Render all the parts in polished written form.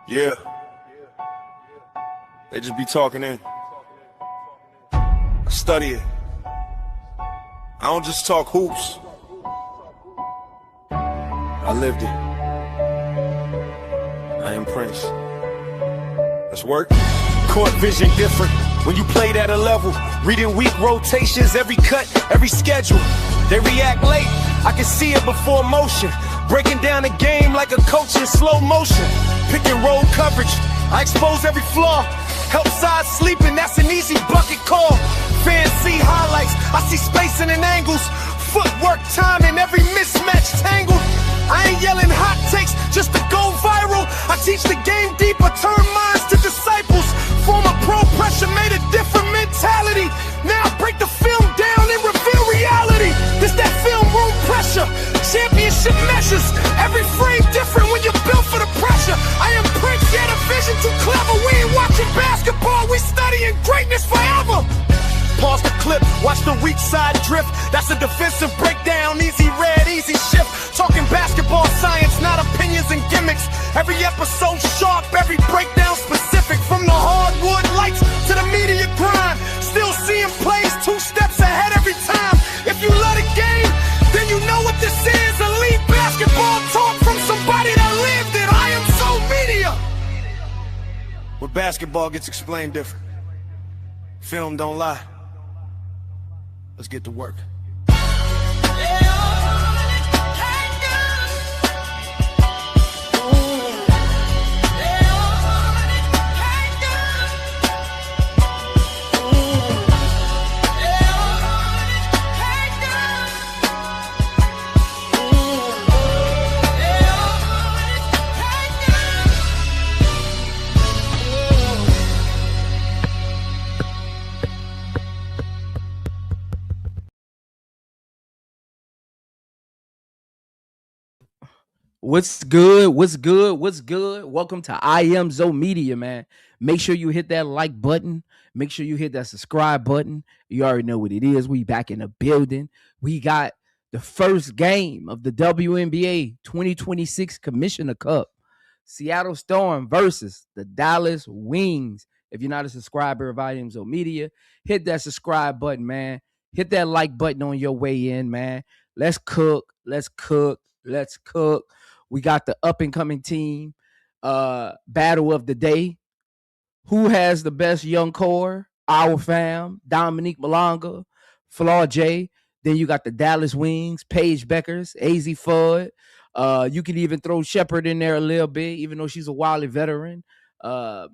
Yeah, they just be talking in. I study it. I don't just talk hoops. I lived it. I am Prince. Let's work. Court vision different when you played at a level. Reading weak rotations, every cut, every schedule. They react late, I can see it before motion. Breaking down the game like a coach in slow motion. Pick and roll coverage, I expose every flaw. Help side sleeping, that's an easy bucket call. Fans see highlights, I see spacing and angles. Footwork, timing, every mismatch tangled. I ain't yelling hot takes just to go viral. I teach the game deeper, turn minds to disciples. Former pro pressure made a different mentality. Now I break the film down and reveal reality. This that film room pressure, championship measures. Every frame different when you're built for the pressure. I am Prince, yeah, the vision too clever. We ain't watching basketball, we studying greatness forever. Pause the clip, watch the weak side drift. That's a defensive breakdown, easy read, easy shift. Talking basketball science, not opinions and gimmicks. Every episode sharp, every breakdown specific. From the hardwood lights to the media grind. Still seeing plays 2 steps ahead every time. If you love the game, then you know what this is. Elite basketball talk from somebody that lived it. I am so media. Where basketball gets explained different. Film don't lie. Let's get to work. What's good? What's good? What's good? Welcome to iamzomedia, man. Make sure you hit that like button. Make sure you hit that subscribe button. You already know what it is. We back in the building. We got the first game of the WNBA 2026 Commissioner Cup. Seattle Storm versus the Dallas Wings. If you're not a subscriber of iamzomedia, hit that subscribe button, man. Hit that like button on your way in, man. Let's cook. Let's cook. Let's cook. We got the up and coming team battle of the day. Who has the best young core? Our fam, Dominique Malonga, Flaujae. Then you got the Dallas Wings, Paige Bueckers, AZ Fudd. You can even throw Shepard in there a little bit, even though she's a wily veteran. It's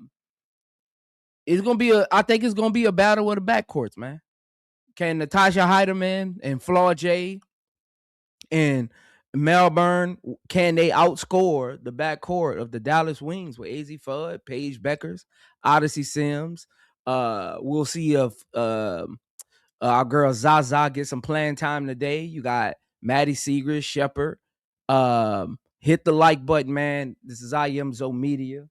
gonna be I think it's gonna be a battle of the backcourts, man. Can Natasha Heidemann and Flaujae and Melbourne, can they outscore the backcourt of the Dallas Wings with AZ Fudd, Paige Bueckers, Odyssey Sims? We'll see if our girl Zaza gets some playing time today. You got Maddie Segrist, Shepard. Hit the like button, man. This is iamzomedia.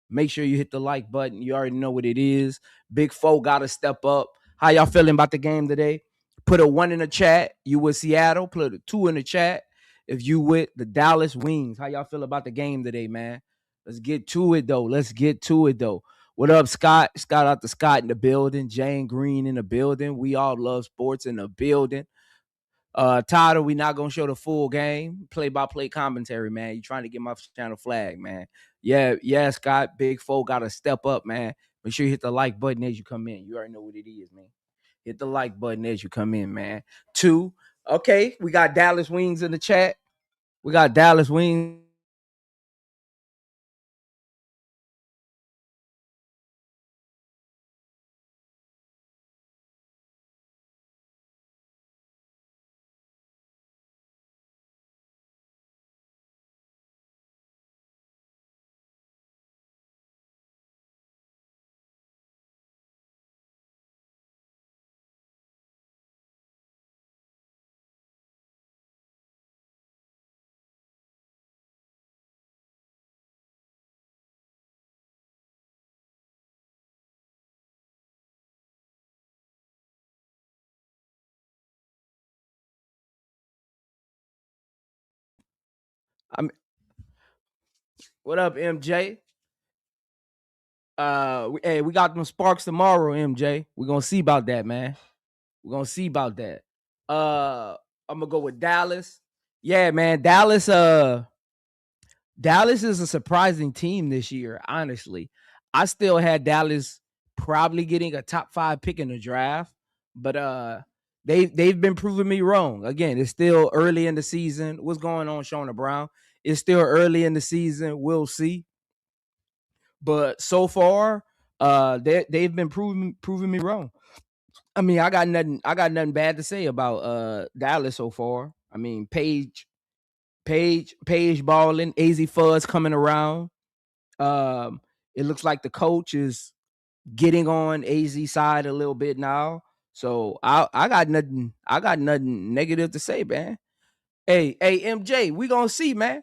Make sure you hit the like button. You already know what it is. Big Foe got to step up. How y'all feeling about the game today? Put a 1 in the chat. You with Seattle. Put a 2 in the chat if you with the Dallas Wings. How y'all feel about the game today, man? Let's get to it, though. What up, Scott? Scott out to Scott in the building. Jane Green in the building. We all love sports in the building. Tyler, we not gonna show the full game. Play-by-play commentary, man. You trying to get my channel flag, man. Yeah, Scott. Big Foe gotta step up, man. Make sure you hit the like button as you come in. You already know what it is, man. Hit the like button as you come in, man. 2. Okay, we got Dallas Wings in the chat. We got Dallas Wings. I'm What up, MJ? We got them Sparks tomorrow, MJ. We're gonna see about that, man. We're gonna see about that. I'm gonna go with Dallas. Yeah, man. Dallas is a surprising team this year, honestly. I still had Dallas probably getting a top 5 pick in the draft, but they've been proving me wrong. Again, it's still early in the season. What's going on, Shona Brown? It's still early in the season. We'll see. But so far, they've been proving me wrong. I mean, I got nothing bad to say about Dallas so far. I mean, Paige balling, AZ Fuzz coming around. It looks like the coach is getting on AZ side a little bit now. So I got nothing negative to say, man. Hey, MJ, we gonna see, man.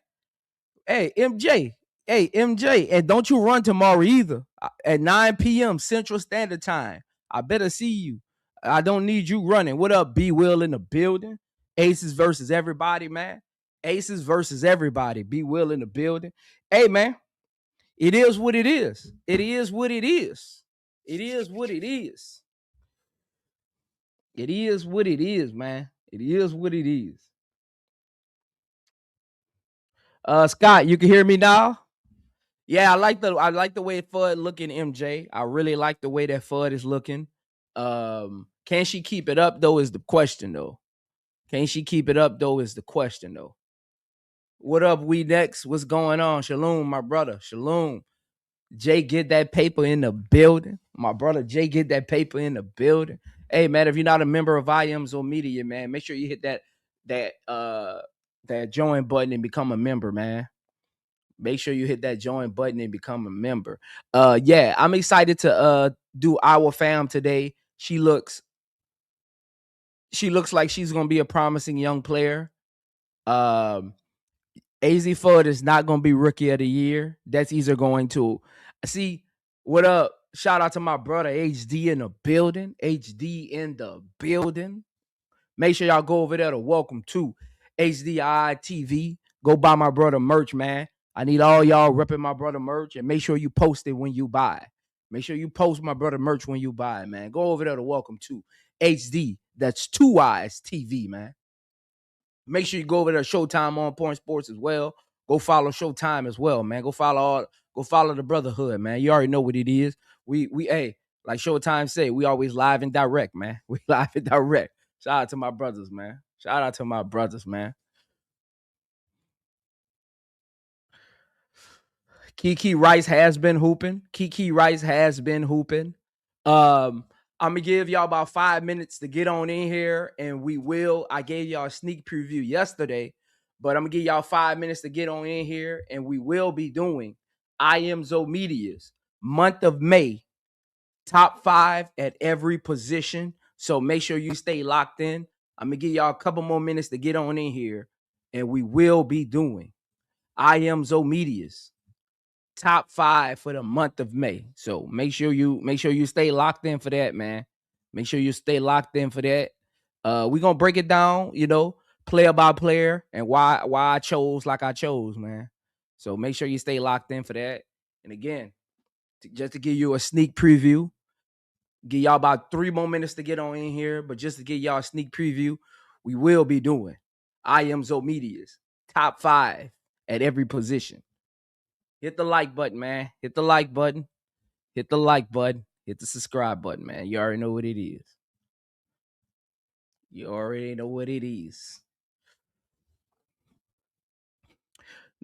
Hey, MJ. Hey, MJ, and don't you run tomorrow either. At 9 p.m. Central Standard Time. I better see you. I don't need you running. What up, B Will in the building? Aces versus everybody, man. Aces versus everybody. B Will in the building. Hey, man. It is what it is. It is what it is. It is what it is. It is what it is, man. It is what it is. Scott, you can hear me now? Yeah, I like the way Fudd looking, MJ. I really like the way that Fudd is looking. Can she keep it up though is the question though. Can she keep it up though is the question though. What up, we next? What's going on? Shalom, my brother. Shalom. Jay, get that paper in the building. My brother Jay, get that paper in the building. Hey man, if you're not a member of iamzomedia, man, make sure you hit that join button and become a member, man. Make sure you hit that join button and become a member. Yeah, I'm excited to do our fam today. She looks like she's gonna be a promising young player. AZ Fudd is not gonna be rookie of the year. That's either going to see what up. Shout out to my brother HD in the building. HD in the building. Make sure y'all go over there to welcome to HDI TV. Go buy my brother merch, man. I need all y'all repping my brother merch, and make sure you post it when you buy. Make sure you post my brother merch when you buy, man. Go over there to welcome to HD. That's 2 Eyes TV, man. Make sure you go over there to Showtime on Point Sports as well. Go follow Showtime as well, man. Go follow the Brotherhood, man. You already know what it is. We hey, like Showtime say, we always live and direct, man. We live and direct. Shout out to my brothers, man. Shout out to my brothers, man. Kiki Rice has been hooping. I'm gonna give y'all about 5 minutes to get on in here, and I gave y'all a sneak preview yesterday, but I'm gonna give y'all 5 minutes to get on in here, and we will be doing iamzomedia's month of May top 5 at every position. So make sure you stay locked in. I'm gonna give y'all a couple more minutes to get on in here, and we will be doing iamzomedia's top 5 for the month of May. So make sure you stay locked in for that, man. Make sure you stay locked in for that. We're gonna break it down, player by player, and why I chose like I chose, man. So make sure you stay locked in for that. And again, just to give you a sneak preview, give y'all about 3 more minutes to get on in here, but just to give y'all a sneak preview, we will be doing iamzomedia's top 5 at every position. Hit the like button, man. Hit the like button. Hit the like button. Hit the subscribe button, man. You already know what it is. You already know what it is.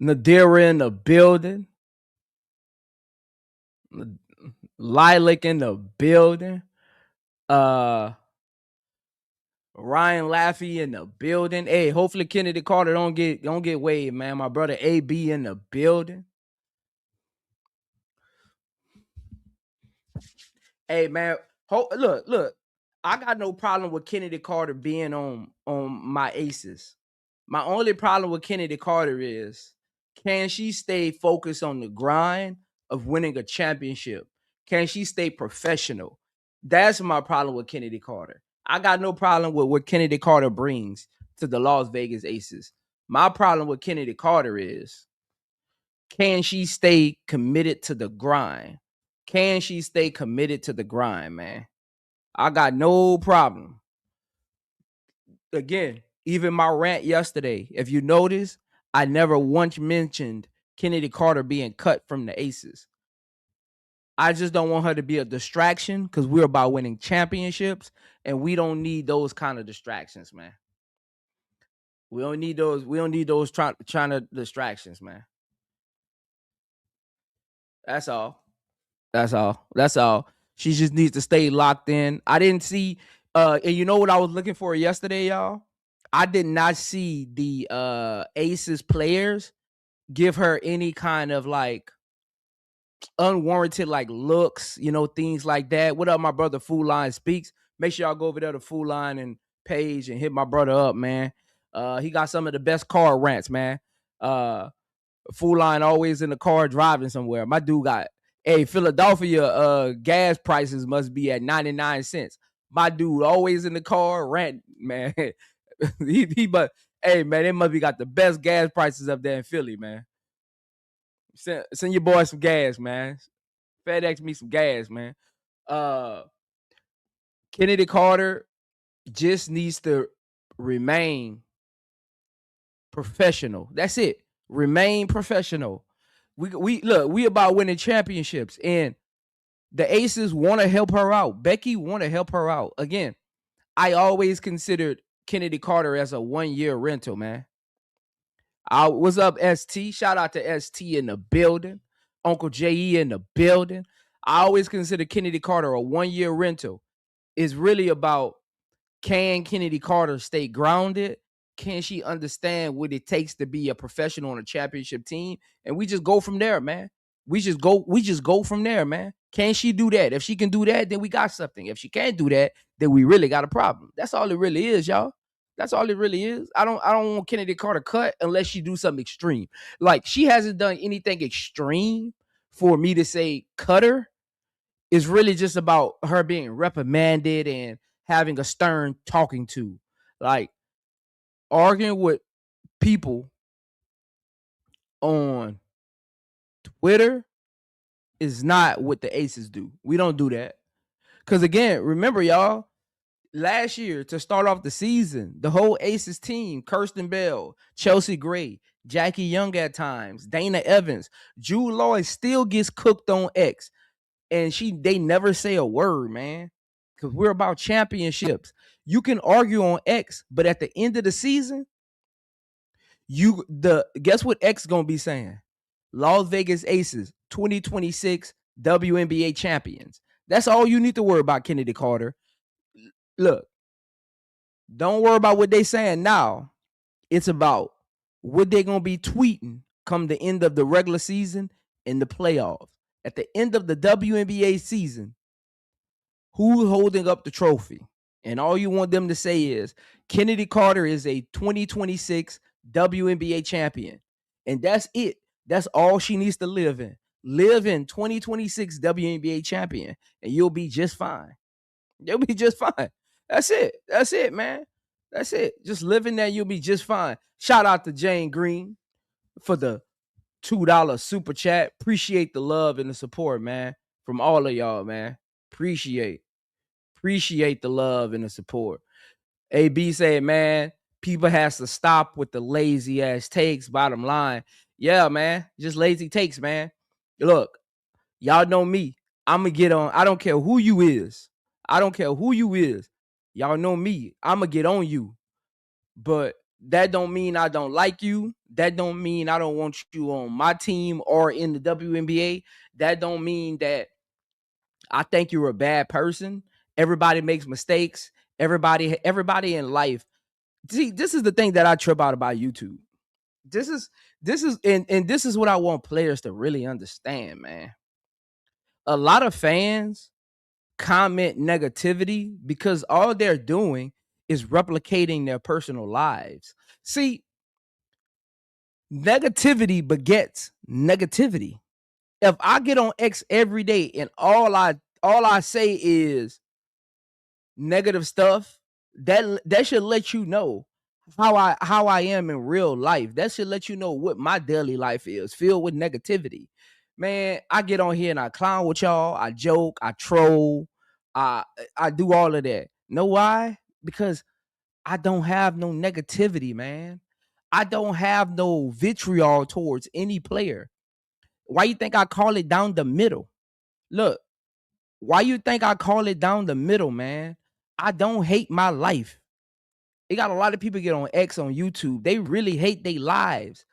Nadira in the building. Lilac in the building. Ryan Laffey in the building. Hey, hopefully Kennedy Carter don't get waived, man. My brother AB in the building. Hey, man. Look. I got no problem with Kennedy Carter being on my aces. My only problem with Kennedy Carter is, can she stay focused on the grind of winning a championship? Can she stay professional? That's my problem with Kennedy Carter. I got no problem with what Kennedy Carter brings to the Las Vegas Aces. My problem with Kennedy Carter is, can she stay committed to the grind? Can she stay committed to the grind, man? I got no problem. Again, even my rant yesterday, if you notice, I never once mentioned Kennedy Carter being cut from the Aces. I just don't want her to be a distraction because we're about winning championships, and we don't need those kind of distractions, man. We don't need those. We don't need those trying to distractions, man. That's all. That's all. That's all. She just needs to stay locked in. I didn't see. And you know what I was looking for yesterday, y'all? I did not see the Aces players give her any kind of like unwarranted like looks, you know, things like that. What up, my brother Flaujae Speaks? Make sure y'all go over there to Flaujae and Paige and hit my brother up, man. He got some of the best car rants, man. Flaujae always in the car driving somewhere. My dude got, hey, Philadelphia gas prices must be at 99 cents. My dude always in the car rant, man. But hey, man, they must be got the best gas prices up there in Philly, man. Send your boy some gas, man. FedEx me some gas, man. Kennedy Carter just needs to remain professional. That's it. Remain professional. We look, we about winning championships, and the Aces want to help her out. Becky want to help her out. Again, I always considered Kennedy Carter as a 1-year rental, man. What's up, ST? Shout out to ST in the building. Uncle JE in the building. I always consider Kennedy Carter a 1-year rental. It's really about, can Kennedy Carter stay grounded? Can she understand what it takes to be a professional on a championship team? And we just go from there, man. We just go from there, man. Can she do that? If she can do that, then we got something. If she can't do that, then we really got a problem. That's all it really is, y'all. That's all it really is. I don't want Kennedy Carter cut unless she do something extreme. Like, she hasn't done anything extreme for me to say cut her. It's really just about her being reprimanded and having a stern talking to. Like, arguing with people on Twitter is not what the Aces do. We don't do that. Because again, remember, y'all, last year, to start off the season, the whole Aces team, Kirsten Bell, Chelsea Gray, Jackie Young at times, Dana Evans, Jude Lloyd still gets cooked on X. And they never say a word, man. Because we're about championships. You can argue on X, but at the end of the season, guess what X gonna be saying? Las Vegas Aces 2026 WNBA champions. That's all you need to worry about, Kennedy Carter. Look, don't worry about what they saying now. It's about what they're going to be tweeting come the end of the regular season and the playoffs. At the end of the WNBA season, who's holding up the trophy? And all you want them to say is, Kennedy Carter is a 2026 WNBA champion. And that's it. That's all she needs to live in. Live in 2026 WNBA champion, and you'll be just fine. You'll be just fine. That's it. That's it, man. That's it. Just live in there, you'll be just fine. Shout out to Jane Green for the $2 super chat. Appreciate the love and the support, man, from all of y'all, man. Appreciate the love and the support. AB said, man, people has to stop with the lazy ass takes. Bottom line, yeah, man, just lazy takes, man. Look, y'all know me. I'm gonna get on. I don't care who you is. Y'all know me. I'm gonna get on you. But that don't mean I don't like you. That don't mean I don't want you on my team or in the WNBA. That don't mean that I think you're a bad person. Everybody makes mistakes. Everybody in life. See, this is the thing that I trip out about YouTube. This is and this is what I want players to really understand, man. A lot of fans comment negativity because all they're doing is replicating their personal lives. See, negativity begets negativity. If I get on X every day and all I say is negative stuff, that should let you know how I am in real life. That should let you know what my daily life is, filled with negativity. Man, I get on here and I clown with y'all. I joke, I troll, I do all of that. Know why? Because I don't have no negativity, man. I don't have no vitriol towards any player. Why you think I call it down the middle? Look, why you think I call it down the middle, man? I don't hate my life. It got a lot of people get on X on YouTube. They really hate their lives.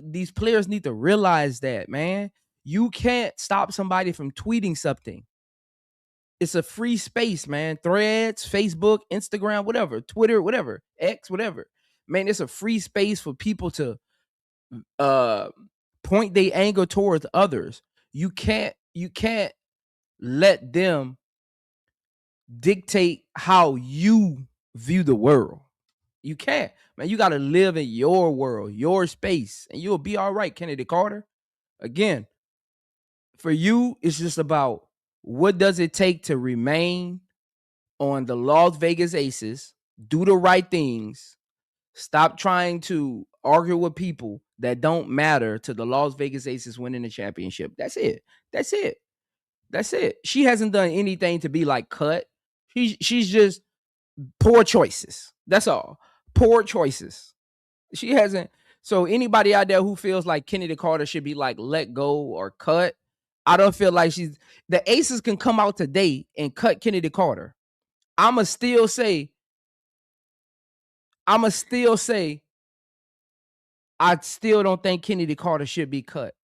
These players need to realize that, man. You can't stop somebody from tweeting something. It's a free space, man. Threads, Facebook, Instagram, whatever, Twitter, whatever, X, whatever. Man, it's a free space for people to point their anger towards others. You can't let them dictate how you view the world. You can't, man. You got to live in your world, your space, and you'll be all right, Kennedy Carter. Again, for you, it's just about what does it take to remain on the Las Vegas Aces, do the right things, stop trying to argue with people that don't matter to the Las Vegas Aces winning the championship. That's it. That's it. That's it. She hasn't done anything to be like cut. She's just poor choices. That's all. Poor choices. She hasn't. So anybody out there who feels like Kennedy Carter should be like let go or cut, I don't feel like the Aces can come out today and cut Kennedy Carter. I'ma still say I still don't think Kennedy Carter should be cut.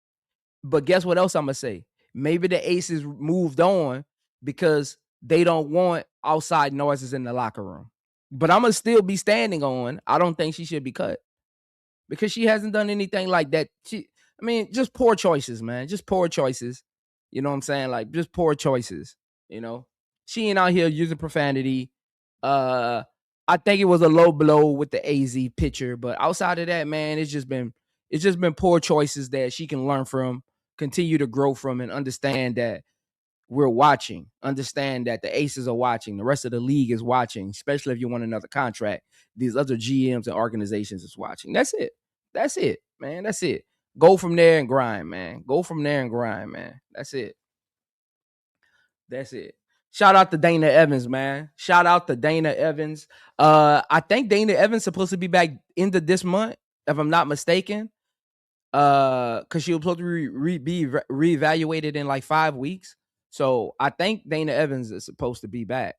But guess what else I'm gonna say? Maybe the Aces moved on because they don't want outside noises in the locker room. But I'm gonna still be standing on. I don't think she should be cut because she hasn't done anything like that. Just poor choices, man. Just poor choices. You know what I'm saying? Like just poor choices. You know, she ain't out here using profanity. I think it was a low blow with the AZ pitcher, but outside of that, man, it's just been poor choices that she can learn from, continue to grow from, and understand that we're watching. Understand that the Aces are watching. The rest of the league is watching, especially if you want another contract. These other GMs and organizations is watching. That's it. That's it, man. That's it. Go from there and grind, man. Go from there and grind, man. That's it. That's it. Shout out to Dana Evans, man. Shout out to Dana Evans. I think Dana Evans supposed to be back end of this month, if I'm not mistaken. Because she was supposed to be reevaluated in like 5 weeks. So I think Dana Evans is supposed to be back.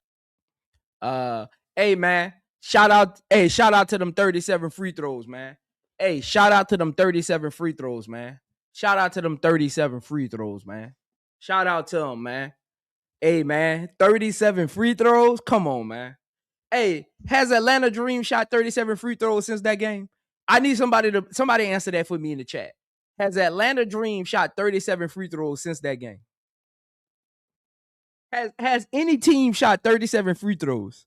Hey man, shout out to them 37 free throws, man. Hey, shout out to them 37 free throws, man. Shout out to them 37 free throws, man. Shout out to them, man. Hey man, 37 free throws. Come on, man. Hey, has Atlanta Dream shot 37 free throws since that game? I need somebody answer that for me in the chat. Has Atlanta Dream shot 37 free throws since that game? Has any team shot 37 free throws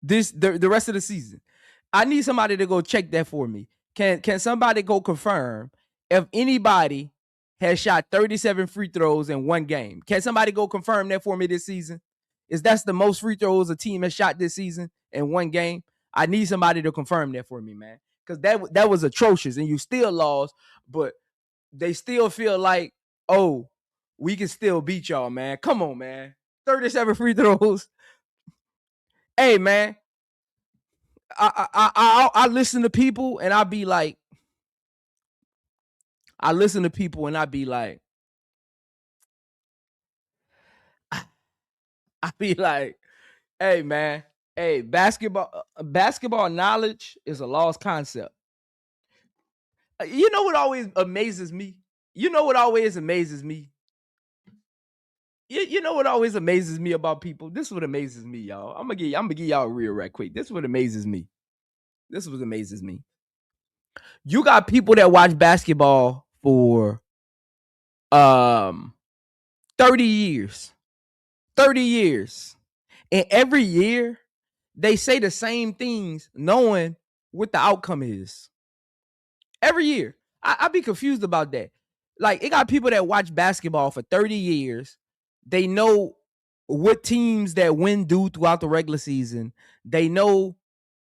the rest of the season? I need somebody to go check that for me. Can somebody go confirm if anybody has shot 37 free throws in one game? Can somebody go confirm that for me this season? That's the most free throws a team has shot this season in one game? I need somebody to confirm that for me, man. Because that was atrocious, and you still lost, but they still feel like, oh, we can still beat y'all, man. Come on, man. 37 free throws. Hey, man. I listen to people and I be like, I be like, hey, man. Hey, basketball knowledge is a lost concept. You know what always amazes me? You know what always amazes me about people? This is what amazes me, y'all. I'm gonna give y'all real right quick. This is what amazes me. You got people that watch basketball for 30 years. 30 years. And every year they say the same things knowing what the outcome is. Every year. I be confused about that. Like, it got people that watch basketball for 30 years. They know what teams that win do throughout the regular season. They know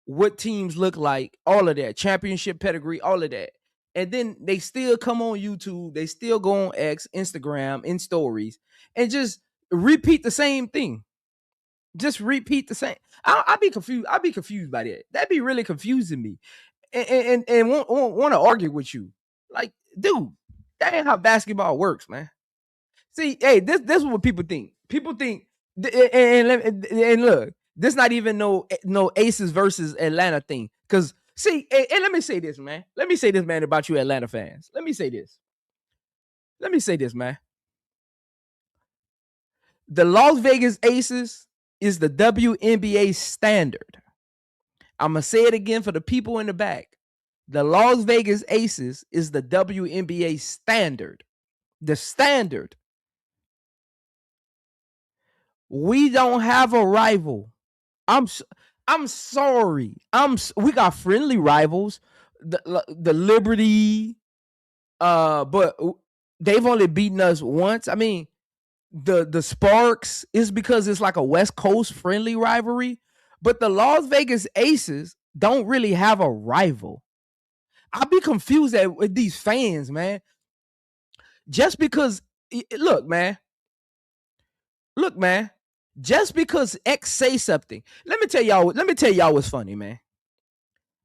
what teams look like, all of that. Championship pedigree, all of that. and then they still come on YouTube, they still go on X, Instagram, in stories, and just repeat the same thing. Just repeat the same. I'll be confused. I'll be confused by that. That'd be really confusing me, and want to argue with you. Like, dude, that ain't how basketball works, man. See, hey, this is what people think. People think, and look, this not even no Aces versus Atlanta thing. Cause see, and let me say this, man. Let me say this, man, about you Atlanta fans. Let me say this. Let me say this, man. The Las Vegas Aces is the WNBA standard. I'm gonna say it again for the people in the back. The Las Vegas Aces is the WNBA standard. The standard. We don't have a rival. I'm sorry. We got friendly rivals, the Liberty, but they've only beaten us once. I mean, the Sparks is because it's like a West Coast friendly rivalry, but the Las Vegas Aces don't really have a rival. I'll be confused with these fans, man. Just because, look, man. Just because X say something, let me tell y'all what's funny, man.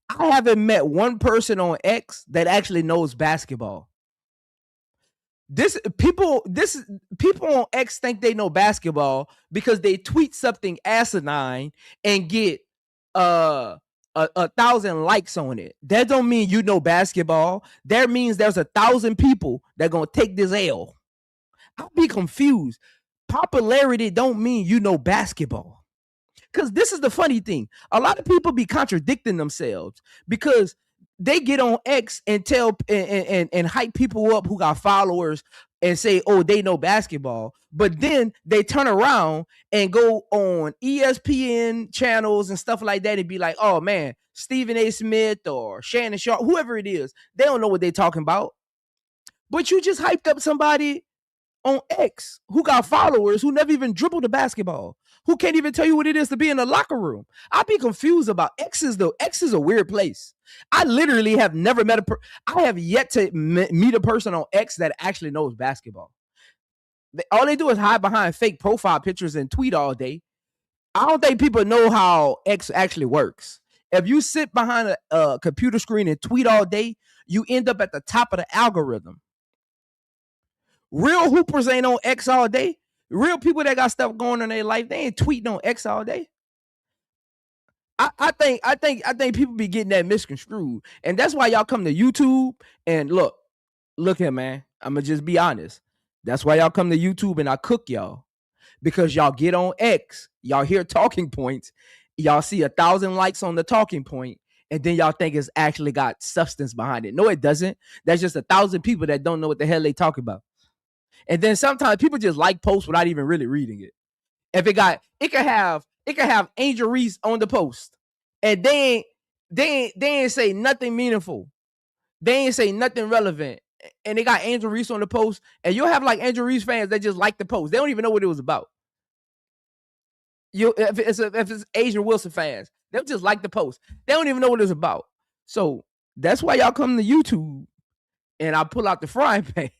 I haven't met one person on X that actually knows basketball. People on X think they know basketball because they tweet something asinine and get 1,000 likes on it. That don't mean you know basketball. That means there's 1,000 people that gonna take this L. I'll be confused. Popularity don't mean you know basketball. Because this is the funny thing. A lot of people be contradicting themselves because they get on X and tell and hype people up who got followers and say, oh, they know basketball. But then they turn around and go on ESPN channels and stuff like that and be like, oh, man, Stephen A. Smith or Shannon Sharp, whoever it is, they don't know what they're talking about. But you just hyped up somebody on X who got followers who never even dribbled the basketball, who can't even tell you what it is to be in the locker room. I'd be confused about X is a weird place. I literally have never met I have yet to meet a person on X that actually knows basketball. All they do is hide behind fake profile pictures and tweet all day. I don't think people know how X actually works. If you sit behind a computer screen and tweet all day, you end up at the top of the algorithm. Real hoopers ain't on X all day. Real people that got stuff going on in their life, they ain't tweeting on X all day. I think people be getting that misconstrued, and that's why y'all come to YouTube and look here, man. I'm gonna just be honest. That's why y'all come to YouTube and I cook y'all, because y'all get on X, y'all hear talking points, y'all see 1,000 likes on the talking point, and then y'all think it's actually got substance behind it. No, it doesn't. That's just 1,000 people that don't know what the hell they talking about. And then sometimes people just like posts without even really reading it. If it could have Angel Reese on the post, and they ain't say nothing meaningful. They ain't say nothing relevant. And they got Angel Reese on the post, and you'll have like Angel Reese fans that just like the post. They don't even know what it was about. If it's Asian Wilson fans, they'll just like the post. They don't even know what it's about. So that's why y'all come to YouTube and I pull out the frying pan.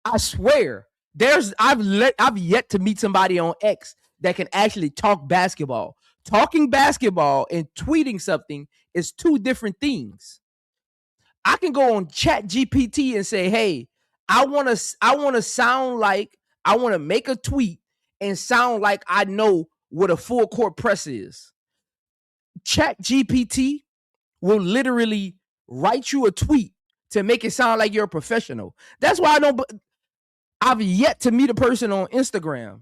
I swear, I've yet to meet somebody on X that can actually talk basketball. Talking basketball and tweeting something is two different things. I can go on Chat GPT and say, hey, I want to sound like, I want to make a tweet and sound like I know what a full court press is. Chat GPT will literally write you a tweet to make it sound like you're a professional. That's why I've yet to meet a person on Instagram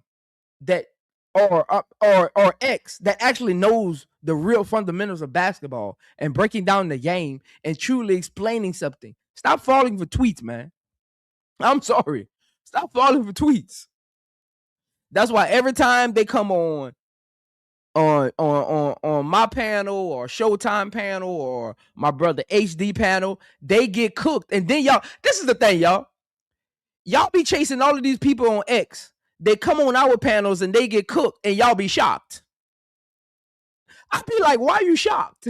that or X that actually knows the real fundamentals of basketball and breaking down the game and truly explaining something. Stop falling for tweets, man. I'm sorry. Stop falling for tweets. That's why every time they come on my panel or Showtime panel or my brother HD panel, they get cooked. And then y'all, this is the thing, y'all be chasing all of these people on X. They come on our panels and they get cooked, and y'all be shocked. I'd be like, why are you shocked?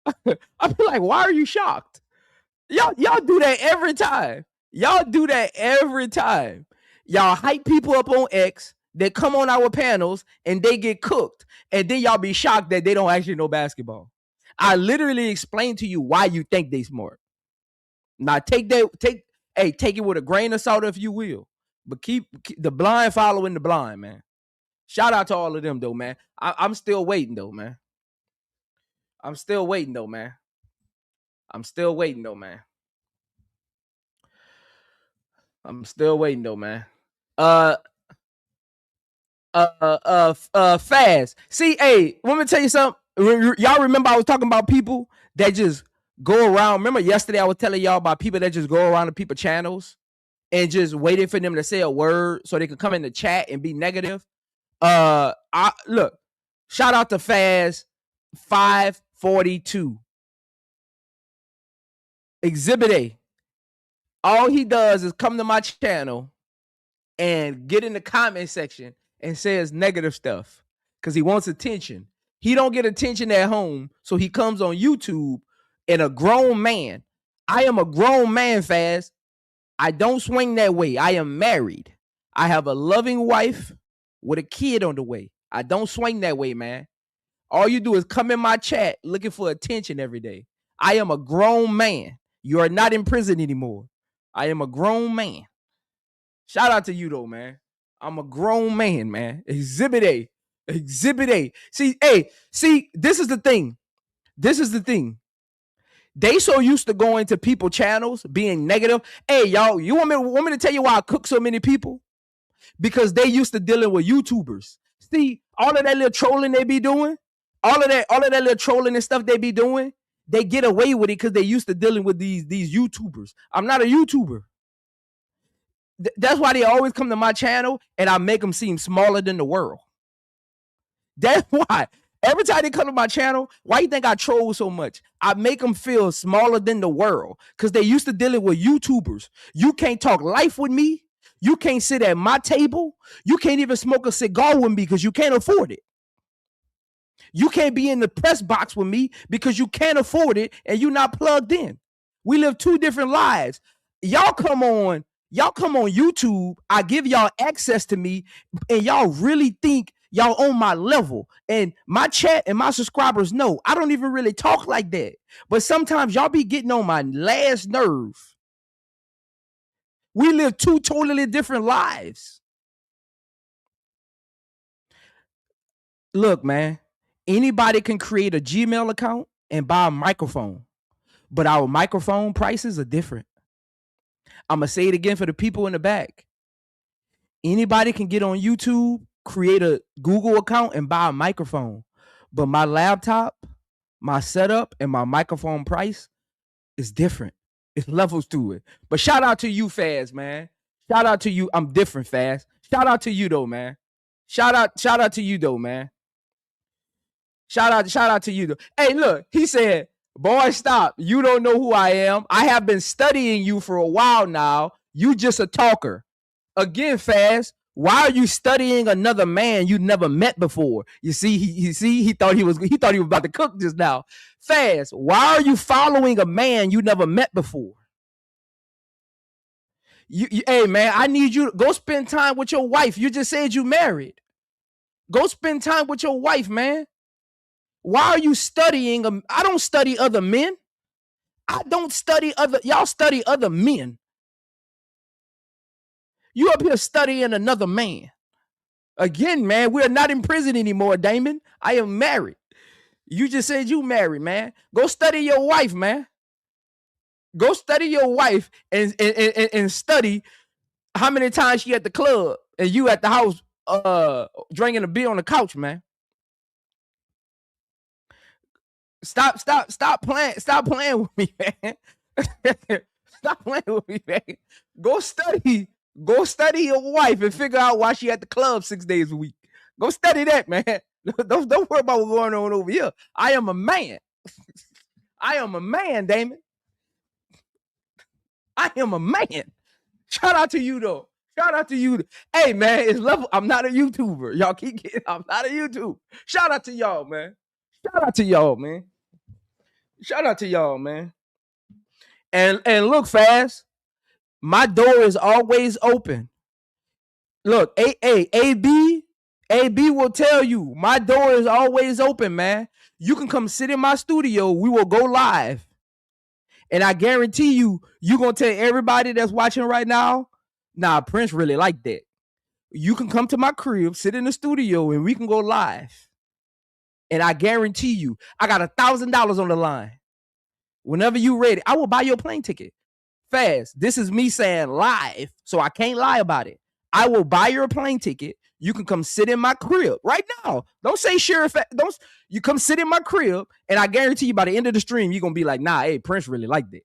I'll be like, why are you shocked? Y'all do that every time. Y'all do that every time. Y'all hype people up on X. They come on our panels and they get cooked. And then y'all be shocked that they don't actually know basketball. I literally explained to you why you think they smart. Now take it with a grain of salt if you will. But keep the blind following the blind, man. Shout out to all of them though, man. I'm still waiting though, man. I'm still waiting though, man. I'm still waiting though, man. Fast. See, hey, let me tell you something. Y'all remember I was talking about people that just go around. Remember yesterday I was telling y'all about people that just go around to people's channels and just waiting for them to say a word so they can come in the chat and be negative. Look, shout out to Faz 542. Exhibit A. All he does is come to my channel and get in the comment section and says negative stuff because he wants attention. He don't get attention at home, so he comes on YouTube and a grown man. I am a grown man, Faz. I don't swing that way. I am married. I have a loving wife with a kid on the way. I don't swing that way, man. All you do is come in my chat looking for attention every day. I am a grown man. You are not in prison anymore. I am a grown man. Shout out to you, though, man. I'm a grown man, man. Exhibit A. Exhibit A. See, this is the thing. They so used to going to people channels being negative. Hey, y'all, you want me to tell you why I cook so many people? Because they used to dealing with YouTubers. See, all of that little trolling they be doing, all of that little trolling and stuff they be doing, they get away with it because they used to dealing with these YouTubers. I'm not a YouTuber. That's why they always come to my channel and I make them seem smaller than the world. That's why. Every time they come to my channel, why you think I troll so much? I make them feel smaller than the world because they used to dealing with YouTubers. You can't talk life with me. You can't sit at my table. You can't even smoke a cigar with me because you can't afford it. You can't be in the press box with me because you can't afford it and you're not plugged in. We live two different lives. Y'all come on YouTube. I give y'all access to me and y'all really think y'all on my level. And my chat and my subscribers know I don't even really talk like that. But sometimes y'all be getting on my last nerve. We live two totally different lives. Look, man, anybody can create a Gmail account and buy a microphone, but our microphone prices are different. I'm going to say it again for the people in the back. Anybody can get on YouTube, create a Google account and buy a microphone, but my laptop, my setup, and my microphone price is different. It's levels to it. But shout out to you, Faz, man. Shout out to you. I'm different, Faz. Shout out to you, though, man. Shout out to you, though, man. Shout out to you, though. Hey, look, he said, boy, stop. You don't know who I am. I have been studying you for a while now. You just a talker. Again, Faz, why are you studying another man you never met before? You see, he thought he was about to cook just now. Faz, why are you following a man you never met before? Hey, man, I need you to go spend time with your wife. You just said you married. Go spend time with your wife, man. Why are you studying? I don't study other men. I don't study y'all study other men. You up here studying another man. Again, man, we're not in prison anymore, Damon. I am married. You just said you married, man. Go study your wife, man. Go study your wife and study how many times she at the club and you at the house drinking a beer on the couch, man. Stop playing with me, man. Stop playing with me, man. Go study your wife and figure out why she at the club 6 days a week. Go study that, man. Don't worry about what's going on over here. I am a man. I am a man, Damon. I am a man. Shout out to you, though. Shout out to you. Hey, man, it's level. I'm not a YouTuber. Y'all keep getting, I'm not a YouTuber. Shout out to y'all, man. Shout out to y'all, man. Shout out to y'all, man. And look, Fast, my door is always open. Look, AB will tell you my door is always open, man. You can come sit in my studio. We will go live. And I guarantee you going to tell everybody that's watching right now, nah, Prince really like that. You can come to my crib, sit in the studio, and we can go live. And I guarantee you, I got $1,000 on the line. Whenever you ready, I will buy your plane ticket. Fast. This is me saying live, so I can't lie about it. I will buy your plane ticket. You can come sit in my crib right now. Don't say sure. Don't you come sit in my crib, and I guarantee you by the end of the stream, you're gonna be like, nah, hey, Prince really liked it.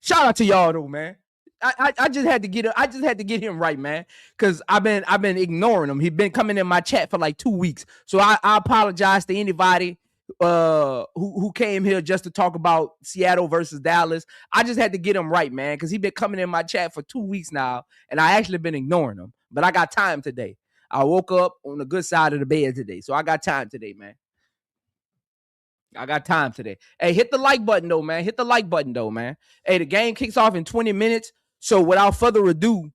Shout out to y'all though, man. I just had to get him right, man, because I've been ignoring him. He's been coming in my chat for like 2 weeks, so I apologize to anybody who came here just to talk about Seattle versus Dallas. I just had to get him right, man, because he's been coming in my chat for 2 weeks now, and I actually been ignoring him. But I got time today. I woke up on the good side of the bed today, so I got time today, man. I got time today. Hey, hit the like button though, man. Hit the like button though, man. Hey, the game kicks off in 20 minutes. So without further ado,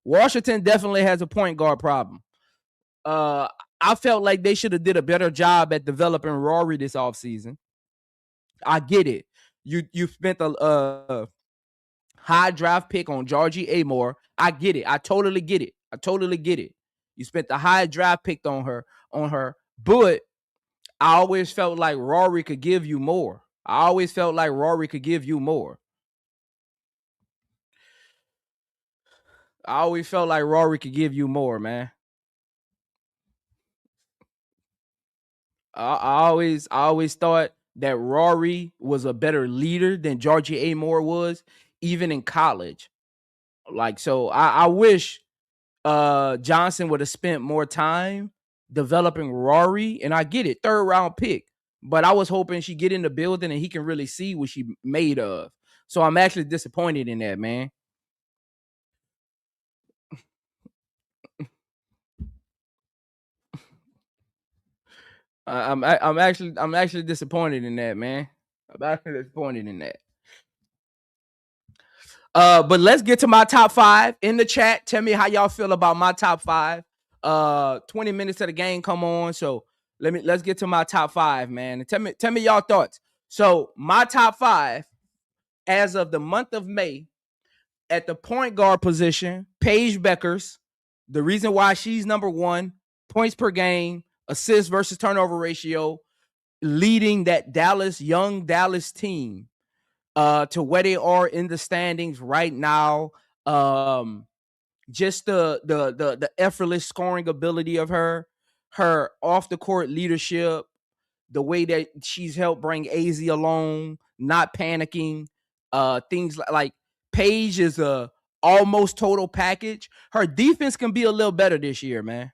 Washington definitely has a point guard problem. I felt like they should have did a better job at developing Rory this offseason. I get it. You spent a high draft pick on Georgie Amore. I get it. I totally get it. You spent the high draft pick on her, but I always felt like Rory could give you more. Man. I always thought that Rory was a better leader than Georgie Amore was, even in college. Like, so I wish Johnson would have spent more time developing Rory, and I get it, 3rd round pick, but I was hoping she get in the building and he can really see what she made of. So I'm actually disappointed in that, man. I'm actually disappointed in that, man. But let's get to my top 5 in the chat. Tell me how y'all feel about my top 5. 20 minutes of the game come on, so let's get to my top 5, man. And tell me y'all thoughts. So my top 5 as of the month of May at the point guard position, Paige Bueckers. The reason why she's number 1, points per game, assist versus turnover ratio, leading that young Dallas team to where they are in the standings right now. Just the effortless scoring ability of her off the court leadership, the way that she's helped bring AZ along, not panicking, things like Paige is a almost total package. Her defense can be a little better this year, man.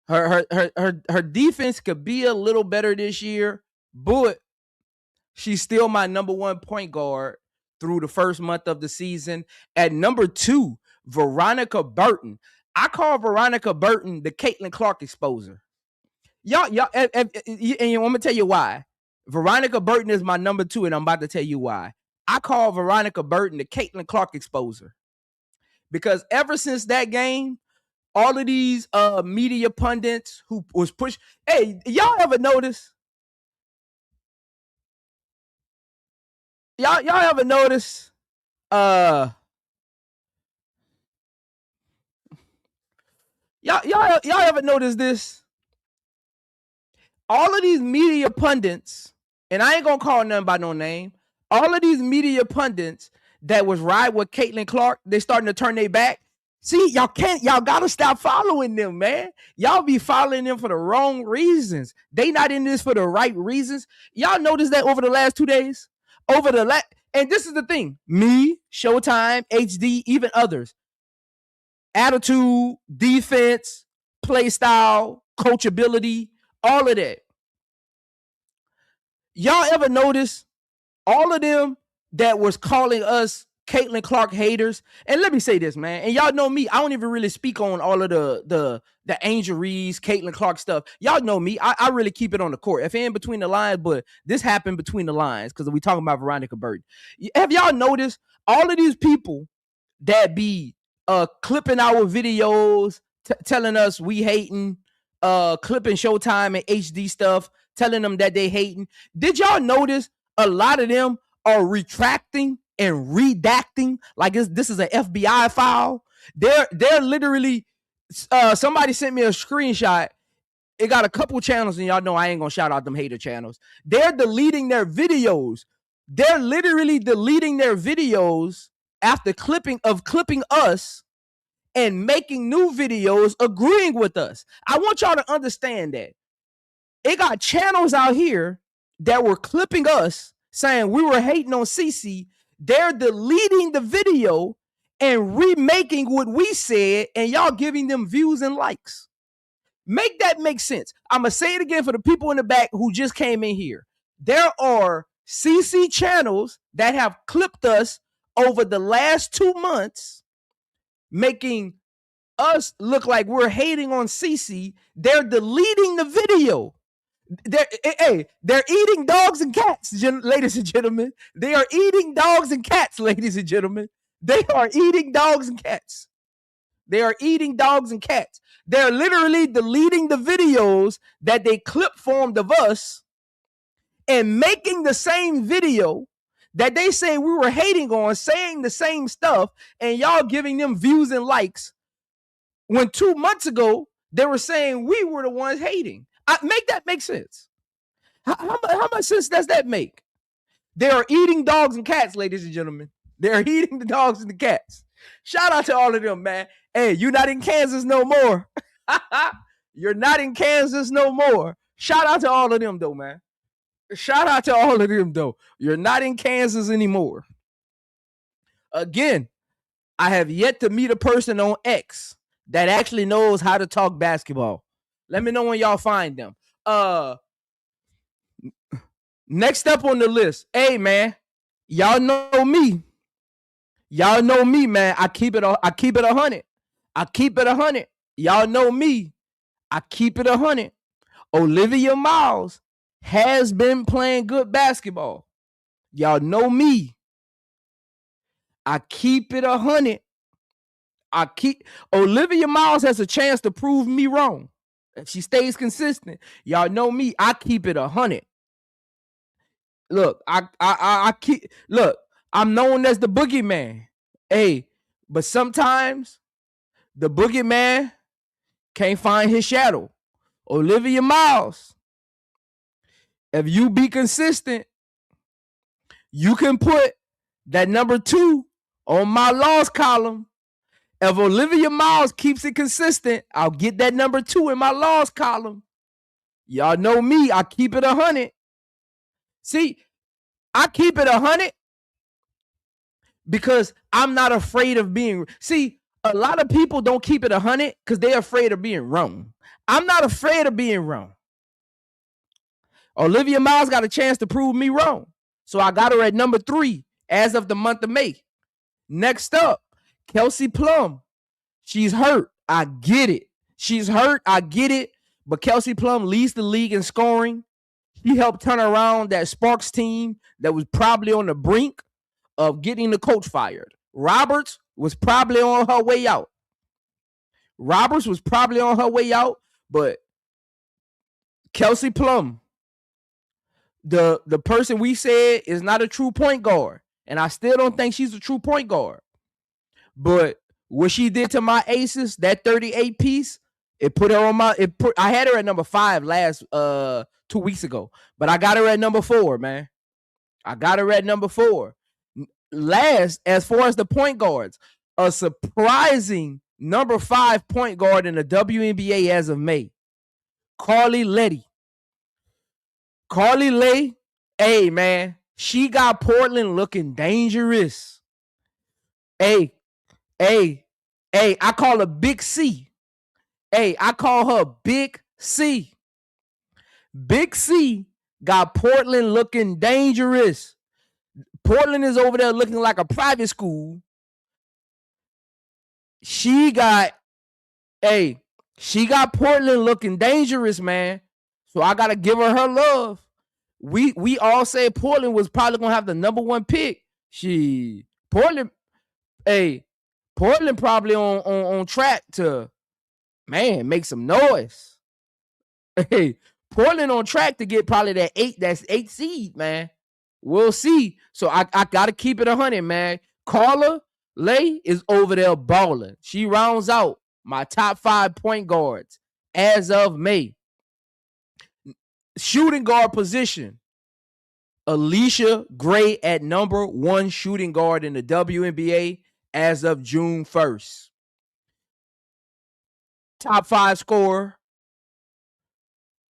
Her defense could be a little better this year, but she's still my number 1 point guard through the first month of the season. At number 2, Veronica Burton. I call Veronica Burton the Caitlin Clark exposer. Y'all, and I'm gonna tell you why. Veronica Burton is my number 2, and I'm about to tell you why. I call Veronica Burton the Caitlin Clark exposer because ever since that game, all of these media pundits who was pushed. Hey, y'all ever notice? Y'all ever notice? Y'all ever notice this? All of these media pundits, and I ain't gonna call none by no name. All of these media pundits that was right with Caitlin Clark, they starting to turn their back. See, y'all gotta stop following them, man. Y'all be following them for the wrong reasons. They not in this for the right reasons. Y'all notice that over the last 2 days? And this is the thing. Me, Showtime, HD, even others. Attitude, defense, play style, coachability, all of that. Y'all ever notice all of them that was calling us Caitlin Clark haters. And let me say this, man. And y'all know me. I don't even really speak on all of the Angel Reese, Caitlin Clark stuff. Y'all know me. I really keep it on the court. If it ain't between the lines, but this happened between the lines because we talking about Veronica Bird. Have y'all noticed all of these people that be clipping our videos, telling us we hating, clipping Showtime and HD stuff, telling them that they hating? Did y'all notice a lot of them are retracting and redacting like this is an FBI file? They're literally, somebody sent me a screenshot. It got a couple channels, and y'all know I ain't gonna shout out them hater channels. They're deleting their videos. They're literally deleting their videos after clipping us and making new videos agreeing with us. I want y'all to understand that. It got channels out here that were clipping us saying we were hating on CC. They're deleting the video and remaking what we said, and y'all giving them views and likes. Make that make sense. I'm going to say it again for the people in the back who just came in here. There are CC channels that have clipped us over the last 2 months, making us look like we're hating on CC. They're deleting the video. They're eating dogs and cats, ladies and gentlemen. They are eating dogs and cats, ladies and gentlemen. They are eating dogs and cats. They are eating dogs and cats. They're literally deleting the videos that they clip formed of us and making the same video that they say we were hating on, saying the same stuff, and y'all giving them views and likes when 2 months ago they were saying we were the ones hating. Make that make sense. How much sense does that make? They are eating dogs and cats, ladies and gentlemen. They're eating the dogs and the cats. Shout out to all of them, man. Hey, you're not in Kansas no more. You're not in Kansas no more. Shout out to all of them, though, man. Shout out to all of them, though. You're not in Kansas anymore. Again, I have yet to meet a person on X that actually knows how to talk basketball. Let me know when y'all find them. Next up on the list. Hey, man. Y'all know me. Y'all know me, man. I keep it 100. I keep it 100. Y'all know me. I keep it 100. Olivia Miles has been playing good basketball. Y'all know me. I keep it 100. Olivia Miles has a chance to prove me wrong. If she stays consistent, y'all know me. I keep it 100. Look, I'm known as the boogeyman. Hey, but sometimes the boogeyman can't find his shadow. Olivia Miles, if you be consistent, you can put that number 2 on my loss column. If Olivia Miles keeps it consistent, I'll get that number 2 in my loss column. Y'all know me. I keep it 100. See, I keep it 100 because I'm not afraid of being. See, a lot of people don't keep it 100 because they're afraid of being wrong. I'm not afraid of being wrong. Olivia Miles got a chance to prove me wrong. So I got her at number 3 as of the month of May. Next up, Kelsey Plum. She's hurt. I get it. She's hurt. I get it. But Kelsey Plum leads the league in scoring. She helped turn around that Sparks team that was probably on the brink of getting the coach fired. Roberts was probably on her way out. But Kelsey Plum, the person we said is not a true point guard, and I still don't think she's a true point guard. But what she did to my aces, that 38 piece, it put her on I had her at number 5 last 2 weeks ago, but I got her at number 4, man. I got her at number 4. Last, as far as the point guards, a surprising number 5 point guard in the WNBA as of May, Carly Letty. Carly Lay, hey, man, she got Portland looking dangerous. Hey, I call her Big C. Hey, I call her Big C. Big C got Portland looking dangerous. Portland is over there looking like a private school. She got Portland looking dangerous, man. So I gotta give her love. We all said Portland was probably gonna have the number 1 pick. Portland probably on track to, man, make some noise. Hey, Portland on track to get probably that 8 seed, man. We'll see. So I gotta keep it 100, man. Carla Lay is over there balling. She rounds out my top 5 point guards as of May. Shooting guard position, Alicia Gray at number 1 shooting guard in the WNBA as of June 1st. Top 5 scorer,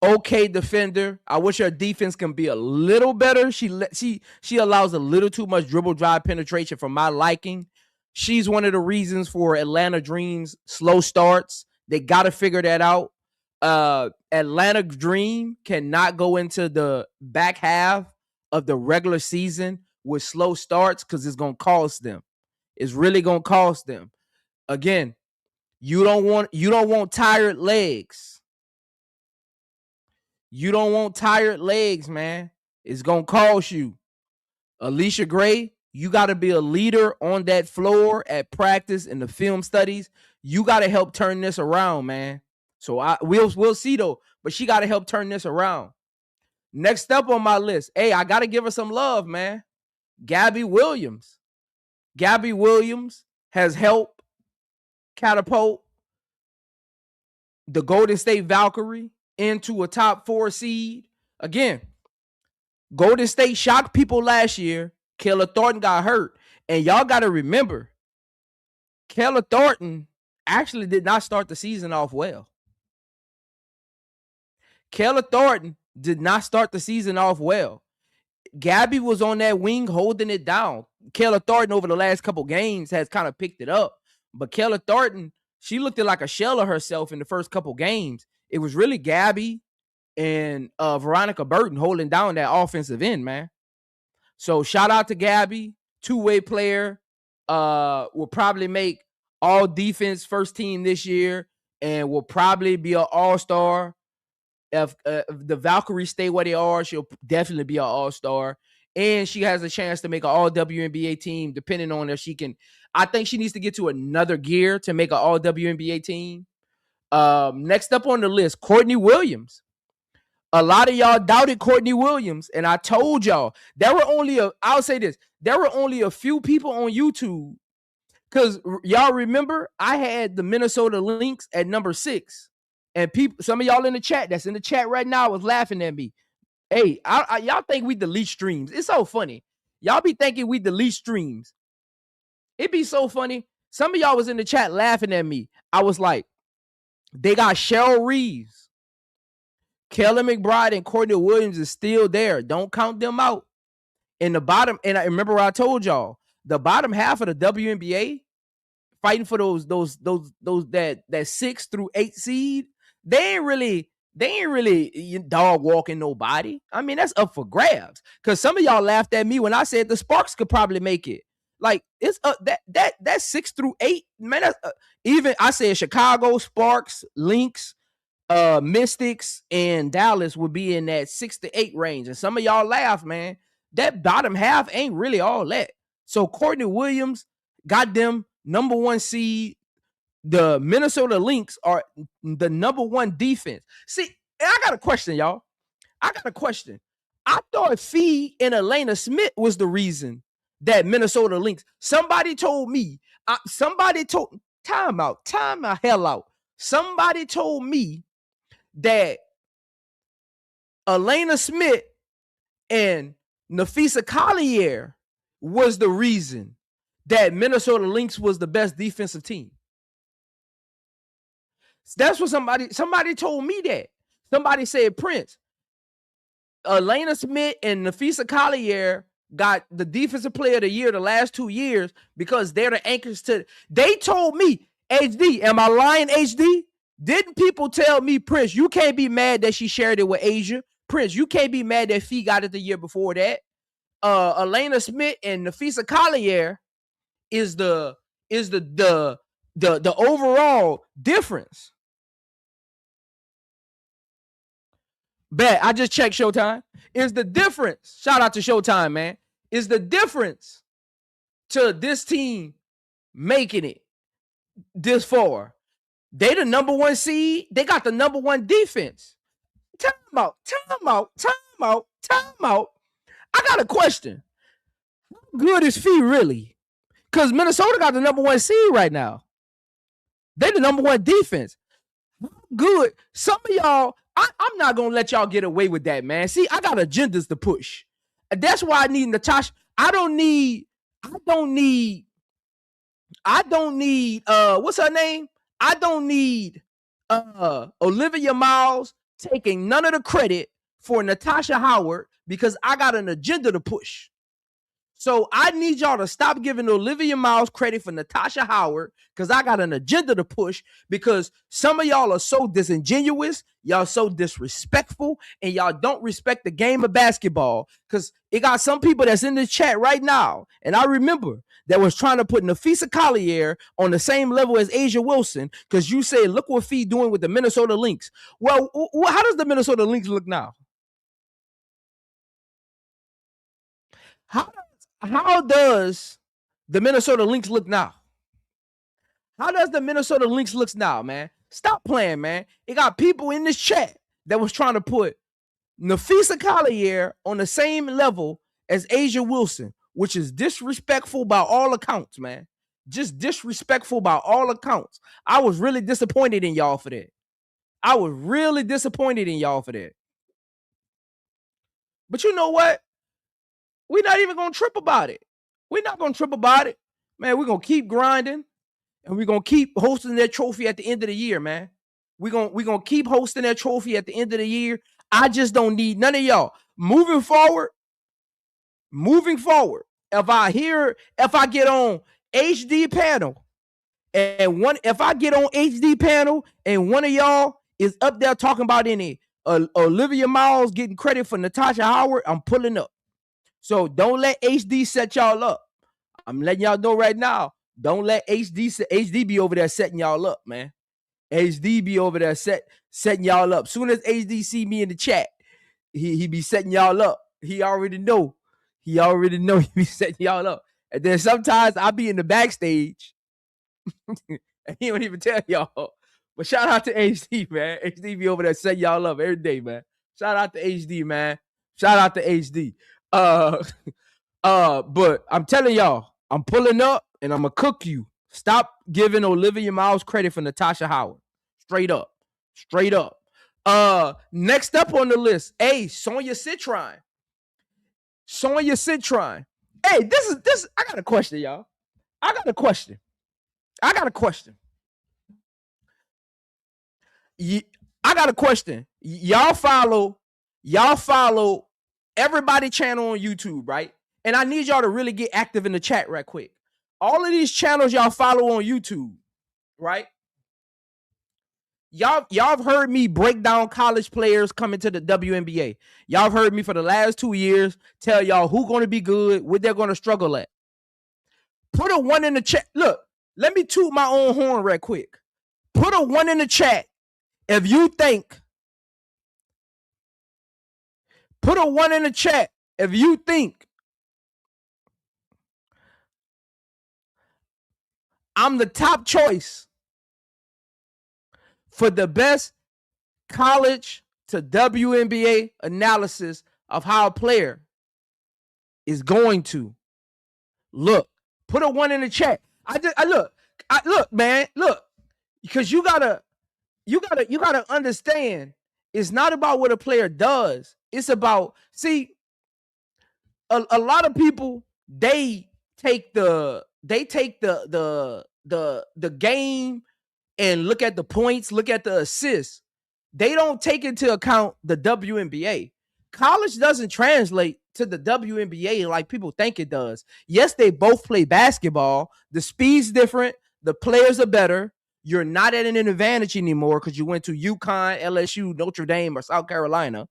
okay defender. I wish her defense can be a little better. She allows a little too much dribble drive penetration for my liking. She's one of the reasons for Atlanta Dream's slow starts. They got to figure that out. Atlanta Dream cannot go into the back half of the regular season with slow starts because it's going to cost them. It's really going to cost them. Again, you don't want tired legs. You don't want tired legs, man. It's going to cost you. Alicia Gray, you got to be a leader on that floor at practice and the film studies. You got to help turn this around, man. So we'll see though, but she got to help turn this around. Next up on my list, I got to give her some love, man. Gabby Williams. Gabby Williams has helped catapult the Golden State Valkyrie into a top 4 seed. Again, Golden State shocked people last year. Kayla Thornton got hurt. And y'all got to remember, Kayla Thornton actually did not start the season off well. Kayla Thornton did not start the season off well. Gabby was on that wing holding it down. Kayla Thornton over the last couple games has kind of picked it up. But Kayla Thornton, she looked like a shell of herself in the first couple games. It was really Gabby and Veronica Burton holding down that offensive end, man. So shout out to Gabby, 2-way player. Will probably make all defense first team this year and will probably be an all-star. If the Valkyries stay where they are, she'll definitely be an all-star. And she has a chance to make an all-WNBA team, depending on if she can. I think she needs to get to another gear to make an all-WNBA team. Next up on the list, Courtney Williams. A lot of y'all doubted Courtney Williams, and I told y'all there were only a few people on YouTube, because y'all remember I had the Minnesota Lynx at number 6, and some of y'all in the chat that's in the chat right now was laughing at me. Hey, y'all think we delete streams? It's so funny. Y'all be thinking we delete streams. It'd be so funny. Some of y'all was in the chat laughing at me. I was like, they got Cheryl Reeves. Kelly McBride and Courtney Williams is still there. Don't count them out. In the bottom, and I remember I told y'all, the bottom half of the WNBA fighting for that 6 through 8 seed, they ain't really dog walking nobody. I mean, that's up for grabs. Because some of y'all laughed at me when I said the Sparks could probably make it. Like, it's that 6 through 8, man. That's, even I said Chicago, Sparks, Lynx, Mystics, and Dallas would be in that 6 to 8 range. And some of y'all laugh, man. That bottom half ain't really all that. So Courtney Williams got them number 1 seed. The Minnesota Lynx are the number 1 defense. See, I got a question, y'all. I thought Fee and Elena Smith was the reason that Minnesota Lynx. Somebody told me. Time the hell out. Somebody told me that Elena Smith and Nafisa Collier was the reason that Minnesota Lynx was the best defensive team. That's what somebody told me that. Somebody said, Prince, Elena Smith and Nafisa Collier got the defensive player of the year the last 2 years because they're the anchors to. They told me, HD, am I lying, HD? Didn't people tell me, Prince, you can't be mad that she shared it with Asia? Prince, you can't be mad that Fee got it the year before that. Elena Smith and Nafisa Collier is the overall difference. Bet I just checked Showtime. Is the difference? Shout out to Showtime, man. Is the difference to this team making it this far? They the number 1 seed. They got the number 1 defense. Time out. I got a question. How good is Fee really? Because Minnesota got the number 1 seed right now. They the number 1 defense. Good. Some of y'all, I'm not gonna let y'all get away with that, man. See, I got agendas to push. That's why I need Natasha. I don't need what's her name? I don't need Olivia Miles taking none of the credit for Natasha Howard because I got an agenda to push. So I need y'all to stop giving Olivia Miles credit for Natasha Howard because I got an agenda to push because some of y'all are so disingenuous, y'all so disrespectful, and y'all don't respect the game of basketball because it got some people that's in this chat right now, and I remember that was trying to put Nafisa Collier on the same level as Asia Wilson because you say, look what Fee doing with the Minnesota Lynx. Well, how does the Minnesota Lynx look now? How does the Minnesota Lynx look now? How does the Minnesota Lynx look now, man? Stop playing, man. It got people in this chat that was trying to put Nafisa Collier on the same level as Asia Wilson, which is disrespectful by all accounts, man. Just disrespectful by all accounts. I was really disappointed in y'all for that. But you know what? We're not even going to trip about it. Man, we're going to keep grinding, and we're going to keep hosting that trophy at the end of the year, man. We're going to keep hosting that trophy at the end of the year. I just don't need none of y'all. Moving forward, if I get on HD panel, if I get on HD panel and one of y'all is up there talking about any Olivia Miles getting credit for Natasha Howard, I'm pulling up. So don't let HD set y'all up. I'm letting y'all know right now. Don't let HD be over there setting y'all up, man. HD be over there setting y'all up. Soon as HD see me in the chat, he be setting y'all up. He already know he be setting y'all up. And then sometimes I be in the backstage and he don't even tell y'all. But shout out to HD, man. HD be over there setting y'all up every day, man. Shout out to HD, man. Shout out to HD. But I'm telling y'all, I'm pulling up and I'm gonna cook you. Stop giving Olivia Miles credit for Natasha Howard. Straight up. Next up on the list, Sonia Citron. Hey, this. I got a question, y'all. I got a question. I got a question. Y'all follow everybody channel on YouTube, right? And I need y'all to really get active in the chat right quick. All of these channels y'all follow on YouTube, right? Y'all have heard me break down college players coming to the WNBA. Y'all have heard me for the last 2 years tell y'all who's going to be good, what they're going to struggle at. Put a 1 in the chat. Look, let me toot my own horn right quick. Put a 1 in the chat if you think. Put a 1 in the chat if you think I'm the top choice for the best college to WNBA analysis of how a player is going to look. Put a 1 in the chat. Look, man, because you gotta understand. It's not about what a player does. It's about, see, a lot of people, they take the game and look at the points, look at the assists. They don't take into account the WNBA. College doesn't translate to the WNBA like people think it does. Yes, they both play basketball. The speed's different. The players are better. You're not at an advantage anymore because you went to UConn, LSU, Notre Dame, or South Carolina.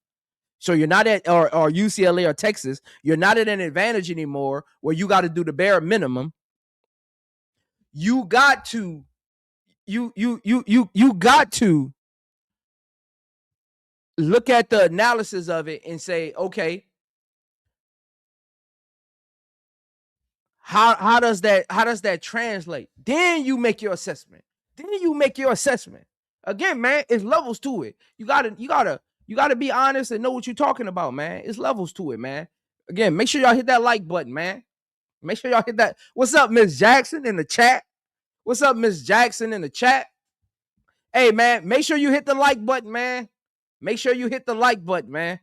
So you're not at or UCLA or Texas. You're not at an advantage anymore where you got to do the bare minimum. You got to you got to look at the analysis of it and say, okay, how does that translate? Then you make your assessment. Again, man, it's levels to it. You gotta be honest and know what you're talking about, man. It's levels to it, man. Again, make sure y'all hit that like button, man. Make sure y'all hit that. What's up, Miss Jackson in the chat? What's up, Miss Jackson in the chat? Hey, man, make sure you hit the like button, man. Make sure you hit the like button, man.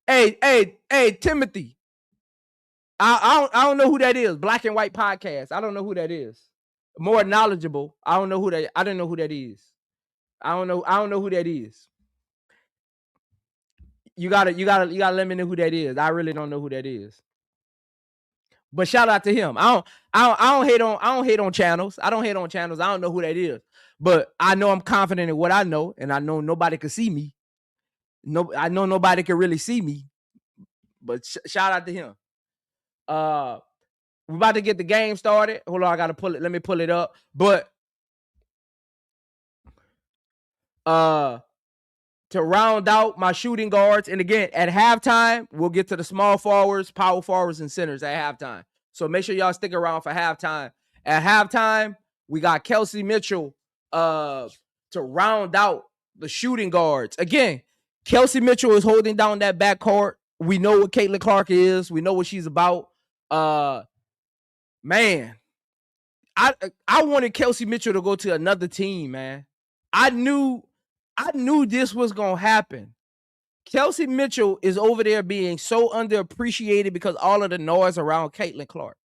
Hey, Timothy. I don't know who that is. Black and White Podcast. I don't know who that is. More knowledgeable. I don't know who that. I don't know who that is. I don't know who that is. You gotta let me know who that is. I really don't know who that is. But shout out to him. I don't hate on channels. I don't hate on channels. I don't know who that is. But I know I'm confident in what I know, and I know nobody can see me. No, I know nobody can really see me. But shout out to him. We're about to get the game started. Hold on, I gotta pull it. Let me pull it up. But to round out my shooting guards, and again, at halftime, we'll get to the small forwards, power forwards, and centers at halftime. So make sure y'all stick around for halftime. At halftime, we got Kelsey Mitchell to round out the shooting guards. Again, Kelsey Mitchell is holding down that backcourt. We know what Caitlin Clark is. We know what she's about. Man, I wanted Kelsey Mitchell to go to another team, man. I knew this was gonna happen. Kelsey Mitchell is over there being so underappreciated because all of the noise around Caitlin Clark.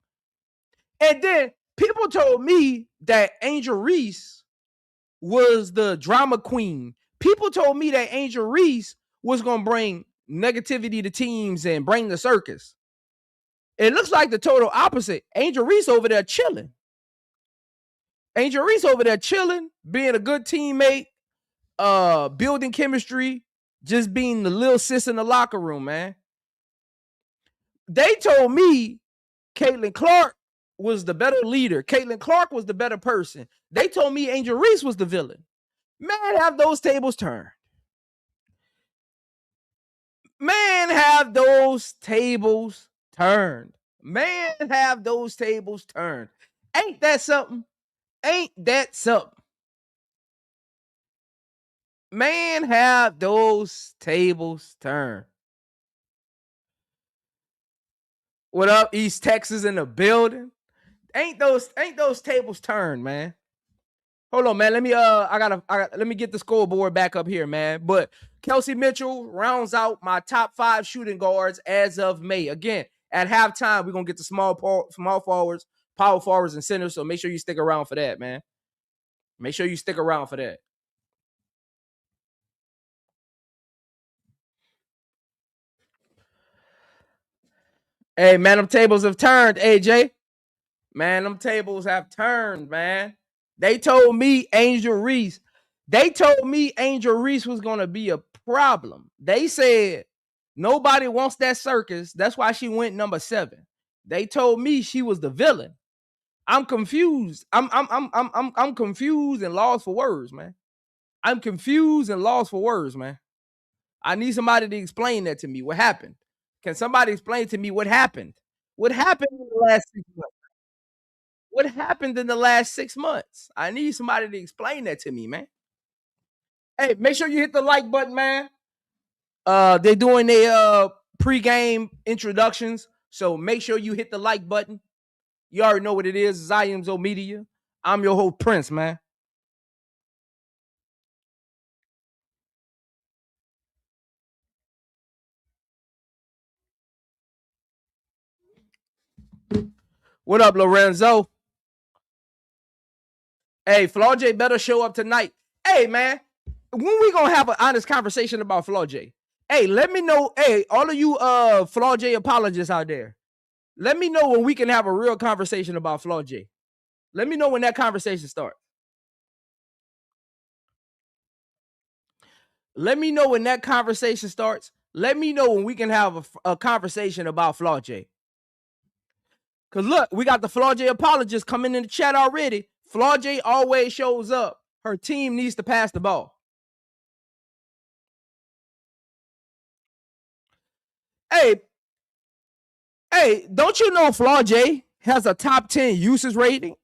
And then people told me that Angel Reese was the drama queen. People told me that Angel Reese was gonna bring negativity to teams and bring the circus. It looks like the total opposite. Angel Reese over there chilling. Being a good teammate, building chemistry, just being the little sis in the locker room, man. They told me Caitlin Clark was the better leader. Caitlin Clark was the better person. They told me Angel Reese was the villain. Man, have those tables turned. Man, have those tables turned. Ain't that something? Man, have those tables turned. What up, East Texas in the building? Ain't those tables turned, man. Hold on, man. Let me get the scoreboard back up here, man. But Kelsey Mitchell rounds out my top 5 shooting guards as of May. Again, at halftime, we're gonna get the small forwards, power forwards, and centers. So make sure you stick around for that, man. Hey, man, them tables have turned, AJ. Man, them tables have turned, man. They told me Angel Reese was going to be a problem. They said nobody wants that circus. That's why she went number 7. They told me she was the villain. I'm confused. I'm confused and lost for words, man. I need somebody to explain that to me. What happened? Can somebody explain to me what happened? What happened in the last 6 months? What happened in the last 6 months? I need somebody to explain that to me, man. Hey, make sure you hit the like button, man. They're doing their pre-game introductions, so make sure you hit the like button. You already know what it is. It's iamzomedia. I'm your host, Prince, man. What up, Lorenzo? Hey, Flaujae better show up tonight. Hey, man, when we gonna have an honest conversation about Flaujae? Hey, let me know. Hey, all of you Flaujae apologists out there, let me know when we can have a real conversation about Flaujae. Let me know when that conversation starts. Let me know when that conversation starts. Let me know when we can have a conversation about Flaujae. Because look, we got the Flaujae apologists coming in the chat already. Flaujae always shows up. Her team needs to pass the ball. Hey, don't you know Flaujae has a top 10 usage rating?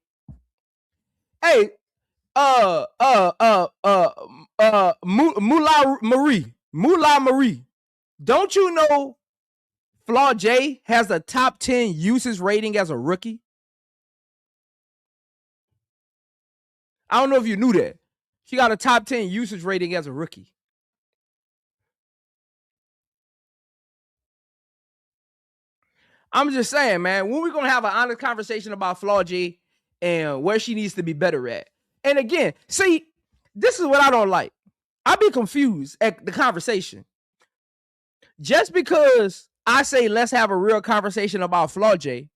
Hey, Moolah Marie. Don't you know Flaujae has a top 10 usage rating as a rookie? I don't know if you knew that. She got a top 10 usage rating as a rookie. I'm just saying, man, when we going to have an honest conversation about Flaujae and where she needs to be better at? And again, see, this is what I don't like. I be confused at the conversation. Just because I say let's have a real conversation about Flaujae,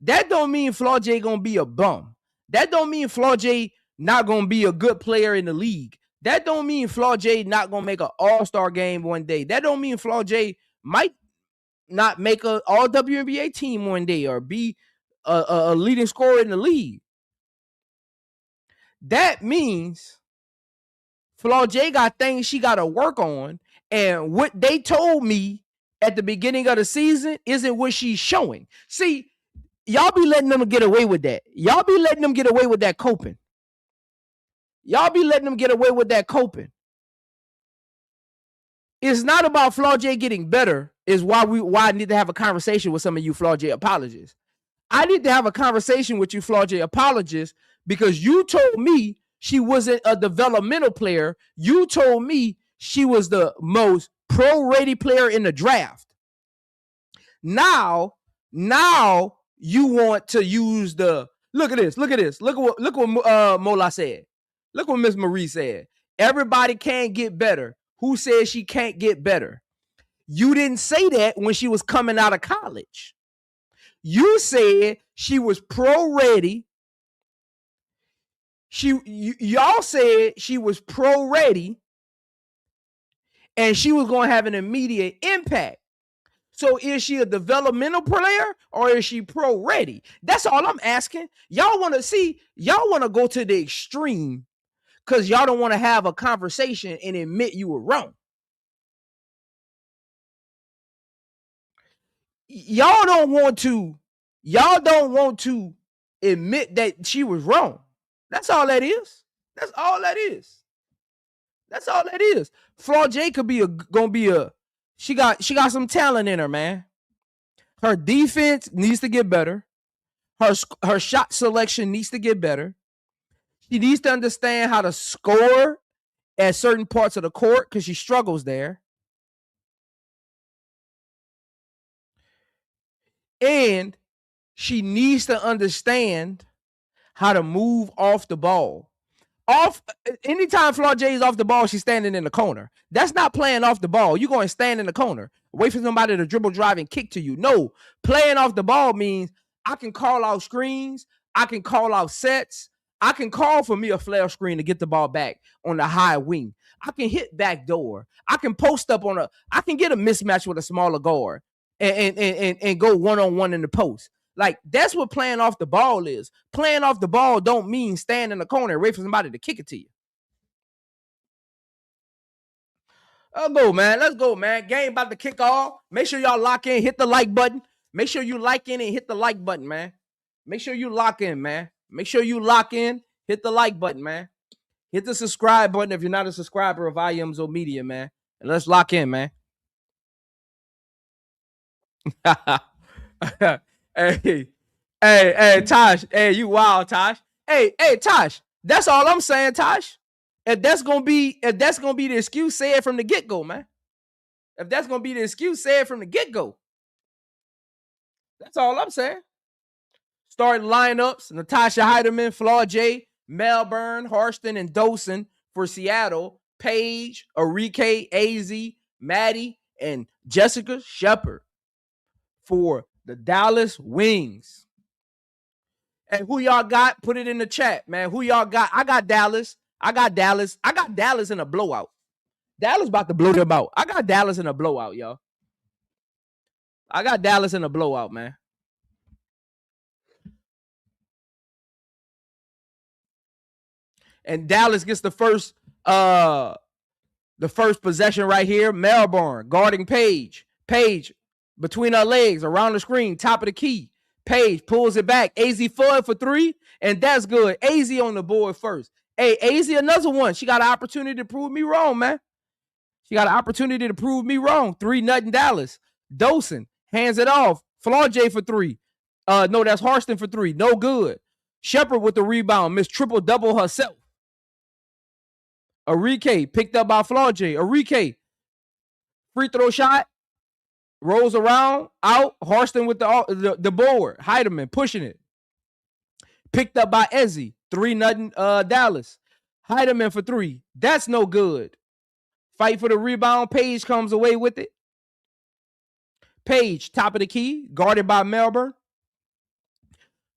that don't mean Flaujae gonna be a bum. That don't mean Flaujae not gonna be a good player in the league. That don't mean Flaujae not gonna make an all-star game one day. That don't mean Flaujae might not make an all WNBA team one day or be a leading scorer in the league. That means Flaujae got things she got to work on, and what they told me at the beginning of the season isn't what she's showing. See, y'all be letting them get away with that. Y'all be letting them get away with that coping. Y'all be letting them get away with that coping. It's not about Flaujae getting better. Is why I need to have a conversation with some of you Flaujae apologists. I need to have a conversation with you Flaujae apologists because you told me she wasn't a developmental player. You told me she was the most pro-ready player in the draft. Now you want to use the look at this. Look what Mola said. Look what Miss Marie said. Everybody can get better. Who says she can't get better? You didn't say that when she was coming out of college. You said she was pro-ready. Y'all said she was pro-ready and she was going to have an immediate impact. So is she a developmental player or is she pro-ready? That's all I'm asking. Y'all want to go to the extreme because y'all don't want to have a conversation and admit you were wrong. Y'all don't want to admit that she was wrong. That's all that is. That's all that is. Flaujae could be she got some talent in her, man. Her defense needs to get better. Her shot selection needs to get better. She needs to understand how to score at certain parts of the court because she struggles there. And she needs to understand how to move off the ball. Anytime Flaujae is off the ball, she's standing in the corner. That's not playing off the ball. You're going to stand in the corner, wait for somebody to dribble, drive, and kick to you. No, playing off the ball means I can call out screens. I can call out sets. I can call for me a flare screen to get the ball back on the high wing. I can hit back door. I can post up I can get a mismatch with a smaller guard and go one-on-one in the post. Like, that's what playing off the ball is. Playing off the ball don't mean stand in the corner and wait for somebody to kick it to you. Let's go, man. Game about to kick off. Make sure y'all lock in. Hit the like button. Make sure you like in and hit the like button, man. Make sure you lock in, man. Make sure you lock in. Hit the like button, man. Hit the subscribe button if you're not a subscriber of iamzomedia, man. And let's lock in, man. Hey, Tosh. Hey, you wild, Tosh. Hey, Tosh. That's all I'm saying, Tosh. If that's gonna be the excuse, say it from the get-go, man. If that's gonna be the excuse, say it from the get-go. That's all I'm saying. Starting lineups: Natasha Heidemann, Flaujae, Melbourne, Harston, and Dosen for Seattle. Paige, Arike, AZ, Maddie, and Jessica Shepard for the Dallas Wings. And who y'all got? Put it in the chat, man. Who y'all got? I got Dallas. I got Dallas in a blowout. Dallas about to blow them out. I got Dallas in a blowout, y'all. I got Dallas in a blowout, man. And Dallas gets the first possession right here. Melbourne guarding Paige. Paige between her legs, around the screen, top of the key. Paige pulls it back. AZ forward for three, and that's good. AZ on the board first. Hey, AZ, another one. She got an opportunity to prove me wrong, man. She got an opportunity to prove me wrong. 3-0 Dallas. Dosen hands it off. Flaujae for three. No, that's Harston for three. No good. Shepard with the rebound. Miss triple-double herself. Arike picked up by Flaujae. Arike, free throw shot. Rolls around, out. Harston with the board. Heidemann pushing it. Picked up by Ezzy. 3-0 Dallas. Heidemann for three. That's no good. Fight for the rebound. Paige comes away with it. Paige, top of the key, guarded by Melbourne.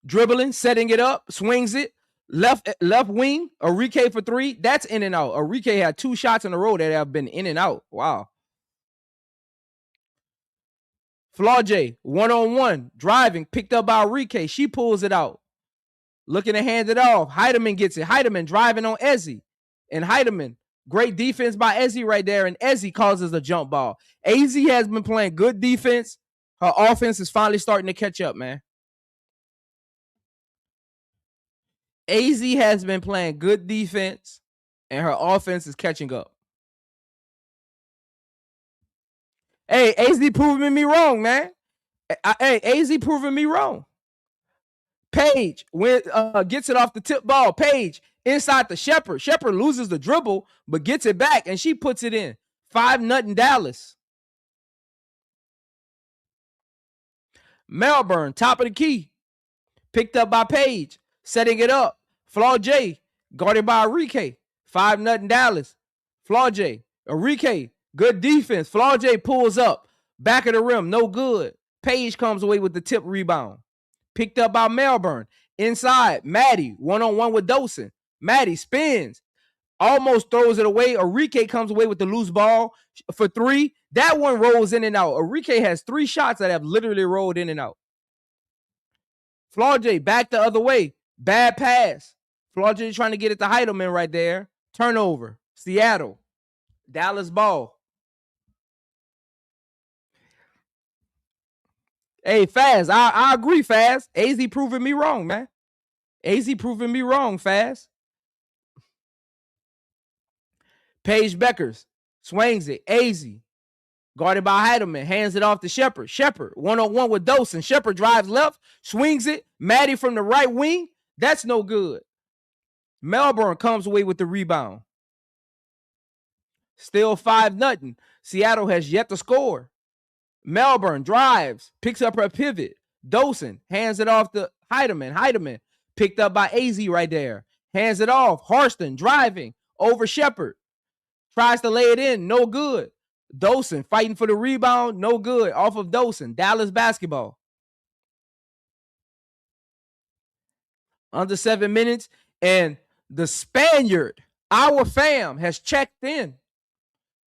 Dribbling, setting it up, swings it. Left wing, Arike for three. That's in and out. Arike had 2 shots in a row that have been in and out. Wow. Flaujae, 1-on-1, driving, picked up by Arike. She pulls it out. Looking to hand it off. Heidemann gets it. Heidemann driving on Ezzy. And Heidemann, great defense by Ezzy right there. And Ezzy causes a jump ball. AZ has been playing good defense. Her offense is finally starting to catch up, man. AZ has been playing good defense, and her offense is catching up. Hey, AZ proving me wrong, man. Hey, AZ proving me wrong. Paige gets it off the tip ball. Paige inside the Shepard. Shepard loses the dribble, but gets it back, and she puts it in. 5-0 Dallas. Melbourne, top of the key. Picked up by Paige. Setting it up. Flaujae, guarded by Arike. 5-0 Dallas. Flaujae. Arike, good defense. Flaujae pulls up. Back of the rim, no good. Paige comes away with the tip rebound. Picked up by Melbourne. Inside, Maddie, 1-on-1 with Dosen. Maddie spins. Almost throws it away. Arike comes away with the loose ball for three. That one rolls in and out. Arike has 3 shots that have literally rolled in and out. Flaujae back the other way. Bad pass. Flaujae trying to get it to Heidemann right there. Turnover. Seattle. Dallas ball. Hey, Faz, I agree, Faz. AZ proving me wrong, man. AZ proving me wrong, Faz. Paige Bueckers swings it. AZ. Guarded by Heidemann. Hands it off to Shepard. Shepard, 1-on-1 with Dosen. Shepard drives left. Swings it. Maddie from the right wing. That's no good. Melbourne comes away with the rebound. Still 5-0. Seattle has yet to score. Melbourne drives. Picks up her pivot. Dosen hands it off to Heidemann. Heidemann picked up by AZ right there. Hands it off. Harston driving over Shepard. Tries to lay it in. No good. Dosen fighting for the rebound. No good. Off of Dosen. Dallas basketball. Under 7 minutes. And the Spaniard, our fam, has checked in.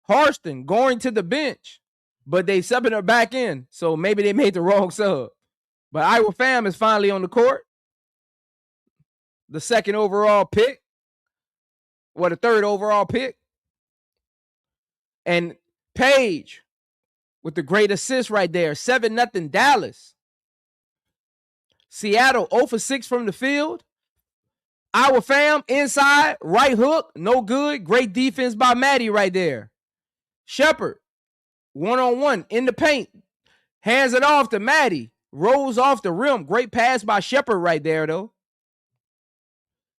Harston going to the bench. But they subbing her back in. So maybe they made the wrong sub. But our fam is finally on the court. The 2nd overall pick. Or the 3rd overall pick. And Paige with the great assist right there. 7-0 Dallas. Seattle 0 for 6 from the field. Our fam inside. Right hook. No good. Great defense by Maddie right there. Shepard. 1-on-1 in the paint. Hands it off to Maddie. Rolls off the rim. Great pass by Shepard right there, though.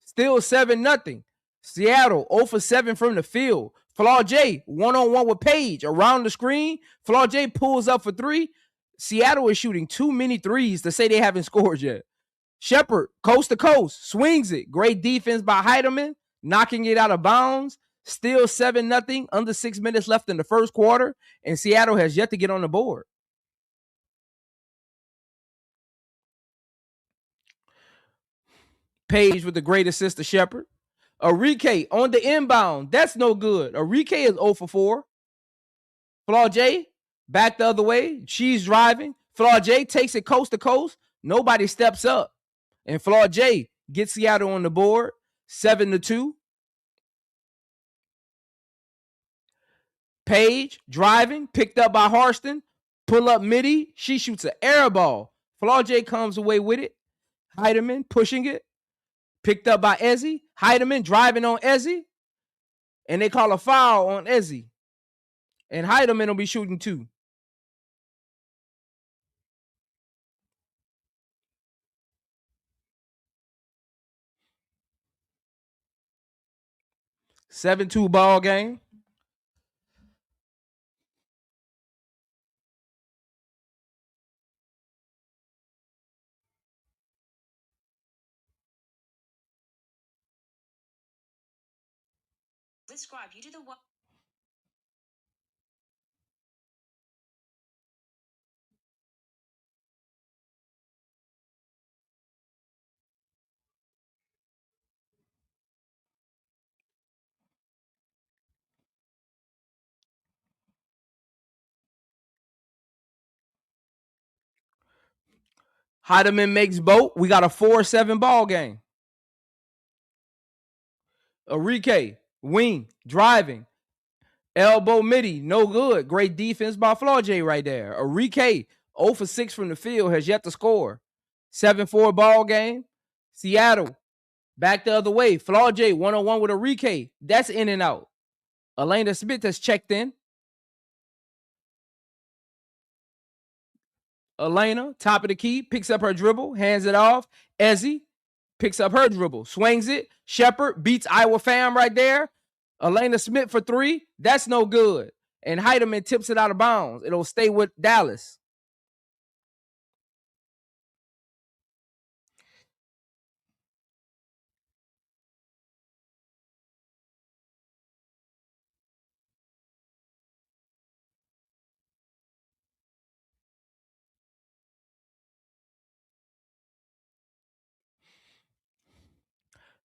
Still 7-0. Seattle 0 for 7 from the field. Flaujae 1-on-1 with Paige. Around the screen. Flaujae pulls up for 3. Seattle is shooting too many threes to say they haven't scored yet. Shepard, coast to coast, swings it. Great defense by Heidemann, knocking it out of bounds. Still 7-0, under 6 minutes left in the first quarter, and Seattle has yet to get on the board. Paige with the great assist to Shepard. Arike on the inbound. That's no good. Arike is 0 for 4. Flaujae back the other way. She's driving. Flaujae takes it coast to coast. Nobody steps up. And Flaujae gets Seattle on the board. 7-2. Paige driving, picked up by Harston. Pull up midi. She shoots an air ball. Flaujae comes away with it. Heidemann pushing it. Picked up by Ezzy. Heidemann driving on Ezzy. And they call a foul on Ezzy. And Heidemann will be shooting 2. (7-2) ball game. Describe. You do the what? Heidemann makes boat. We got a 4-7 ball game. Arike, wing, driving. Elbow midi, no good. Great defense by Flaujae right there. Arike, 0 for 6 from the field, has yet to score. 7-4 ball game. Seattle, back the other way. Flaujae, 1-on-1 with Arike. That's in and out. Elena Smith has checked in. Elena, top of the key, picks up her dribble, hands it off. Ezzy picks up her dribble, swings it. Shepard beats Iowa Fam right there. Elena Smith for 3. That's no good. And Heidemann tips it out of bounds. It'll stay with Dallas.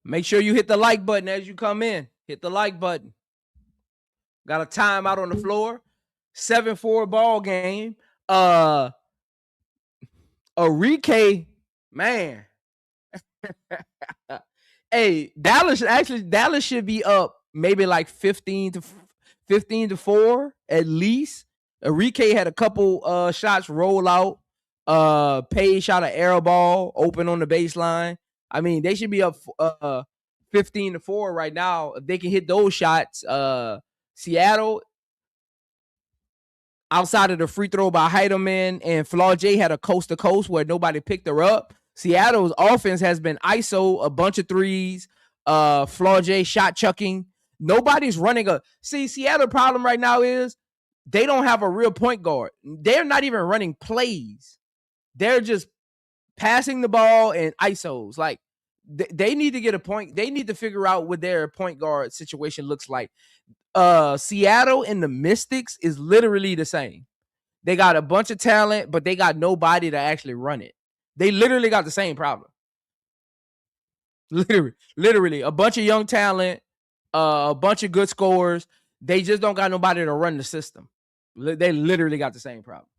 Make sure you hit the like button as you come in. Hit the like button. Got a timeout on the floor. 7-4 ball game. Arike, man. Hey, Dallas should be up maybe like 15 to 4 at least. Arike had a couple shots roll out. Paige shot an air ball open on the baseline. I mean, they should be up 15 to 4 right now. If they can hit those shots, Seattle, outside of the free throw by Heidemann and Flaujae, had a coast to coast where nobody picked her up. Seattle's offense has been ISO, a bunch of threes, Flaujae shot chucking. Nobody's running Seattle problem right now is they don't have a real point guard. They're not even running plays. They're just passing the ball and ISOs. Like, they need to get a point. They need to figure out what their point guard situation looks like. Seattle and the Mystics is literally the same. They got a bunch of talent, but they got nobody to actually run it. They literally got the same problem. Literally, a bunch of young talent, a bunch of good scorers. They just don't got nobody to run the system. They literally got the same problem.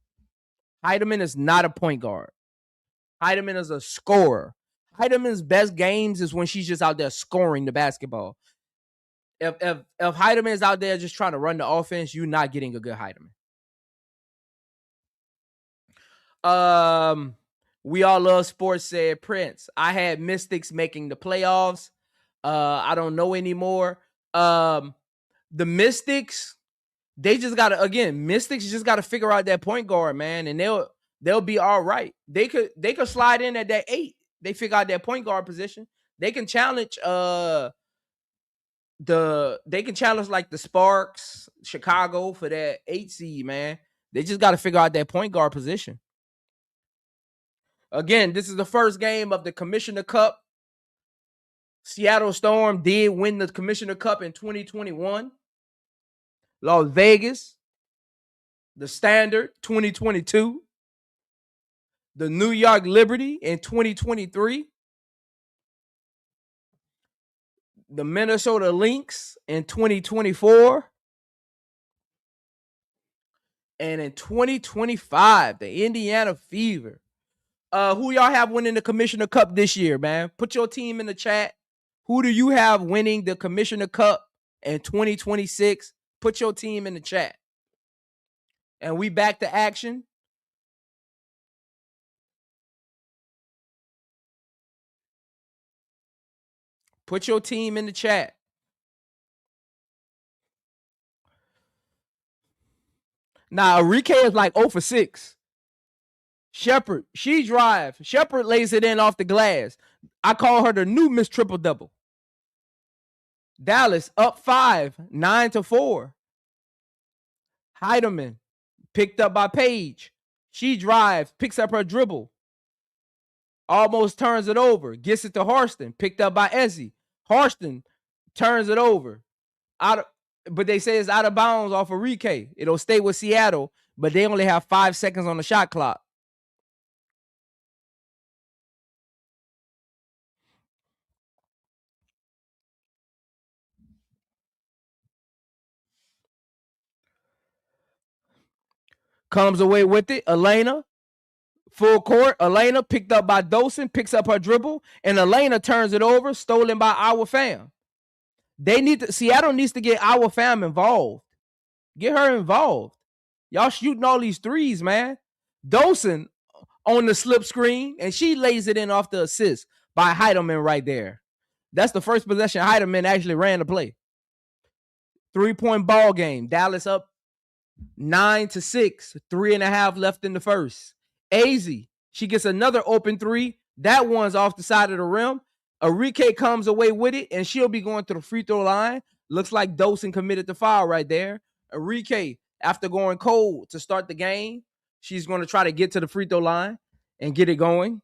Heidemann is not a point guard. Heidemann is a scorer. Heidemann's best games is when she's just out there scoring the basketball. If Heidemann is out there just trying to run the offense, you're not getting a good Heidemann. We all love sports, said Prince. I had Mystics making the playoffs. I don't know anymore. The Mystics, Mystics just gotta figure out that point guard, man, and they'll be all right. They could slide in at that 8. They figure out their point guard position. They can challenge like the Sparks, Chicago for that 8 seed, man. They just got to figure out that point guard position. Again, this is the first game of the Commissioner Cup. Seattle Storm did win the Commissioner Cup in 2021. Las Vegas, the Standard, 2022. The New York Liberty in 2023. the Minnesota Lynx in 2024. And in 2025, the Indiana Fever. Who y'all have winning the Commissioner Cup this year, man? Put your team in the chat. Who do you have winning the Commissioner Cup in 2026? Put your team in the chat. And we back to action. Put your team in the chat. Now, Enrique is like 0 for 6. Shepard, she drive. Shepard lays it in off the glass. I call her the new Miss Triple Double. Dallas up 5, 9-4. Heidemann picked up by Paige. She drives, picks up her dribble. Almost turns it over. Gets it to Harston. Picked up by Ezzy. Harston turns it over. But they say it's out of bounds off of Enrique. It'll stay with Seattle, but they only have 5 seconds on the shot clock. Comes away with it. Elena, full court. Elena picked up by Dosen, picks up her dribble, and Elena turns it over, stolen by our fam. Seattle needs to get our fam involved. Get her involved. Y'all shooting all these threes, man. Dosen on the slip screen, and she lays it in off the assist by Heidemann right there. That's the first possession Heidemann actually ran the play. 3-point ball game. Dallas up 9-6, 3.5 left in the first. AZ, she gets another open three. That one's off the side of the rim. Enrique comes away with it, and she'll be going to the free throw line. Looks like Dosen committed the foul right there. Enrique, after going cold to start the game, she's going to try to get to the free throw line and get it going.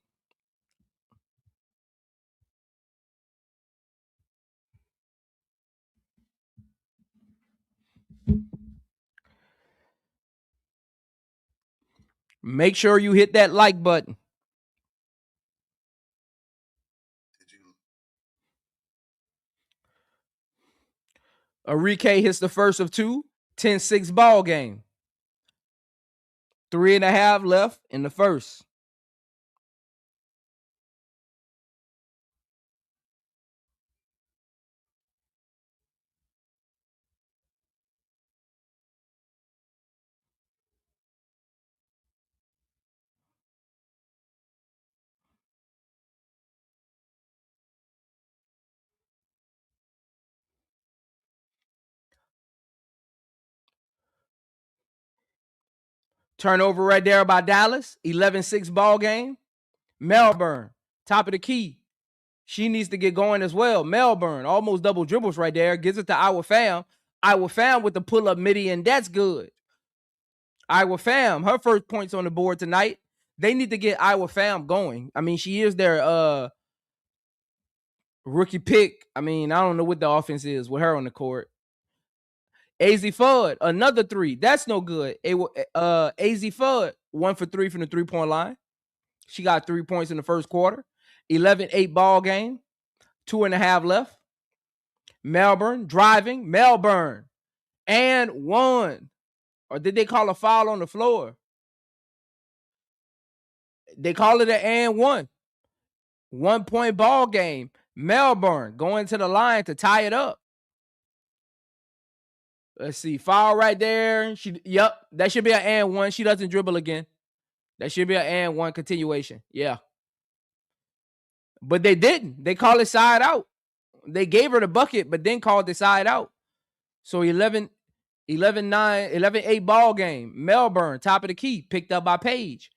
Make sure you hit that like button. Enrique hits the first of two. 10-6 ball game. 3.5 left in the first. Turnover right there by Dallas. 11-6 ball game. Melbourne, top of the key. She needs to get going as well. Melbourne, almost double dribbles right there. Gives it to Iowa Fam. Iowa Fam with the pull-up midi, and that's good. Iowa Fam, her first points on the board tonight. They need to get Iowa Fam going. I mean, she is their rookie pick. I mean, I don't know what the offense is with her on the court. AZ Fudd, another three. That's no good. AZ Fudd, 1 for 3 from the three-point line. She got 3 points in the first quarter. 11-8 ball game. 2.5 left. Melbourne driving. Melbourne. And 1. Or did they call a foul on the floor? They call it an and 1. 1-point ball game. Melbourne going to the line to tie it up. Let's see. Foul right there. Yep. That should be an and 1. She doesn't dribble again. That should be an and 1 continuation. Yeah. But they didn't. They call it side out. They gave her the bucket, but then called the side out. So 11-9, 11-8 ball game. Melbourne, top of the key, picked up by Paige.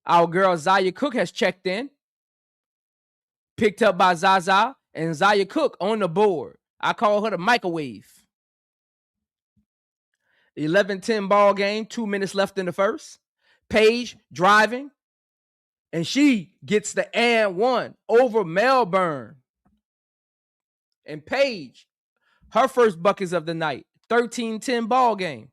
Our girl Zaya Cook has checked in. Picked up by Zaza, and Zaya Cook on the board. I call her the microwave. 11-10 ball game, 2 minutes left in the first. Paige driving, and she gets the and 1 over Melbourne. And Paige, her first buckets of the night. 13-10 ball game.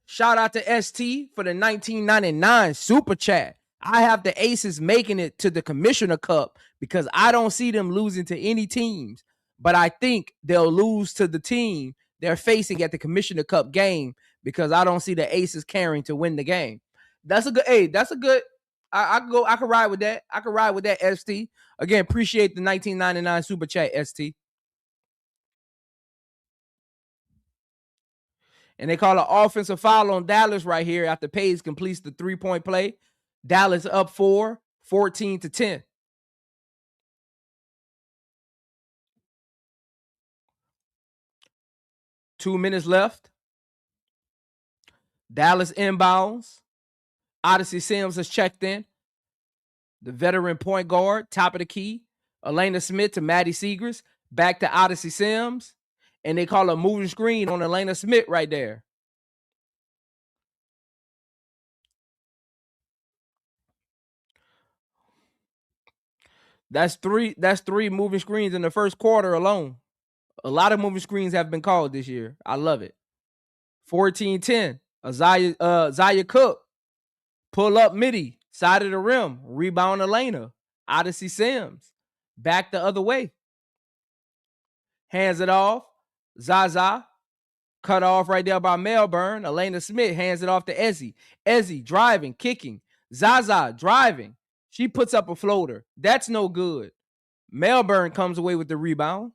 Shout out to ST for the 1999 super chat. I have the Aces making it to the Commissioner Cup because I don't see them losing to any teams. But I think they'll lose to the team they're facing at the Commissioner Cup game because I don't see the Aces carrying to win the game. That's a good. Hey, that's a good. I can go. I can ride with that. I can ride with that. ST. Again, appreciate the 1999 super chat. ST. And they call an offensive foul on Dallas right here after Paige completes the 3-point play. Dallas up 4, 14-10. Two minutes left. Dallas inbounds. Odyssey Sims has checked in. The veteran point guard, top of the key. Elena Smith to Maddie Seegers. Back to Odyssey Sims. And they call a moving screen on Elena Smith right there. That's three moving screens in the first quarter alone. A lot of moving screens have been called this year. I love it. 14-10. Zaya Cook. Pull up midi. Side of the rim. Rebound Elena. Odyssey Sims. Back the other way. Hands it off. Zaza. Cut off right there by Melbourne. Elena Smith hands it off to Ezzy. Ezzy driving, kicking. Zaza driving. She puts up a floater. That's no good. Melbourne comes away with the rebound.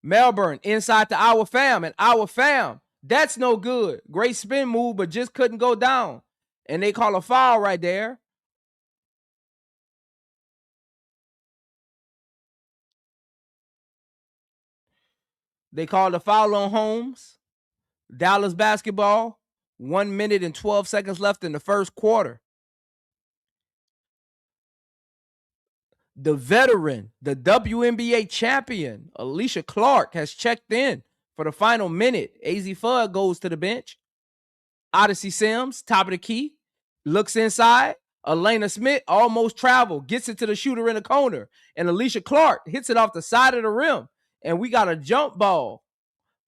Melbourne inside to our fam. And our fam. That's no good. Great spin move, but just couldn't go down. And they call a foul right there. They called a foul on Holmes. Dallas basketball. 1 minute and 12 seconds left in the first quarter. The veteran, the WNBA champion, Alicia Clark, has checked in for the final minute. AZ Fudd goes to the bench. Odyssey Sims, top of the key, looks inside. Elena Smith almost traveled, gets it to the shooter in the corner. And Alicia Clark hits it off the side of the rim. And we got a jump ball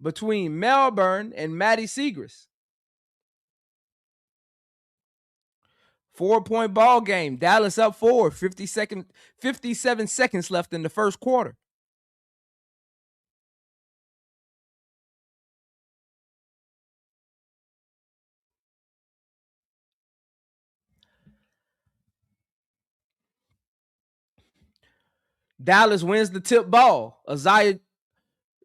between Melbourne and Maddie Seegers. 4-point ball game. Dallas up 4. 57 seconds left in the first quarter. Dallas wins the tip ball.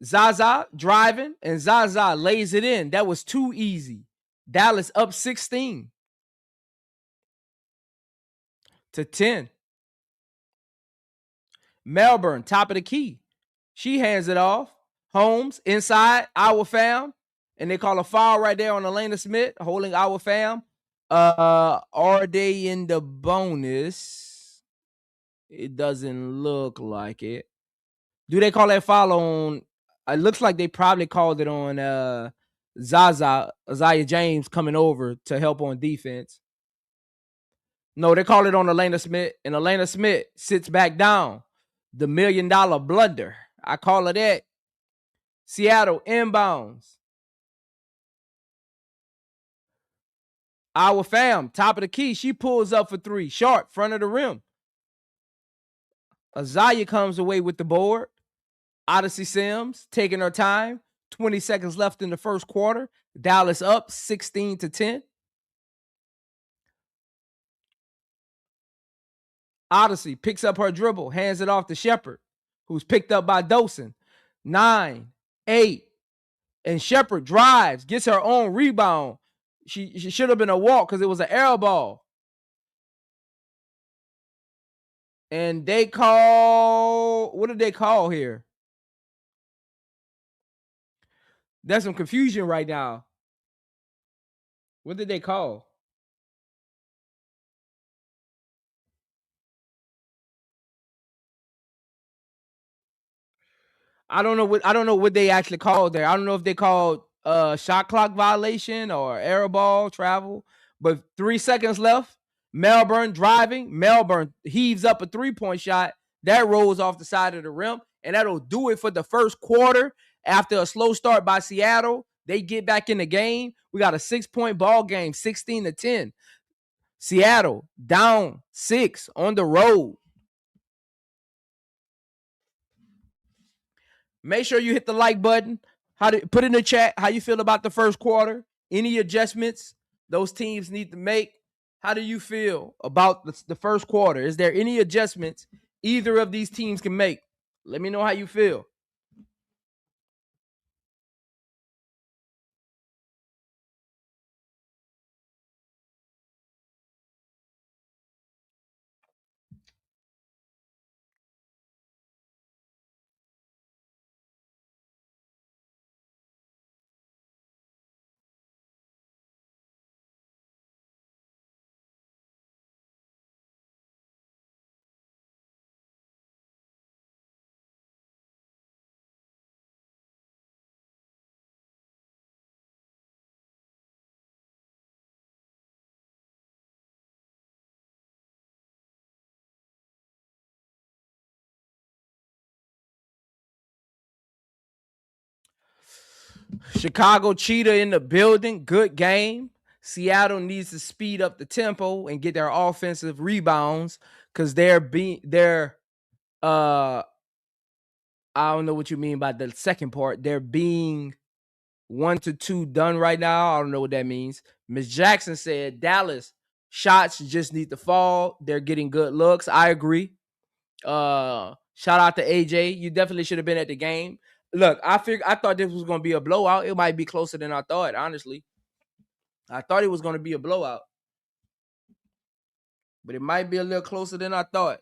Zaza driving, and Zaza lays it in. That was too easy. Dallas up 16-10. Melbourne, top of the key. She hands it off. Holmes, inside, our fam. And they call a foul right there on Elena Smith, holding our fam. Are they in the bonus? It doesn't look like it. Do they call that foul on? It looks like they probably called it on Zaya James coming over to help on defense. No, they call it on Elena Smith, and Elena Smith sits back down. The $1 million blunder. I call it that. Seattle inbounds. Our fam, top of the key. She pulls up for 3. Short, front of the rim. Azaya comes away with the board. Odyssey Sims taking her time. 20 seconds left in the first quarter. Dallas up 16-10. Odyssey picks up her dribble, hands it off to Shepard, who's picked up by Dosen. 9, 8, and Shepard drives, gets her own rebound. She should have been a walk because it was an air ball. And they call, what did they call here? There's some confusion right now. What did they call? I don't know what they actually called there. I don't know if they called shot clock violation or air ball travel. But 3 seconds left. Melbourne driving. Melbourne heaves up a 3-point shot. That rolls off the side of the rim. And that'll do it for the first quarter. After a slow start by Seattle, They get back in the game. We got a 6-point ball game, 16-10. Seattle down 6 on the road. Make sure you hit the like button. Put in the chat how you feel about the first quarter. Any adjustments those teams need to make. How do you feel about the first quarter? Is there any adjustments either of these teams can make? Let me know how you feel. Chicago Cheetah in the building. Good game. Seattle needs to speed up the tempo and get their offensive rebounds because I don't know what you mean by the second part. They're being 1 to 2 done right now. I don't know what that means. Miss Jackson said Dallas shots just need to fall. They're getting good looks. I agree. Shout out to AJ. You definitely should have been at the game. Look, I thought this was going to be a blowout. It might be closer than I thought, honestly. I thought it was going to be a blowout. But it might be a little closer than I thought.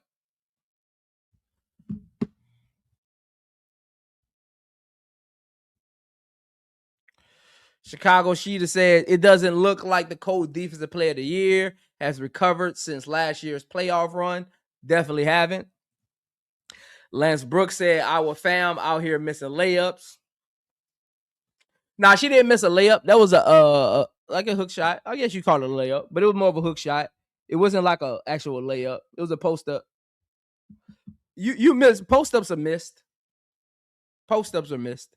Chicago Sheeta said it doesn't look like the Cold Defensive Player of the Year has recovered since last year's playoff run. Definitely haven't. Lance Brooks said our fam out here missing layups. Nah, she didn't miss a layup. That was a like a hook shot. I guess you call it a layup, but it was more of a hook shot. It wasn't like a actual layup. It was a post up. You missed. Post ups are missed. Post ups are missed.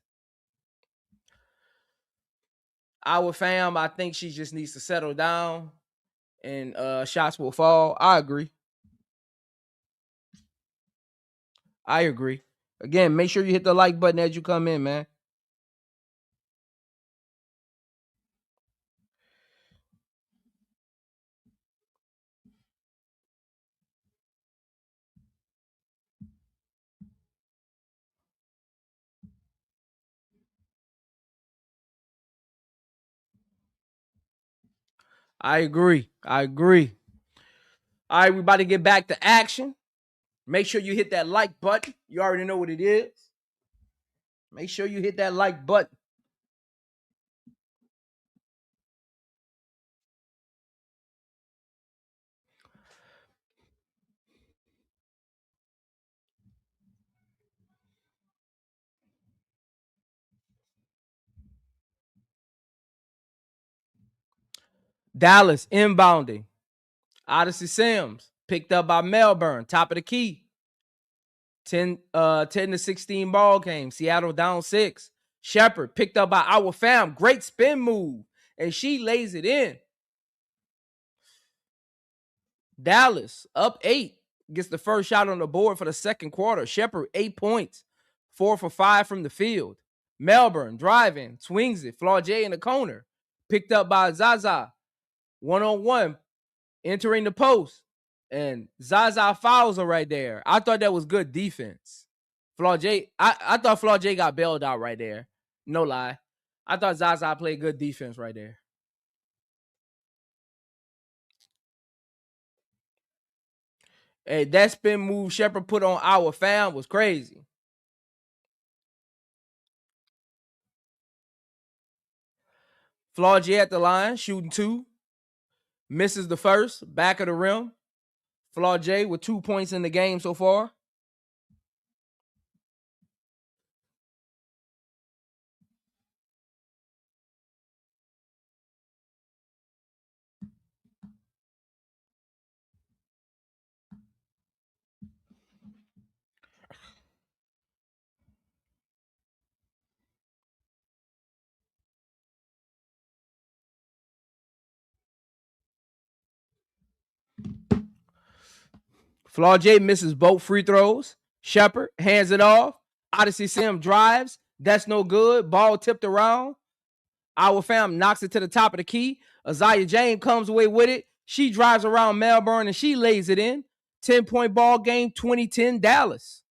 Our fam, I think she just needs to settle down and shots will fall. I agree. Again, make sure you hit the like button as you come in, man. I agree. All right, we about to get back to action. Make sure you hit that like button. You already know what it is. Make sure you hit that like button. Dallas inbounding. Odyssey Sims picked up by Melbourne. Top of the key. 10 to 16 ball game. Seattle down 6. Shepard picked up by our fam. Great spin move. And she lays it in. Dallas up 8. Gets the first shot on the board for the second quarter. Shepard 8 points. 4 for 5 from the field. Melbourne driving. Swings it. Flaujae in the corner. Picked up by Zaza. 1-on-1. Entering the post. And Zaza fouls her right there. I thought that was good defense. Flaujae, I thought Flaujae got bailed out right there. No lie. I thought Zaza played good defense right there. Hey, that spin move Shepard put on our fam was crazy. Flaujae at the line, shooting 2. Misses the first, back of the rim. Flaujae with 2 points in the game so far. Flaujae misses both free throws. Shepard hands it off. Odyssey Sim drives. That's no good. Ball tipped around. Our fam knocks it to the top of the key. Isaiah James comes away with it. She drives around Melbourne and she lays it in. 10-point ball game, 2010 Dallas.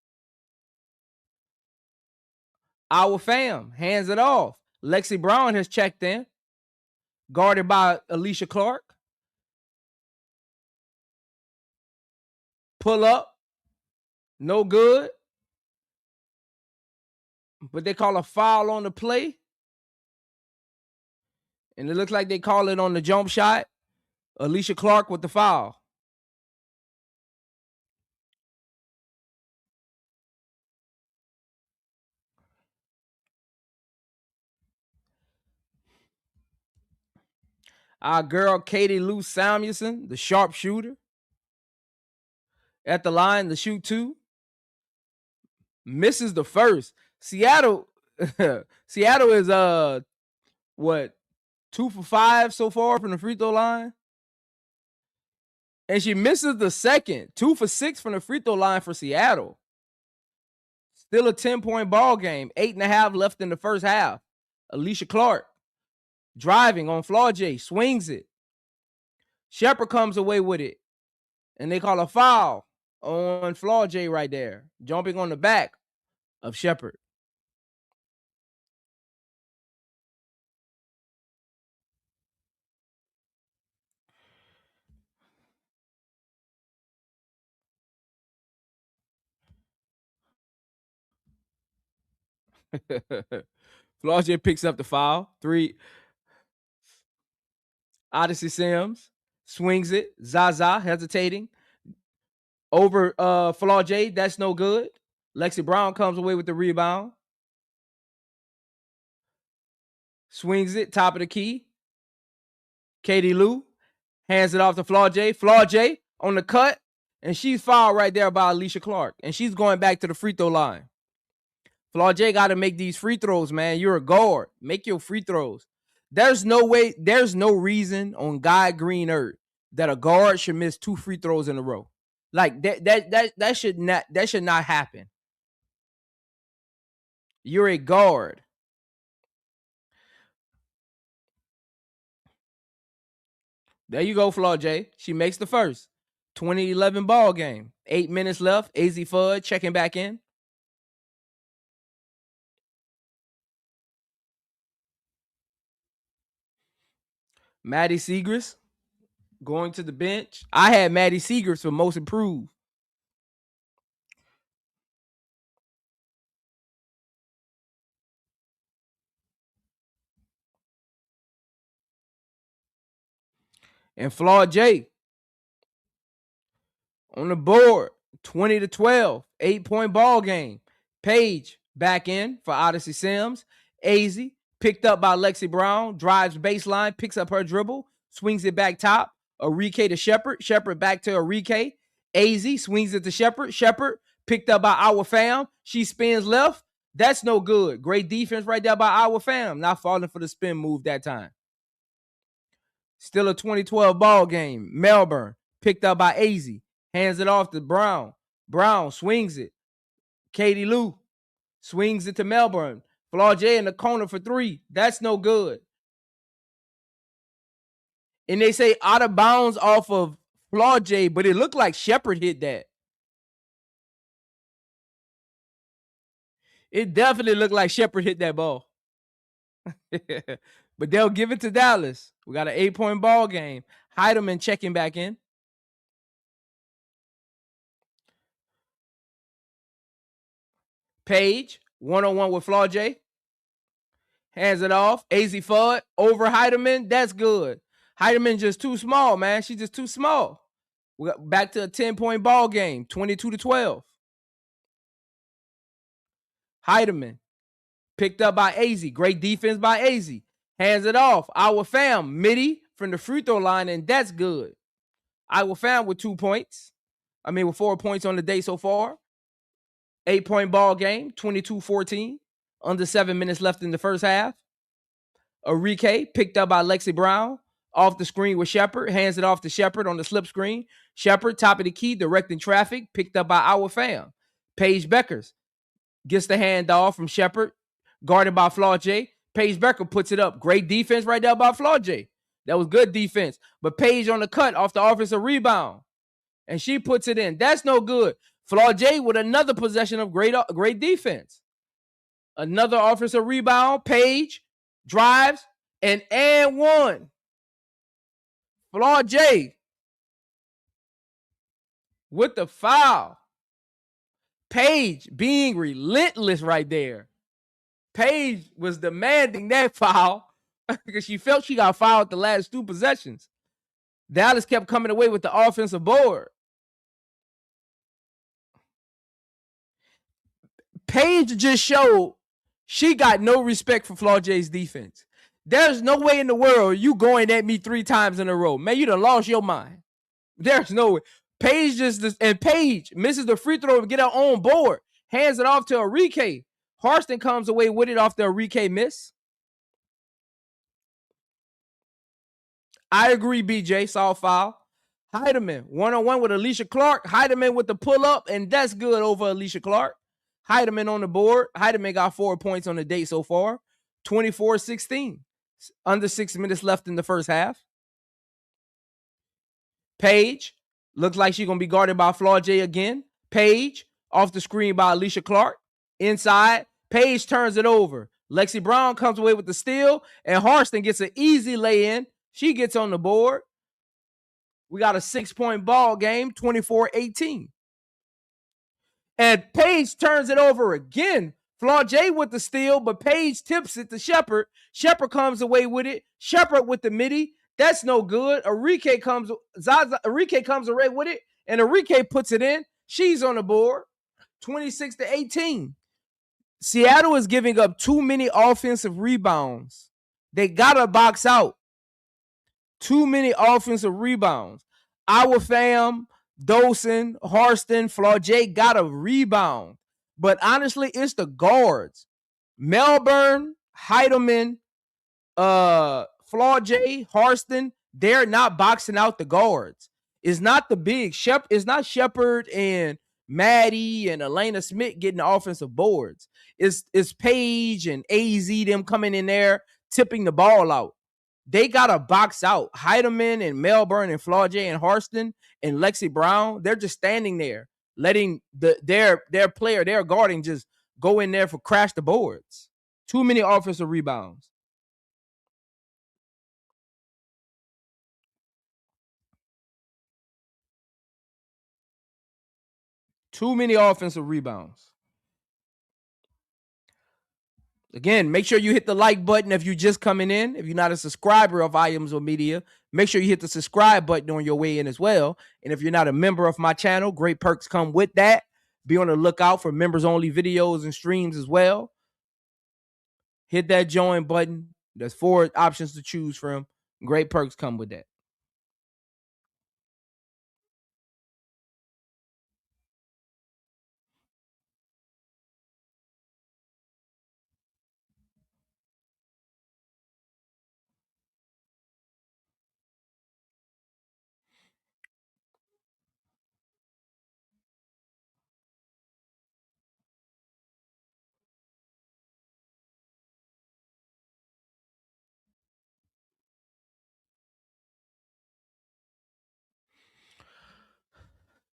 Our fam hands it off. Lexi Brown has checked in. Guarded by Alicia Clark. Pull up. No good. But they call a foul on the play. And it looks like they call it on the jump shot. Alicia Clark with the foul. Our girl Katie Lou Samuelson, the sharpshooter, at the line to shoot two. Misses the first. Seattle is 2 for 5 so far from the free throw line. And she misses the second. 2 for 6 from the free throw line for Seattle. Still a 10-point ball game. 8.5 left in the first half. Alicia Clark driving on Flaujae. Swings it. Shepard comes away with it. And they call a foul on Flaujae right there. Jumping on the back of Shepard. Flaujae picks up the foul. 3. Odyssey Sims swings it. Zaza hesitating. Over Flaujae. That's no good. Lexi Brown comes away with the rebound. Swings it. Top of the key. Katie Lou hands it off to Flaujae. Flaujae on the cut. And she's fouled right there by Alicia Clark. And she's going back to the free throw line. Flaujae got to make these free throws, man. You're a guard. Make your free throws. There's no reason on God green earth that a guard should miss 2 free throws in a row. Like that should not happen. You're a guard. There you go, Flaujae. She makes the first. 2011 ball game. 8 minutes left. AZ Fudd checking back in. Maddie Segrist going to the bench. I had Maddie Segrist for most improved. And Flaujae on the board. 20-12. 8-point ball game. Paige back in for Odyssey Sims. AZ picked up by Lexi Brown. Drives baseline. Picks up her dribble. Swings it back top. Arike to Shepard. Shepard back to Arike. AZ swings it to Shepard. Shepard picked up by our fam. She spins left. That's no good. Great defense right there by our fam. Not falling for the spin move that time. Still a 2012 ball game. Melbourne picked up by AZ. Hands it off to Brown. Brown swings it. Katie Lou swings it to Melbourne. Flaujae in the corner for 3. That's no good. And they say out of bounds off of Flaujae, but it looked like Shepard hit that. It definitely looked like Shepard hit that ball. But they'll give it to Dallas. We got an 8-point ball game. Heidemann checking back in. Paige, 1-on-1 with Flaujae. Hands it off. AZ Fudd over Heidemann. That's good. Heidemann just too small, man. She's just too small. We got back to a 10-point ball game. 22-12. Heidemann picked up by AZ. Great defense by AZ. Hands it off. Our fam, Mitty from the free throw line, and that's good. Our fam with 2 points. With 4 points on the day so far. 8-point ball game, 22-14. Under 7 minutes left in the first half. Arike picked up by Lexi Brown. off the screen with Shepard, hands it off to Shepard on the slip screen. Shepard, top of the key, directing traffic, picked up by our fam. Paige Bueckers gets the handoff from Shepard, guarded by Flaujae. Paige Bueckers puts it up. Great defense right there by Flaujae. That was good defense. But Paige on the cut off the offensive rebound. And she puts it in. That's no good. Flaujae with another possession of great defense. Another offensive rebound. Paige drives and one. Flaujae with the foul. Paige being relentless right there. Paige was demanding that foul because she felt she got fouled the last 2 possessions. Dallas kept coming away with the offensive board. Paige just showed she got no respect for Flaujae's defense. There's no way in the world you going at me 3 times in a row. Man, you done lost your mind. There's no way. Paige Paige misses the free throw to get her own board. Hands it off to Enrique. Harston comes away with it off the Enrique miss. I agree, BJ. Saw foul. Heidemann, one-on-one with Alicia Clark. Heidemann with the pull-up, and that's good over Alicia Clark. Heidemann on the board. Heidemann got 4 points on the day so far. 24-16. Under 6 minutes left in the first half. Paige looks like she's going to be guarded by Flaujae again. Paige off the screen by Alicia Clark. Inside. Paige turns it over. Lexi Brown comes away with the steal, and Harston gets an easy lay-in. She gets on the board. We got a 6-point ball game, 24-18. And Paige turns it over again. Flaujae with the steal, but Paige tips it to Shepard. Shepard comes away with it. Shepard with the midi. That's no good. Enrique comes away with it, and Enrique puts it in. She's on the board. 26-18. Seattle is giving up too many offensive rebounds. They got to box out. Too many offensive rebounds. Our fam, Dosen, Harston, Flaujae got a rebound. But honestly, it's the guards. Melbourne, Heidemann, Flaujae, Harston, they're not boxing out the guards. It's not the big. It's not Shepard and Maddie and Elena Smith getting the offensive boards. It's Paige and AZ, them coming in there, tipping the ball out. They got to box out. Heidemann and Melbourne and Flaujae and Harston and Lexi Brown, they're just standing there, letting their player, their guarding, just go in there for crash the boards. Too many offensive rebounds. Too many offensive rebounds. Again, make sure you hit the like button if you're just coming in. If you're not a subscriber of iamzomedia, make sure you hit the subscribe button on your way in as well. And if you're not a member of my channel, great perks come with that. Be on the lookout for members-only videos and streams as well. Hit that join button. There's 4 options to choose from. Great perks come with that.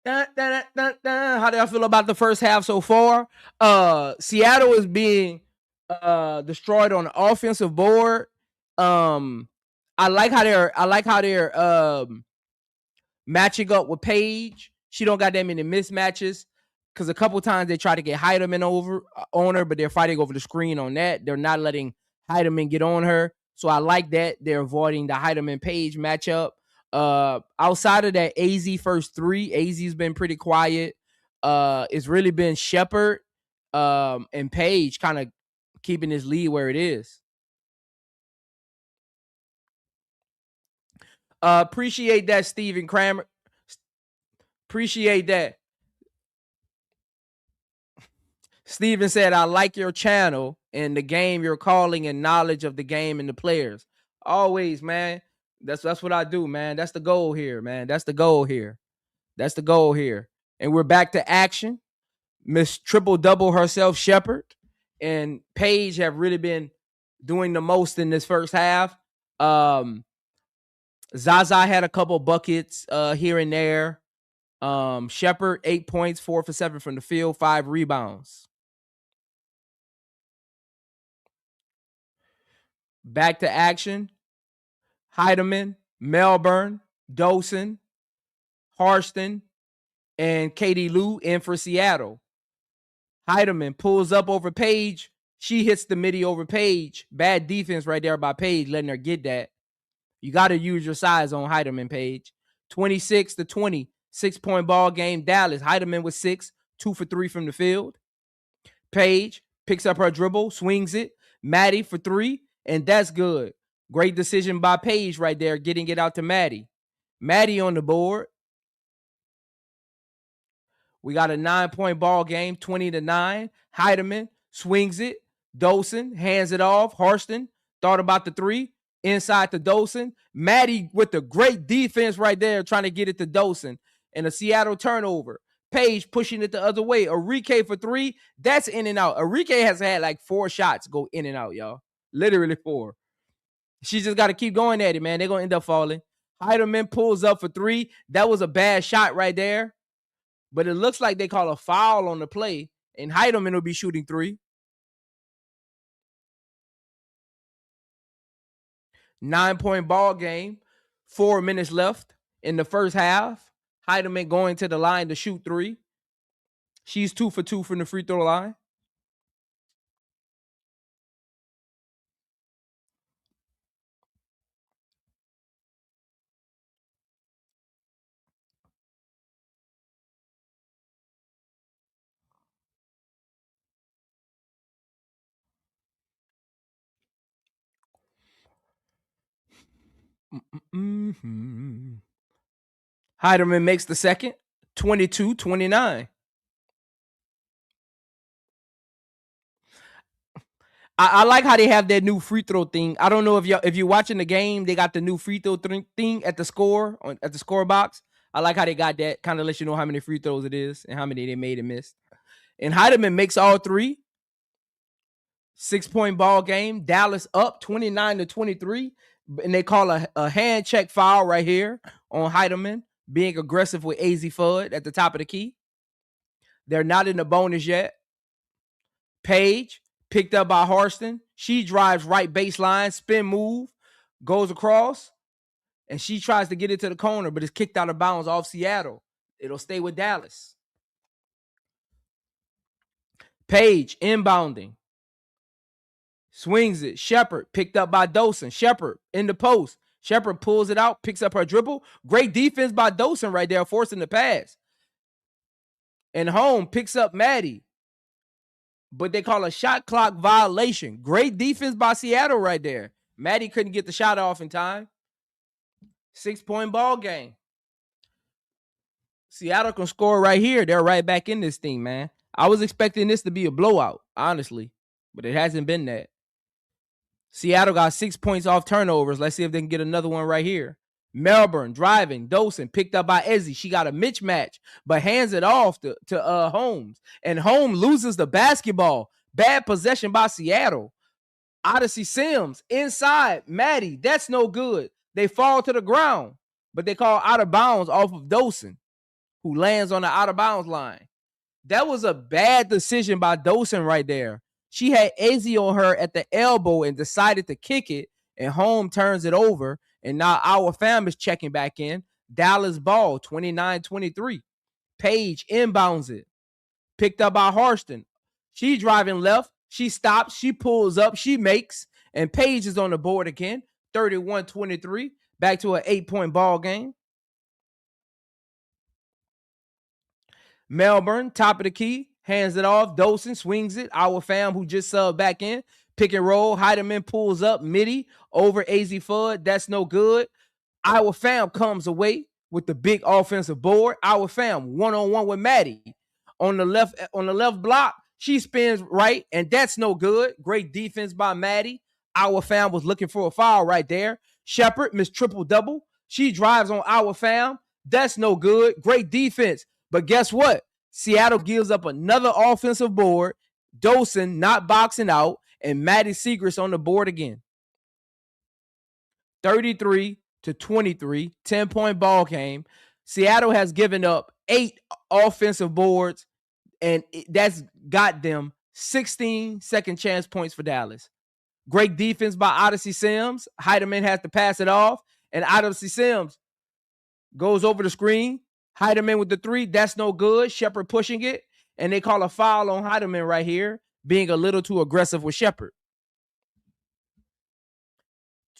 How do I feel about the first half so far? Seattle is being destroyed on the offensive board. I like how they're matching up with Paige. She don't got that many mismatches because a couple times they try to get Heidemann over on her, but they're fighting over the screen on that. They're not letting Heidemann get on her. So I like that they're avoiding the Heidemann Paige matchup. Outside of that AZ first 3, AZ's been pretty quiet. It's really been Shepard and Paige kind of keeping his lead where it is. Appreciate that, Steven Kramer. Appreciate that. Steven said, I like your channel and the game you're calling and knowledge of the game and the players. Always, man. That's what I do, man. That's the goal here, man. That's the goal here. That's the goal here. And we're back to action. Miss Triple Double herself, Shepherd, and Paige have really been doing the most in this first half. Zaza had a couple buckets here and there. Shepherd, 8 points, 4 for 7 from the field, 5 rebounds. Back to action. Heidemann, Melbourne, Dawson, Harston, and Katie Lou in for Seattle. Heidemann pulls up over Paige. She hits the midi over Paige. Bad defense right there by Paige, letting her get that. You got to use your size on Heidemann, Paige. 26-20, 6-point ball game. Dallas, Heidemann with 6, 2 for 3 from the field. Paige picks up her dribble, swings it. Maddie for 3, and that's good. Great decision by Paige right there, getting it out to Maddie. Maddie on the board. We got a 9-point ball game, 20-9. Heidemann swings it. Dawson hands it off. Harston thought about the 3. Inside to Dawson. Maddie with the great defense right there, trying to get it to Dawson. And a Seattle turnover. Paige pushing it the other way. Arike for 3. That's in and out. Arike has had like 4 shots go in and out, y'all. Literally 4. She just got to keep going at it, man. They're going to end up falling. Heidemann pulls up for 3. That was a bad shot right there. But it looks like they call a foul on the play, and Heidemann will be shooting 3. 9-point ball game, 4 minutes left in the first half. Heidemann going to the line to shoot 3. She's 2 for 2 from the free throw line. Heidemann makes the second, 22-29. I like how they have that new free throw thing. I don't know if you're watching the game, they got the new free throw thing at the score box. I like how they got that. Kind of lets you know how many free throws it is and how many they made and missed. And Heidemann makes all 3. 6-point ball game. Dallas up 29-23. And they call a hand check foul right here on Heidemann, being aggressive with AZ Fudd at the top of the key. They're not in the bonus yet. Paige, picked up by Harston. She drives right baseline, spin move, goes across, and she tries to get it to the corner, but it's kicked out of bounds off Seattle. It'll stay with Dallas. Paige, inbounding. Swings it. Shepherd, picked up by Dawson. Shepherd in the post. Shepherd pulls it out, picks up her dribble. Great defense by Dawson right there, forcing the pass. And Home picks up Maddie. But they call a shot clock violation. Great defense by Seattle right there. Maddie couldn't get the shot off in time. 6-point ball game. Seattle can score right here. They're right back in this thing, man. I was expecting this to be a blowout, honestly. But it hasn't been that. Seattle got 6 points off turnovers. Let's see if they can get another one right here. Melbourne driving. Dawson picked up by Ezzy. She got a mismatch, but hands it off to Holmes. And Holmes loses the basketball. Bad possession by Seattle. Odyssey Sims inside. Maddie, that's no good. They fall to the ground, but they call out of bounds off of Dawson, who lands on the out of bounds line. That was a bad decision by Dawson right there. She had Ezzy on her at the elbow and decided to kick it, and Home turns it over, and now our fam is checking back in. Dallas ball, 29-23. Paige inbounds it. Picked up by Harston. She driving left. She stops. She pulls up. She makes, and Paige is on the board again, 31-23. Back to an 8-point ball game. Melbourne, top of the key, hands it off. Dawson swings it. Our fam who just subbed back in. Pick and roll. Heidemann pulls up. Midi over AZ Fudd. That's no good. Our fam comes away with the big offensive board. Our fam one-on-one with Maddie. On the left block, she spins right, and that's no good. Great defense by Maddie. Our fam was looking for a foul right there. Shepherd, Miss Triple Double. She drives on our fam. That's no good. Great defense. But guess what? Seattle gives up another offensive board. Dosen not boxing out. And Maddie Segrist on the board again. 33-23, 10-point ball game. Seattle has given up 8 offensive boards, and that's got them 16 second chance points for Dallas. Great defense by Odyssey Sims. Heidemann has to pass it off, and Odyssey Sims goes over the screen. Heidemann with the 3. That's no good. Shepherd pushing it, and they call a foul on Heidemann right here, being a little too aggressive with Shepherd.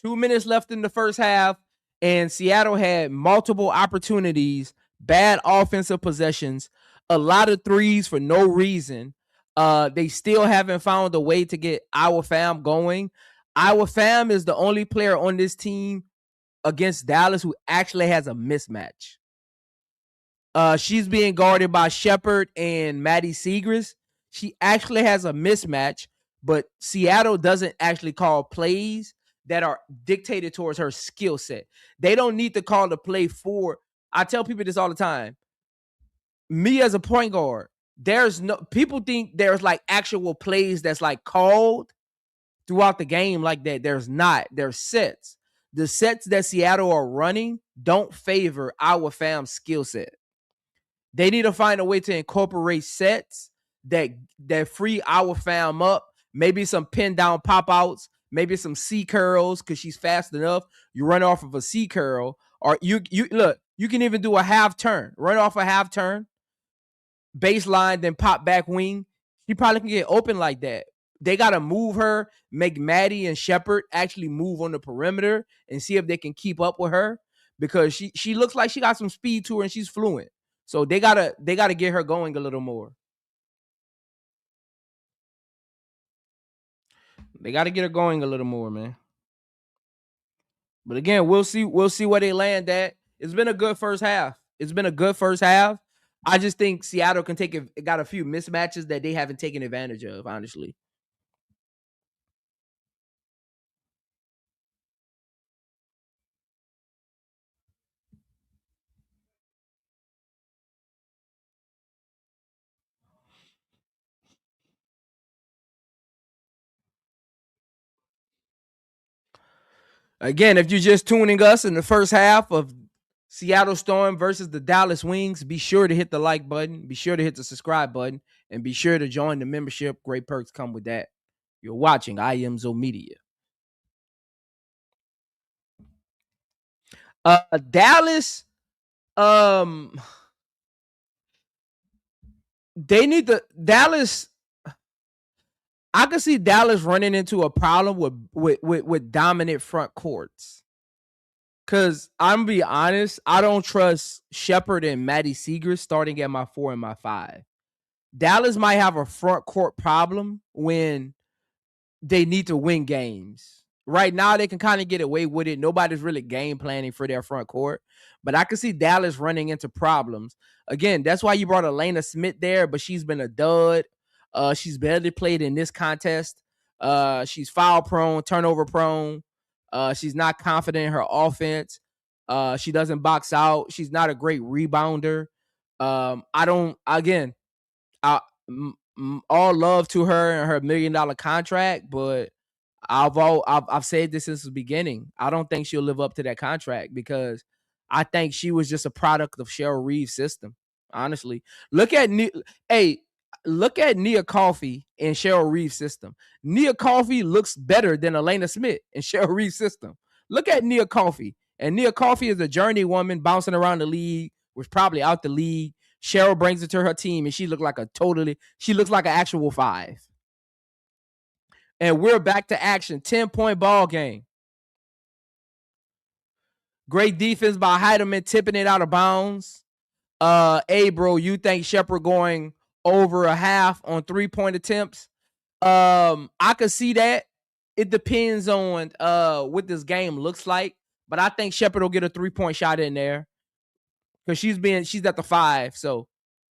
2 minutes left in the first half, and Seattle had multiple opportunities, bad offensive possessions, a lot of threes for no reason. They still haven't found a way to get our fam going. Our fam is the only player on this team against Dallas who actually has a mismatch. She's being guarded by Shepherd and Maddie Segrist. She actually has a mismatch, but Seattle doesn't actually call plays that are dictated towards her skill set. They don't need to call the play for. I tell people this all the time. Me as a point guard, there's no people think there's like actual plays that's like called throughout the game like that. There's not. There's sets. The sets that Seattle are running don't favor our fam's skill set. They need to find a way to incorporate sets that free our fam up. Maybe some pin down pop outs. Maybe some C curls because she's fast enough. You run off of a C curl, or you look. You can even do a half turn. Run off a half turn, baseline, then pop back wing. She probably can get open like that. They gotta move her, make Maddie and Shepherd actually move on the perimeter and see if they can keep up with her because she looks like she got some speed to her and she's fluent. So they gotta get her going a little more. They got to get her going a little more, man. But again, we'll see where they land at. It's been a good first half. I just think Seattle can got a few mismatches that they haven't taken advantage of, honestly. Again, if you're just tuning us in the first half of Seattle Storm versus the Dallas Wings, be sure to hit the like button, be sure to hit the subscribe button, and be sure to join the membership. Great perks come with that. You're watching iamzomedia. Dallas, they need to Dallas. I can see Dallas running into a problem with dominant front courts. Cause I'm gonna be honest, I don't trust Shepherd and Maddie Segrist starting at my 4 and my 5. Dallas might have a front court problem when they need to win games. Right now, they can kind of get away with it. Nobody's really game planning for their front court. But I can see Dallas running into problems. Again, that's why you brought Elena Smith there, but she's been a dud. She's barely played in this contest. She's foul prone, turnover prone. She's not confident in her offense. She doesn't box out. She's not a great rebounder. All love to her and her $1 million contract, but I've said this since the beginning. I don't think she'll live up to that contract because I think she was just a product of Cheryl Reeve's system. Honestly, look at Nia Coffey in Cheryl Reeve's system. Nia Coffey looks better than Elena Smith in Cheryl Reeve's system. Look at Nia Coffey, and Nia Coffey is a journey woman bouncing around the league, was probably out the league. Cheryl brings it to her team, and she looks like an actual 5. And we're back to action. 10-point ball game. Great defense by Heidemann, tipping it out of bounds. Hey, bro, you think Shepherd going over a half on 3-point attempts? I could see that. It depends on what this game looks like, but I think Shepherd will get a 3-point shot in there because she's at the 5, so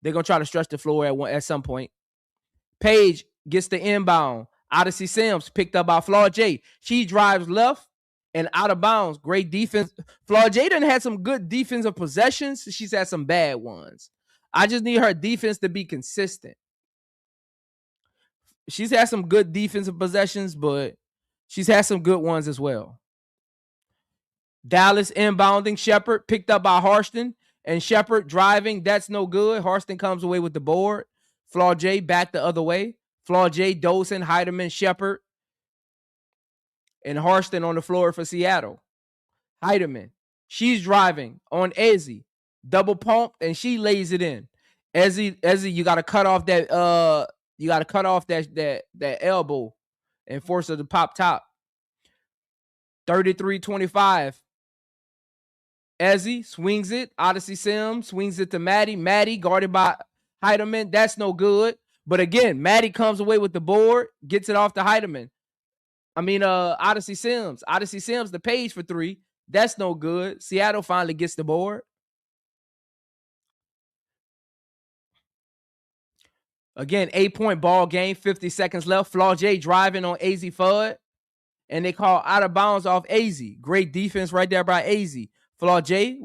they're gonna try to stretch the floor at some point. Paige gets the inbound. Odyssey Sims picked up by Flaujae. She drives left, and out of bounds. Great defense. Flaujae done had some good defensive possessions. She's had some bad ones. I just need her defense to be consistent. She's had some good defensive possessions, but she's had some good ones as well. Dallas inbounding. Shepard picked up by Harston. And Shepard driving. That's no good. Harston comes away with the board. Flaujae back the other way. Flaujae, Dosen, Heidemann, Shepard, and Harston on the floor for Seattle. Heidemann. She's driving on Ezzy. Double pump, and she lays it in. Ezzy, you gotta cut off that that elbow and force her to pop top. 33-25. Ezzy swings it. Odyssey Sims swings it to Maddie. Maddie guarded by Heidemann. That's no good. But again, Maddie comes away with the board, gets it off to Heidemann. Odyssey Sims. Odyssey Sims, the Paige for 3. That's no good. Seattle finally gets the board. Again, 8-point ball game, 50 seconds left. Flaujae driving on AZ Fudd. And they call out of bounds off AZ. Great defense right there by AZ. Flaujae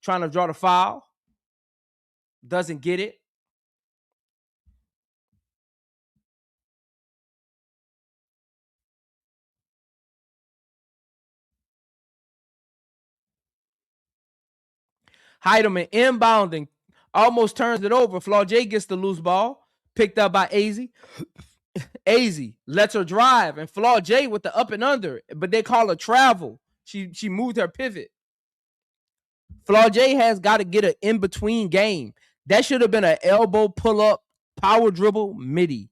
trying to draw the foul. Doesn't get it. Heidemann inbounding. Almost turns it over. Flaujae gets the loose ball. Picked up by AZ. AZ lets her drive. And Flaujae with the up and under. But they call her travel. She moved her pivot. Flaujae has got to get an in-between game. That should have been an elbow pull-up, power dribble, midi.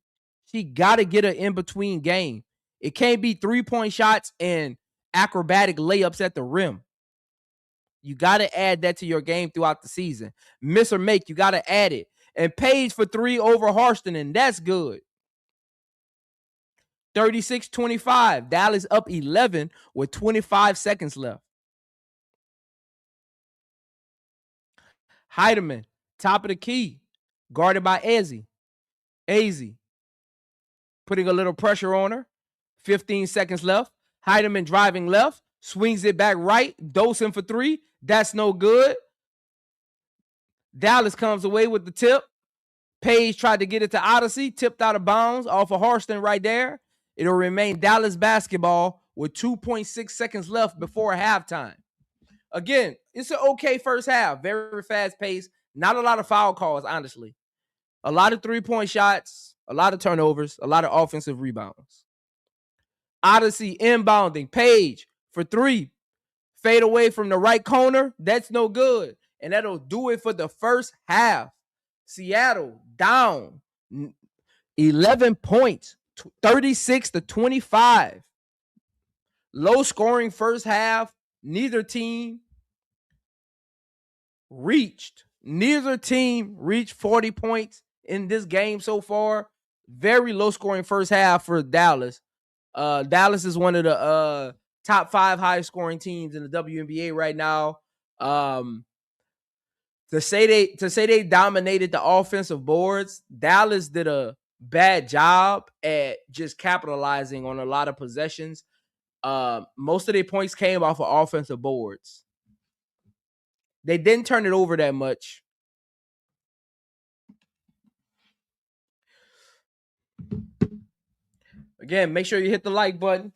She got to get an in-between game. It can't be 3-point shots and acrobatic layups at the rim. You got to add that to your game throughout the season. Miss or make, you got to add it. And Paige for 3 over Harston, and that's good. 36-25. Dallas up 11 with 25 seconds left. Heidemann, top of the key, guarded by Ezzy. AZ putting a little pressure on her. 15 seconds left. Heidemann driving left, swings it back right. Dosen for 3. That's no good. Dallas comes away with the tip. Paige tried to get it to Odyssey, tipped out of bounds off of Harston right there. It'll remain Dallas basketball with 2.6 seconds left before halftime. Again, it's an okay first half. Very fast pace. Not a lot of foul calls, honestly. A lot of 3-point shots, a lot of turnovers, a lot of offensive rebounds. Odyssey inbounding. Paige for 3. Fade away from the right corner. That's no good. And that'll do it for the first half. Seattle down 11 points, 36-25. Low scoring first half. Neither team reached 40 points in this game so far. Very low scoring first half for Dallas. Dallas is one of the top 5 highest scoring teams in the WNBA right now. To say they dominated the offensive boards, Dallas did a bad job at just capitalizing on a lot of possessions. Most of their points came off of offensive boards. They didn't turn it over that much. Again, make sure you hit the like button.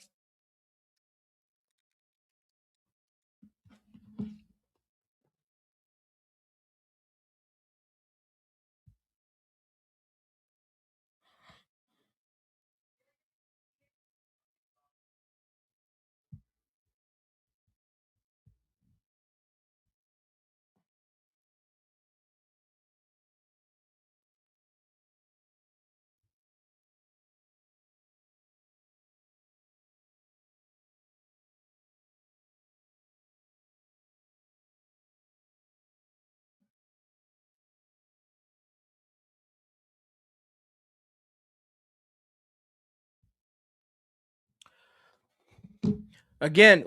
Again,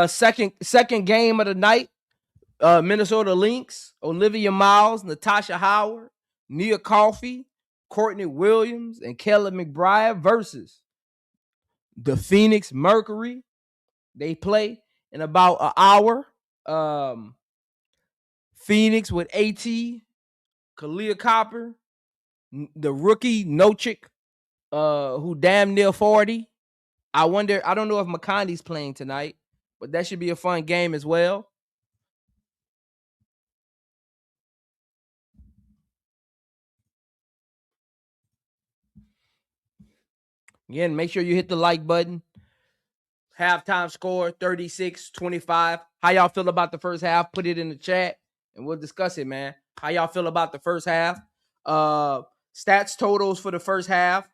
second game of the night. Minnesota Lynx, Olivia Miles, Natasha Howard, Nia Coffey, Courtney Williams, and Kelly McBride versus the Phoenix Mercury. They play in about an hour. Phoenix with AT, Kalia Copper, the rookie Nochik, who damn near 40. I don't know if McConaughey's playing tonight, but that should be a fun game as well. Again, make sure you hit the like button. Halftime score 36-25. How y'all feel about the first half? Put it in the chat and we'll discuss it, man. How y'all feel about the first half? Stats totals for the first half.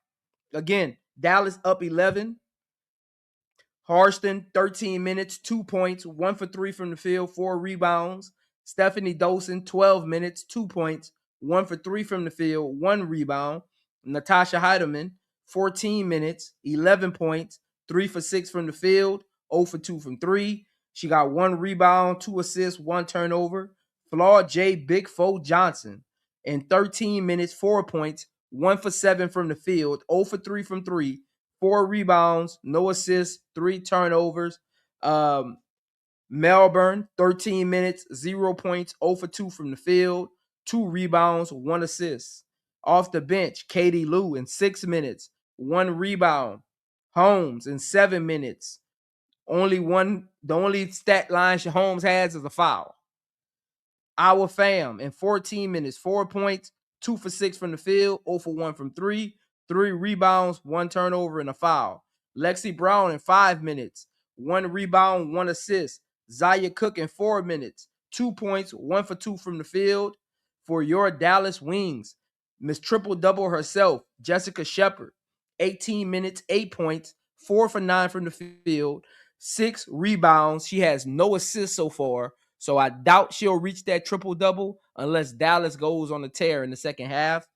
Again, Dallas up 11. Harston, 13 minutes, 2 points, 1 for 3 from the field, 4 rebounds. Stephanie Dolson, 12 minutes, 2 points, 1 for 3 from the field, 1 rebound. Natasha Heidemann, 14 minutes, 11 points, 3 for 6 from the field, 0 for 2 from 3. She got 1 rebound, 2 assists, 1 turnover. Flaujae Big Foe Johnson, in 13 minutes, 4 points, 1 for 7 from the field, 0 for 3 from 3. 4 rebounds, no assists, 3 turnovers. Melbourne, 13 minutes, 0 points, 0 for 2 from the field, 2 rebounds, 1 assist. Off the bench, Katie Lou in 6 minutes, 1 rebound. Holmes in 7 minutes. The only stat line Holmes has is a foul. Our fam in 14 minutes, 4 points, 2 for 6 from the field, 0 for 1 from 3. 3 rebounds, 1 turnover, and a foul. Lexi Brown in 5 minutes, 1 rebound, 1 assist. Zaya Cook in 4 minutes, 2 points, 1 for 2 from the field. For your Dallas Wings, Miss Triple Double herself, Jessica Shepard, 18 minutes, 8 points, 4 for 9 from the field, 6 rebounds. She has no assists so far, so I doubt she'll reach that triple double unless Dallas goes on a tear in the second half.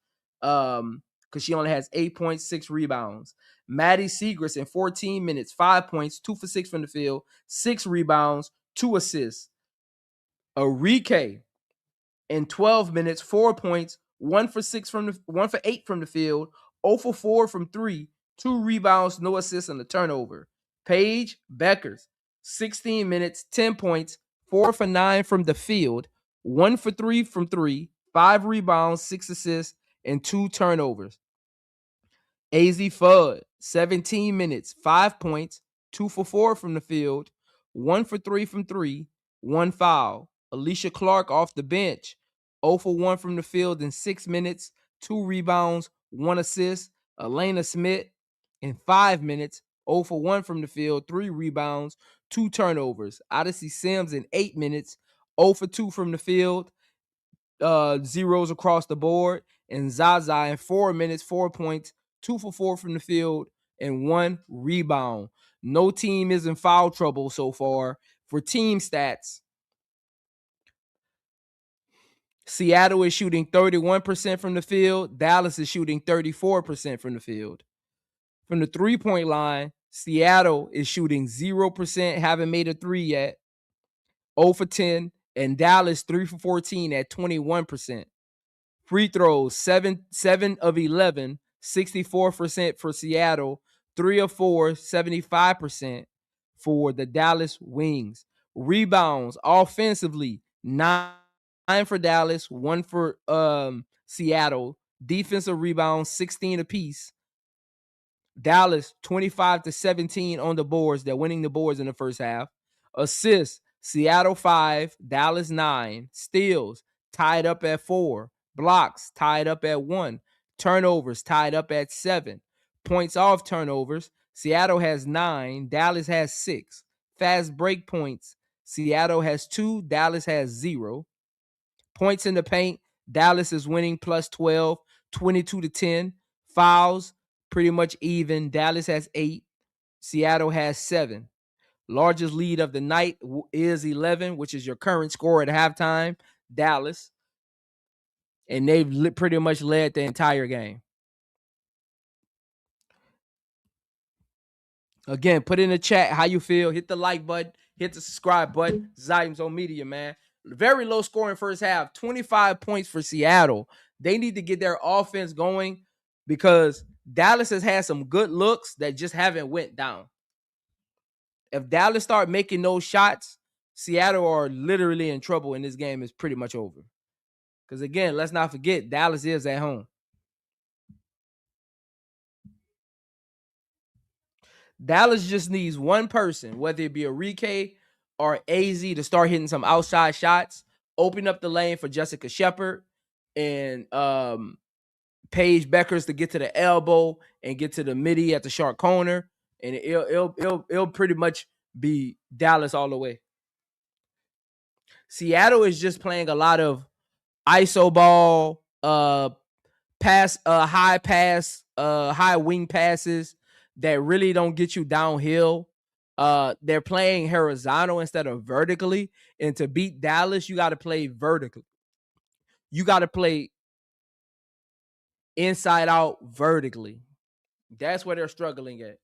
Because she only has 8 points, 6 rebounds. Maddie Segrist in 14 minutes, 5 points, 2 for 6 from the field, 6 rebounds, 2 assists. Arike in 12 minutes, 4 points, 1 for 8 from the field, 0 for 4 from 3, 2 rebounds, no assists, and a turnover. Paige Bueckers, 16 minutes, 10 points, 4 for 9 from the field, 1 for 3 from 3, 5 rebounds, 6 assists, and 2 turnovers. AZ Fudd, 17 minutes, 5 points, 2 for 4 from the field, 1 for 3 from 3, 1 foul. Alicia Clark off the bench, 0 for 1 from the field in 6 minutes, 2 rebounds, 1 assist. Elena Smith in 5 minutes, 0 for 1 from the field, 3 rebounds, 2 turnovers. Odyssey Sims in 8 minutes, 0 for 2 from the field, zeros across the board. And Zaza in 4 minutes, 4 points, 2 for 4 from the field, and 1 rebound. No team is in foul trouble so far. For team stats, Seattle is shooting 31% from the field. Dallas is shooting 34% from the field. From the three-point line, Seattle is shooting 0%, haven't made a 3 yet, 0 for 10, and Dallas 3 for 14 at 21%. Free throws, 7 of 11, 64% for Seattle, 3 of 4, 75% for the Dallas Wings. Rebounds offensively, 9 for Dallas, 1 for Seattle. Defensive rebounds, 16 apiece. Dallas 25-17 on the boards. They're winning the boards in the first half. Assists, Seattle 5, Dallas 9. Steals, tied up at 4. Blocks, tied up at 1. Turnovers, tied up at 7. Points off turnovers, Seattle has 9, Dallas has 6. Fast break points, Seattle has 2, Dallas has 0. Points in the paint, Dallas is winning plus 12, 22-10. Fouls, pretty much even. Dallas has 8. Seattle has 7. Largest lead of the night is 11, which is your current score at halftime. Dallas. And they've pretty much led the entire game. Again, put in the chat how you feel. Hit the like button. Hit the subscribe button. iamzomedia, man. Very low scoring first half. 25 points for Seattle. They need to get their offense going because Dallas has had some good looks that just haven't went down. If Dallas start making those shots, Seattle are literally in trouble, and this game is pretty much over. Because again, let's not forget, Dallas is at home. Dallas just needs one person, whether it be Enrique or AZ, to start hitting some outside shots, open up the lane for Jessica Shepard and Paige Bueckers to get to the elbow and get to the midi at the sharp corner, and it'll pretty much be Dallas all the way. Seattle is just playing a lot of ISO ball, high wing passes that really don't get you downhill. They're playing horizontal instead of vertically, and to beat Dallas, you got to play vertically. You got to play inside out vertically. That's where they're struggling at.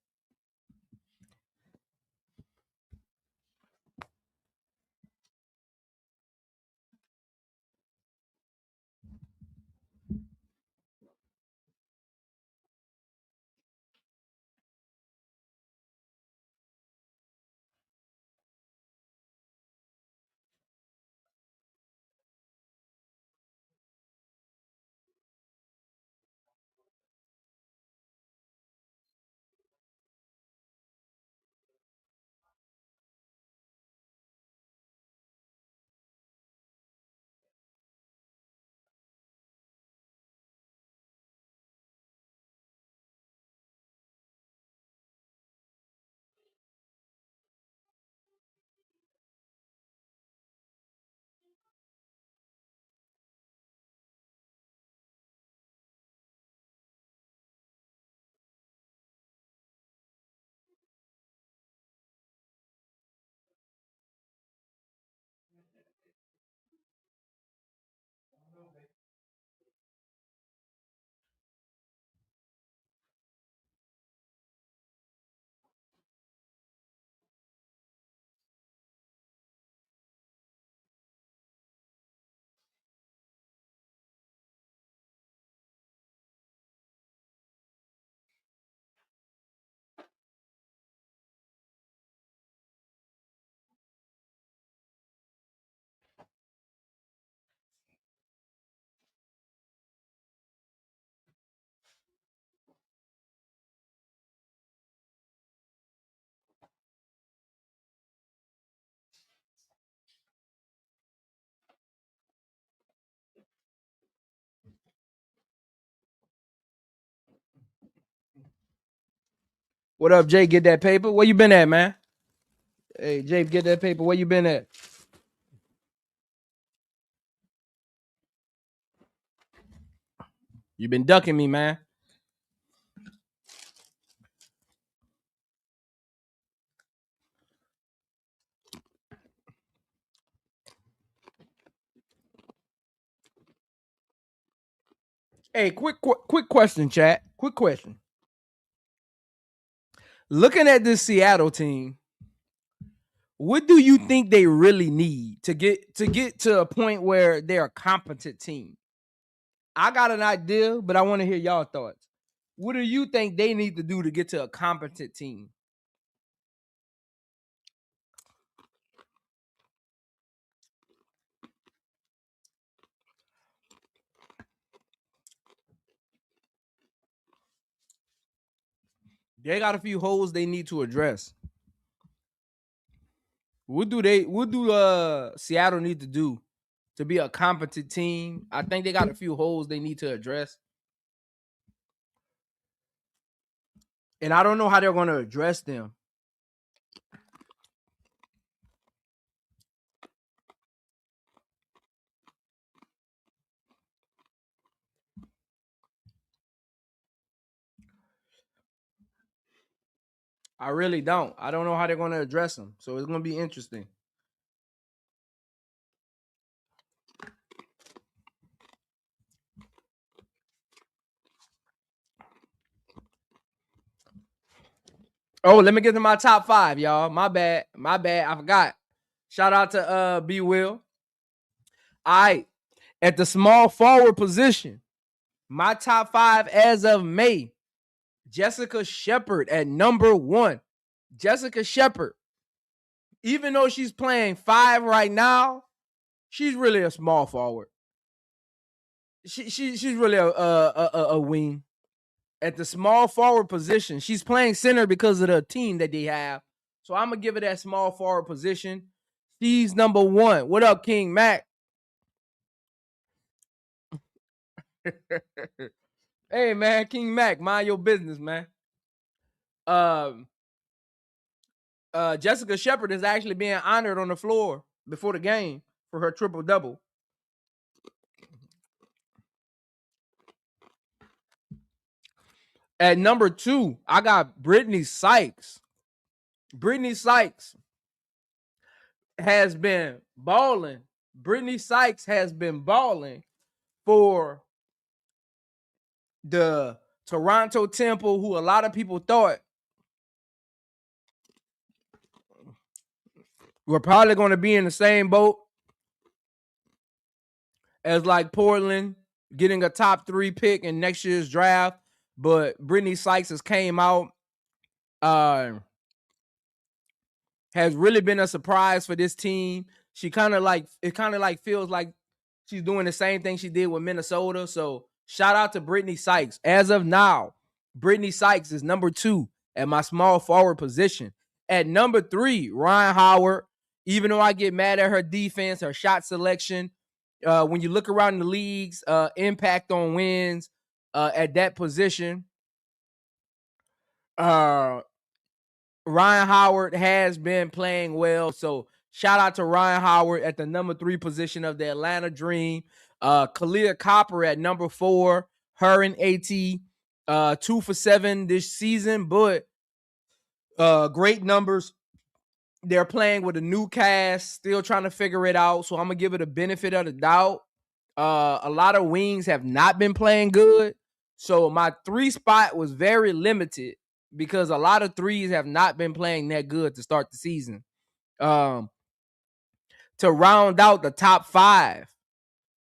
What up, Jay? Get that paper? Where you been at, man? Hey, Jay, get that paper. Where you been at? You been ducking me, man. Hey, quick question, chat. Quick question. Looking at this Seattle team, what do you think they really need to get to a point where they're a competent team? I got an idea, but I want to hear y'all thoughts. What do you think they need to do to get to a competent team? They got a few holes they need to address. What do Seattle need to do to be a competent team? I think they got a few holes they need to address. And I don't know how they're going to address them. I really don't. I don't know how they're going to address them. So it's going to be interesting. Oh, let me get to my top 5, y'all. My bad. I forgot. Shout out to B Will. All right. At the small forward position, my top 5 as of May, Jessica Shepard at number 1. Jessica Shepard. even though she's playing 5 right now, she's really a small forward. She's really a wing at the small forward position. She's playing center because of the team that they have. So I'm gonna give her that small forward position. She's number 1. What up, King Mac? Hey man, King Mac, mind your business, man. Jessica Shepard is actually being honored on the floor before the game for her triple-double. At number 2, I got Brittany Sykes. Brittany Sykes has been balling. Brittany Sykes has been balling for the Toronto Temple, who a lot of people thought were probably going to be in the same boat as like Portland, getting a top 3 pick in next year's draft. But Brittany Sykes has came out, has really been a surprise for this team. She kind of like feels like she's doing the same thing she did with Minnesota. So shout out to Brittany Sykes. As of now, Brittany Sykes is number 2 at my small forward position. At number 3, Ryan Howard. Even though I get mad at her defense, her shot selection, when you look around the league's impact on wins at that position, Ryan Howard has been playing well. So shout out to Ryan Howard at the number 3 position of the Atlanta Dream. Kalia Copper at number 4. Her and AT 2 for 7 this season, but great numbers. They're playing with a new cast, still trying to figure it out. So I'm going to give it a benefit of the doubt. A lot of wings have not been playing good. So my 3 spot was very limited because a lot of 3s have not been playing that good to start the season. To round out the top 5,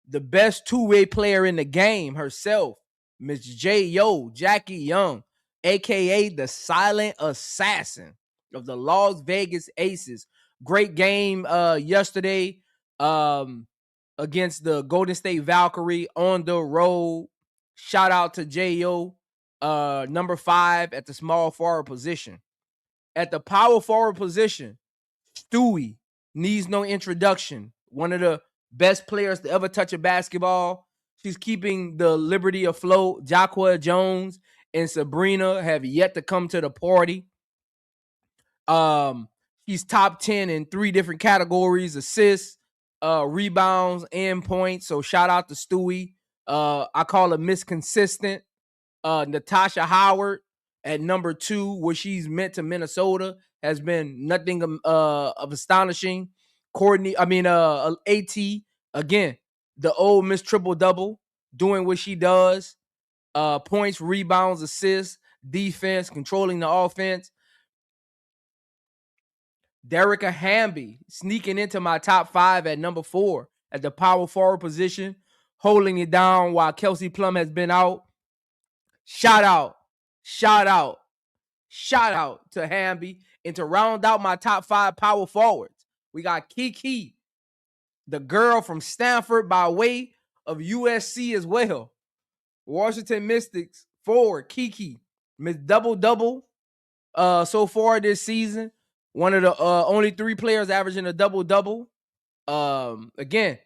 the best 2-way player in the game herself, Miss Jackie Young, a.k.a. the Silent Assassin of the Las Vegas Aces. Great game yesterday against the Golden State Valkyrie on the road. Shout out to J.O., number 5 at the small forward position. At the power forward position, Stewie needs no introduction. One of the best players to ever touch a basketball. She's keeping the Liberty afloat. Jacqua Jones and Sabrina have yet to come to the party. He's top 10 in 3 different categories: assists, rebounds, and points. So shout out to Stewie. I call her Miss Consistent. Natasha Howard at number 2, where she's meant to Minnesota, has been nothing of astonishing. AT, again, the old Miss Triple-Double, doing what she does. Points, rebounds, assists, defense, controlling the offense. Derica Hamby sneaking into my top 5 at number 4 at the power forward position, holding it down while Kelsey Plum has been out. Shout out to Hamby. And to round out my top 5 power forwards, we got Kiki, the girl from Stanford by way of USC as well. Washington Mystics forward Kiki, Miss Double-Double so far this season. One of the only 3 players averaging a double-double. Again,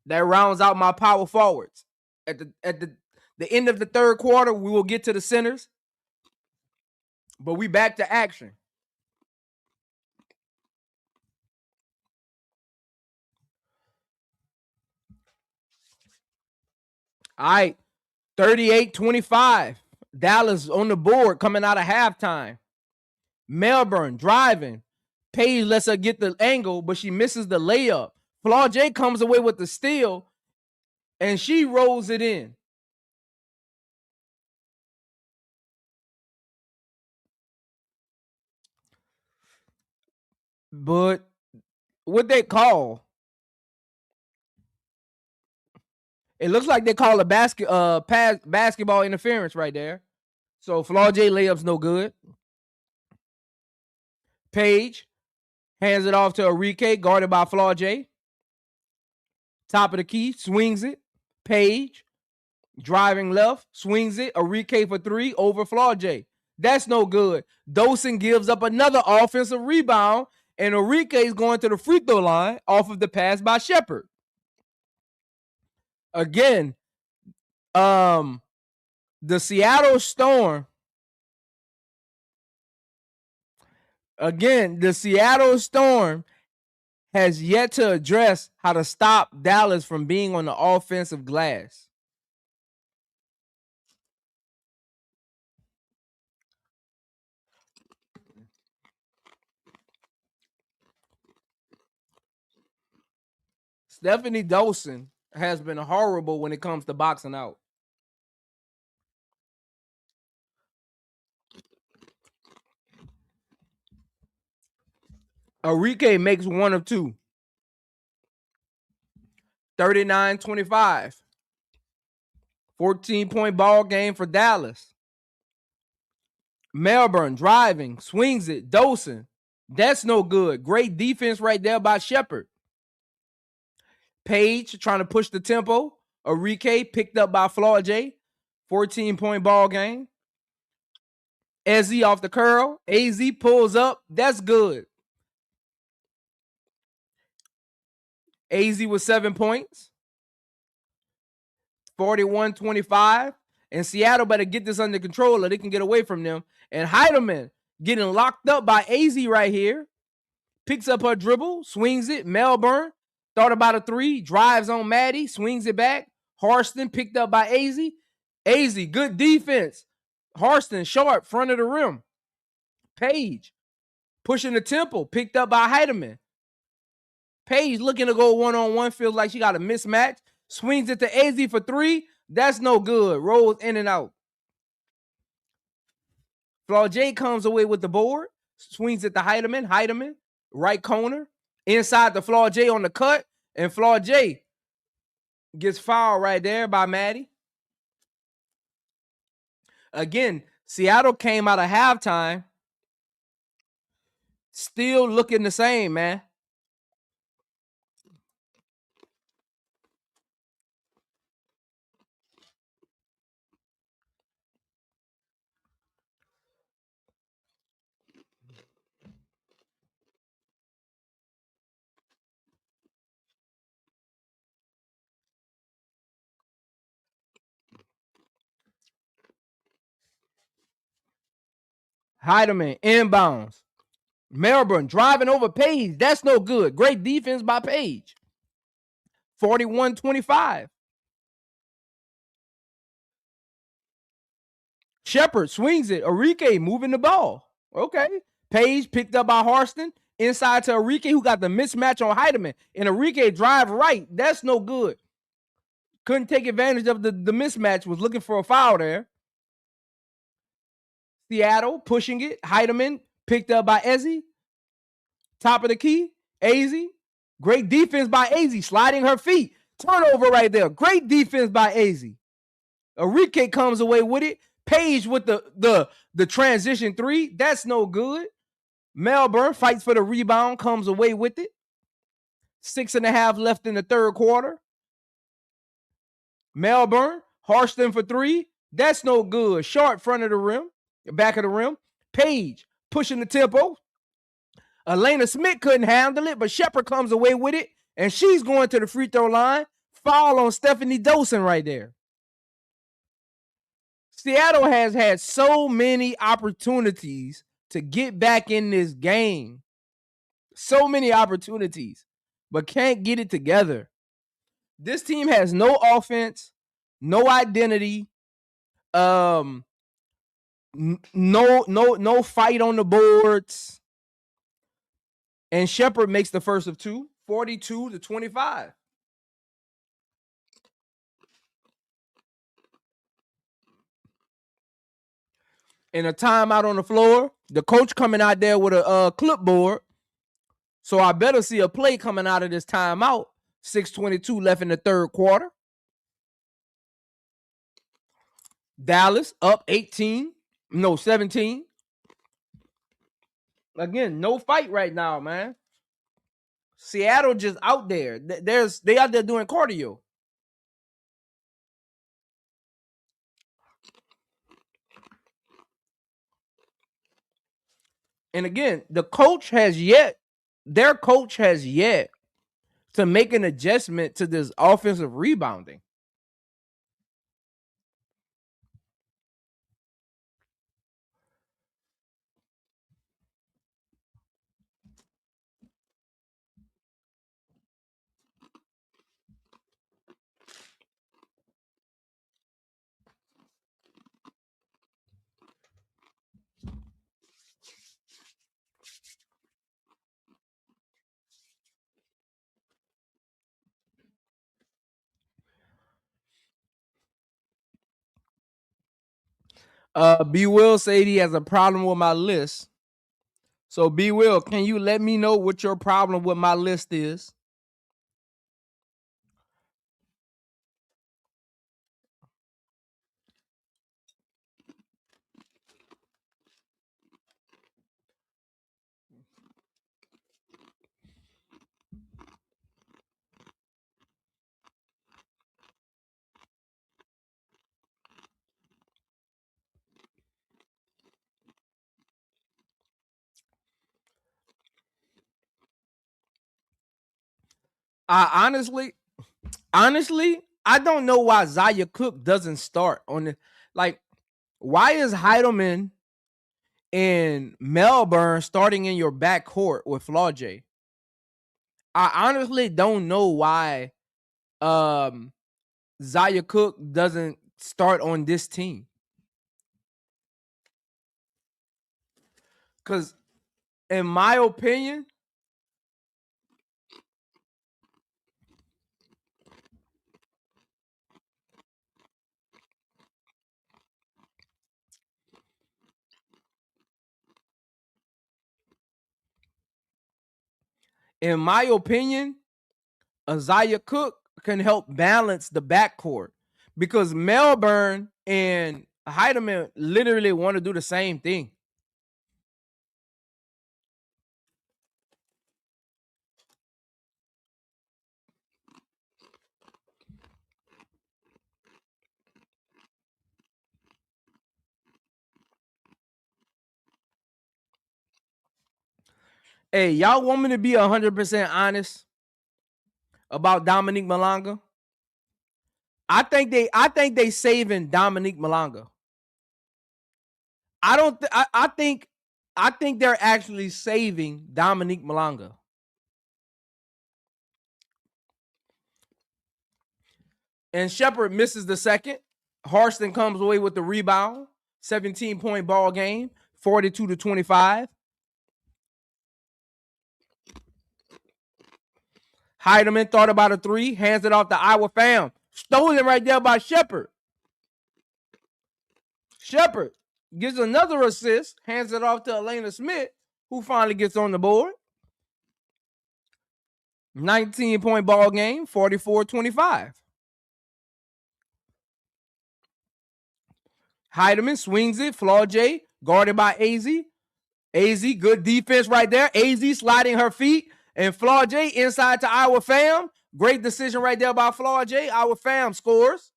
that rounds out my power forwards. At the end of the 3rd quarter, we will get to the centers. But we back to action. All right, 38-25. Dallas on the board coming out of halftime. Melbourne driving. Paige lets her get the angle, but she misses the layup. Flaujae comes away with the steal, and she rolls it in. But what they call? It looks like they call a basketball interference right there. So Flaujae layup's no good. Paige Hands it off to Enrique, guarded by Flaujae. Top of the key, swings it. Paige, driving left, swings it. Enrique for three over Flaujae. That's no good. Dosen gives up another offensive rebound, and Enrique is going to the free throw line off of the pass by Shepherd. Again, the Seattle Storm. Again, the Seattle Storm has yet to address how to stop Dallas from being on the offensive glass. Stephanie Dosen has been horrible when it comes to boxing out. Enrique makes one of two. 39-25. 14-point ball game for Dallas. Melbourne driving, swings it. Dosen. That's no good. Great defense right there by Shepherd. Paige trying to push the tempo. Enrique picked up by Flaujae. 14-point ball game. Ezzy off the curl. AZ pulls up. That's good. AZ with 7 points. 41-25. And Seattle better get this under control or they can get away from them. And Heidemann getting locked up by AZ right here. Picks up her dribble, swings it. Melbourne thought about a three, drives on Maddie, swings it back. Harston picked up by AZ. AZ, good defense. Harston, short, front of the rim. Paige, pushing the tempo, picked up by Heidemann. Paige looking to go one-on-one, feels like she got a mismatch. Swings it to AZ for three. That's no good. Rolls in and out. Flaujae comes away with the board. Swings it to Heidemann. Heidemann, right corner. Inside the Flaujae on the cut. And Flaujae gets fouled right there by Maddie. Again, Seattle came out of halftime still looking the same, man. Heidemann inbounds. Melbourne driving over Paige. That's no good. Great defense by Paige. 41-25. Shepherd swings it. Enrique moving the ball. Okay. Paige picked up by Harston. Inside to Enrique, who got the mismatch on Heidemann. And Enrique drive right. That's no good. Couldn't take advantage of the mismatch. Was looking for a foul there. Seattle pushing it. Heidemann picked up by Ezzy. Top of the key. AZ. Great defense by AZ. Sliding her feet. Turnover right there. Great defense by AZ. Enrique comes away with it. Paige with the transition three. That's no good. Melbourne fights for the rebound. Comes away with it. 6.5 left in the third quarter. Melbourne. Harston for three. That's no good. Short front of the rim. Back of the rim. Paige pushing the tempo. Elena Smith couldn't handle it, but Shepherd comes away with it, and she's going to the free throw line. Foul on Stephanie Dosen right there. Seattle has had so many opportunities to get back in this game. So many opportunities, but can't get it together. This team has no offense, no identity, no fight on the boards. And Shepherd makes the first of two, 42-25. And a timeout on the floor. The coach coming out there with a clipboard. So I better see a play coming out of this timeout. 6:22 left in the third quarter. Dallas up 17. Again, no fight right now, man. Seattle just out there. They out there doing cardio. And again, their coach has yet to make an adjustment to this offensive rebounding. B Will said he has a problem with my list. So B Will, can you let me know what your problem with my list is? Honestly, I don't know why Zaya Cook doesn't start on the like. Why is Heidelman and Melbourne starting in your backcourt with Flaujae? I honestly don't know why Zaya Cook doesn't start on this team. Because in my opinion, Isaiah Cook can help balance the backcourt because Melbourne and Heidemann literally want to do the same thing. Hey, y'all want me to be 100% honest about Dominique Malanga? I think they saving Dominique Malanga. I think they're actually saving Dominique Malanga. And Shepard misses the second. Harston comes away with the rebound. 17-point ball game, 42-25. Heidemann thought about a three, hands it off to Iowa Fam. Stolen right there by Shepard. Shepard gives another assist, hands it off to Elena Smith, who finally gets on the board. 19-point ball game, 44-25. Heidemann swings it. Flaujae guarded by AZ. AZ, good defense right there. AZ sliding her feet. And Flaujae inside to Iowa Fam. Great decision right there by Flaujae. Iowa Fam scores.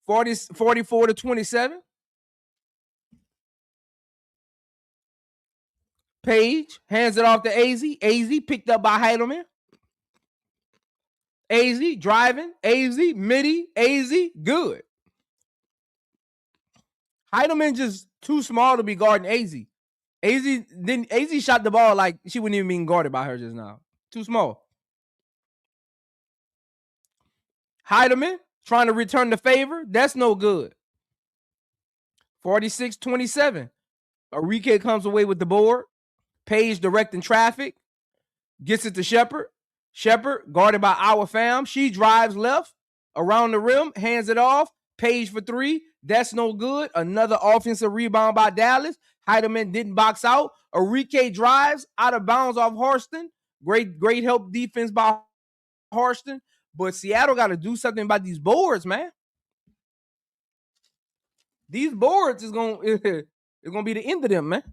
44-27. Paige hands it off to AZ. AZ picked up by Heidelman. AZ driving. AZ, midi. AZ, good. Heidelman just too small to be guarding AZ. AZ shot the ball like she wouldn't even be guarded by her just now. Too small. Heidelman trying to return the favor. That's no good. 46-27. Enrique comes away with the board. Paige directing traffic. Gets it to Shepard. Shepard guarded by Iowa Fam. She drives left around the rim. Hands it off. Paige for three. That's no good. Another offensive rebound by Dallas. Heidelman didn't box out. Enrique drives out of bounds off Harston. Great help defense by Harston. But Seattle got to do something about these boards, man. These boards is going to be the end of them, man.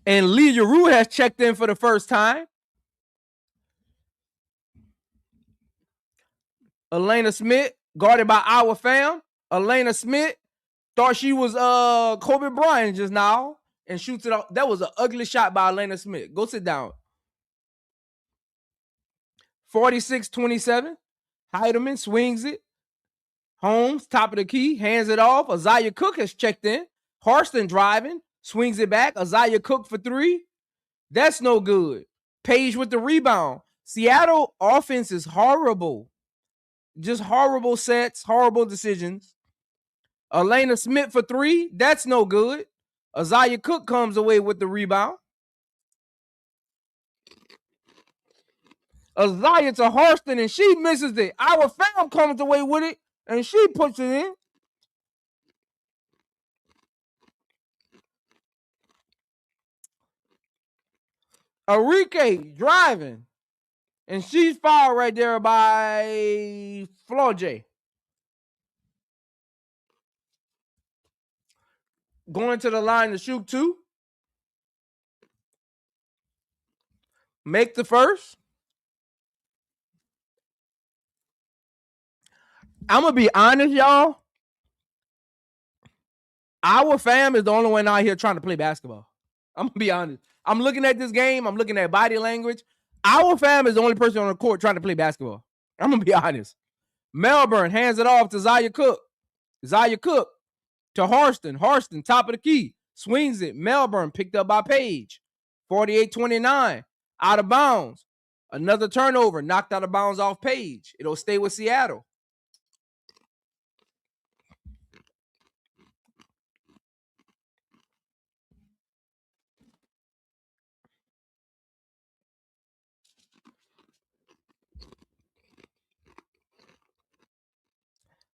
And Lee Yarou has checked in for the first time. Elena Smith, guarded by our fam. Elena Smith thought she was Kobe Bryant just now and shoots it off. That was an ugly shot by Elena Smith. Go sit down. 46-27. Heidemann swings it. Holmes, top of the key, hands it off. Isaiah Cook has checked in. Harston driving, swings it back. Isaiah Cook for three. That's no good. Paige with the rebound. Seattle offense is horrible. Just horrible sets, horrible decisions. Elena Smith for three. That's no good. Isaiah Cook comes away with the rebound. Isaiah to Harston, and she misses it. Our fam comes away with it, and she puts it in. Enrique driving, and she's fouled right there by Flaujae. Going to the line to shoot two. Make the first. I'm going to be honest, y'all. Our fam is the only one out here trying to play basketball. I'm going to be honest. I'm looking at this game. I'm looking at body language. Our fam is the only person on the court trying to play basketball. I'm going to be honest. Melbourne hands it off to Zaya Cook. Zaya Cook to Harston. Harston, top of the key. Swings it. Melbourne picked up by Paige. 48-29. Out of bounds. Another turnover. Knocked out of bounds off Paige. It'll stay with Seattle.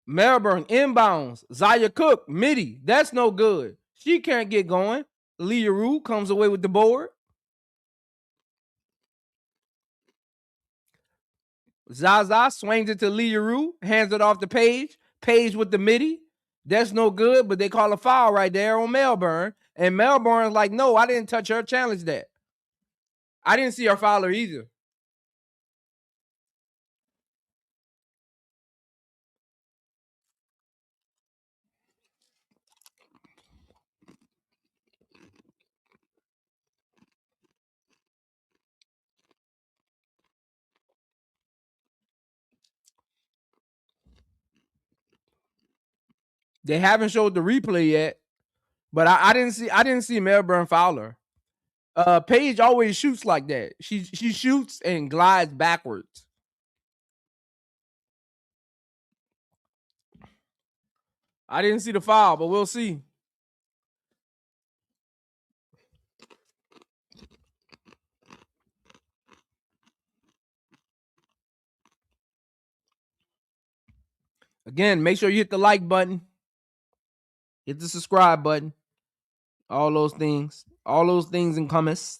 Melbourne inbounds. Zaya Cook, midi. That's no good. She can't get going. Lee Yarou comes away with the board. Zaza swings it to Lee Yarou, hands it off to Paige. Paige with the midi. That's no good, but they call a foul right there on Melbourne. And Melbourne's like, no, I didn't touch her. Challenge that. I didn't see her foul her either. They haven't showed the replay yet, but I didn't see Melbourne foul her. Paige always shoots like that. She shoots and glides backwards. I didn't see the foul, but we'll see. Again, make sure you hit the like button. Hit the subscribe button. All those things. All those things in comments.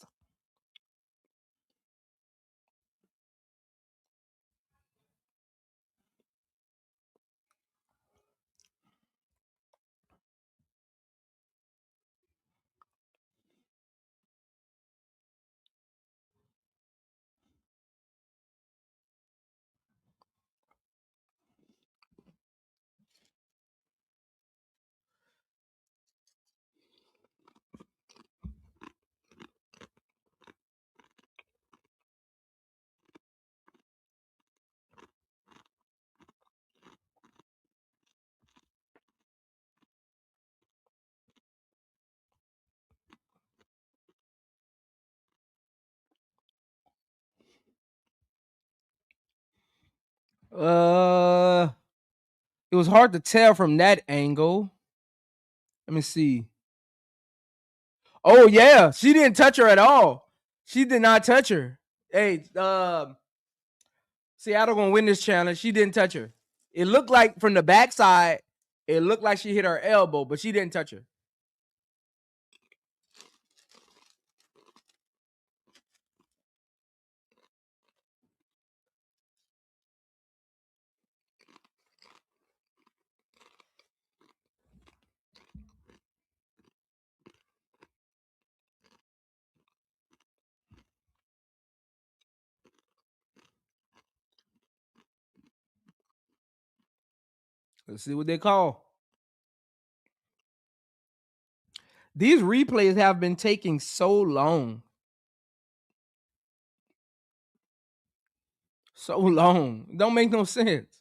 It was hard to tell from that angle. Let me see. Oh yeah, she didn't touch her at all. She did not touch her. Hey, Seattle gonna win this challenge. She didn't touch her. It looked like from the backside, it looked like she hit her elbow, but she didn't touch her. Let's see what they call. These replays have been taking so long. So long. Don't make no sense.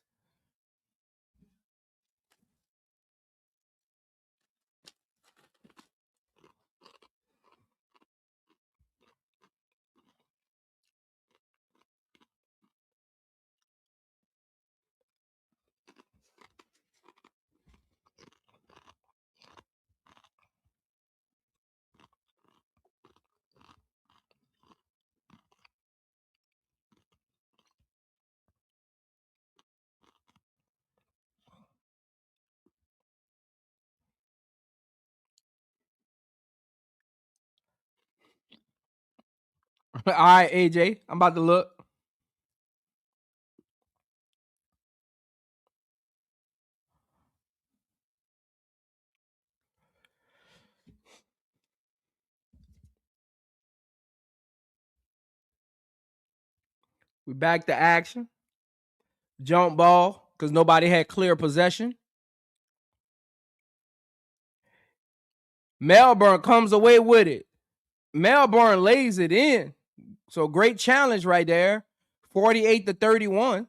All right, AJ, I'm about to look. We back to action. Jump ball, because nobody had clear possession. Melbourne comes away with it. Melbourne lays it in. So great challenge right there. 48-31.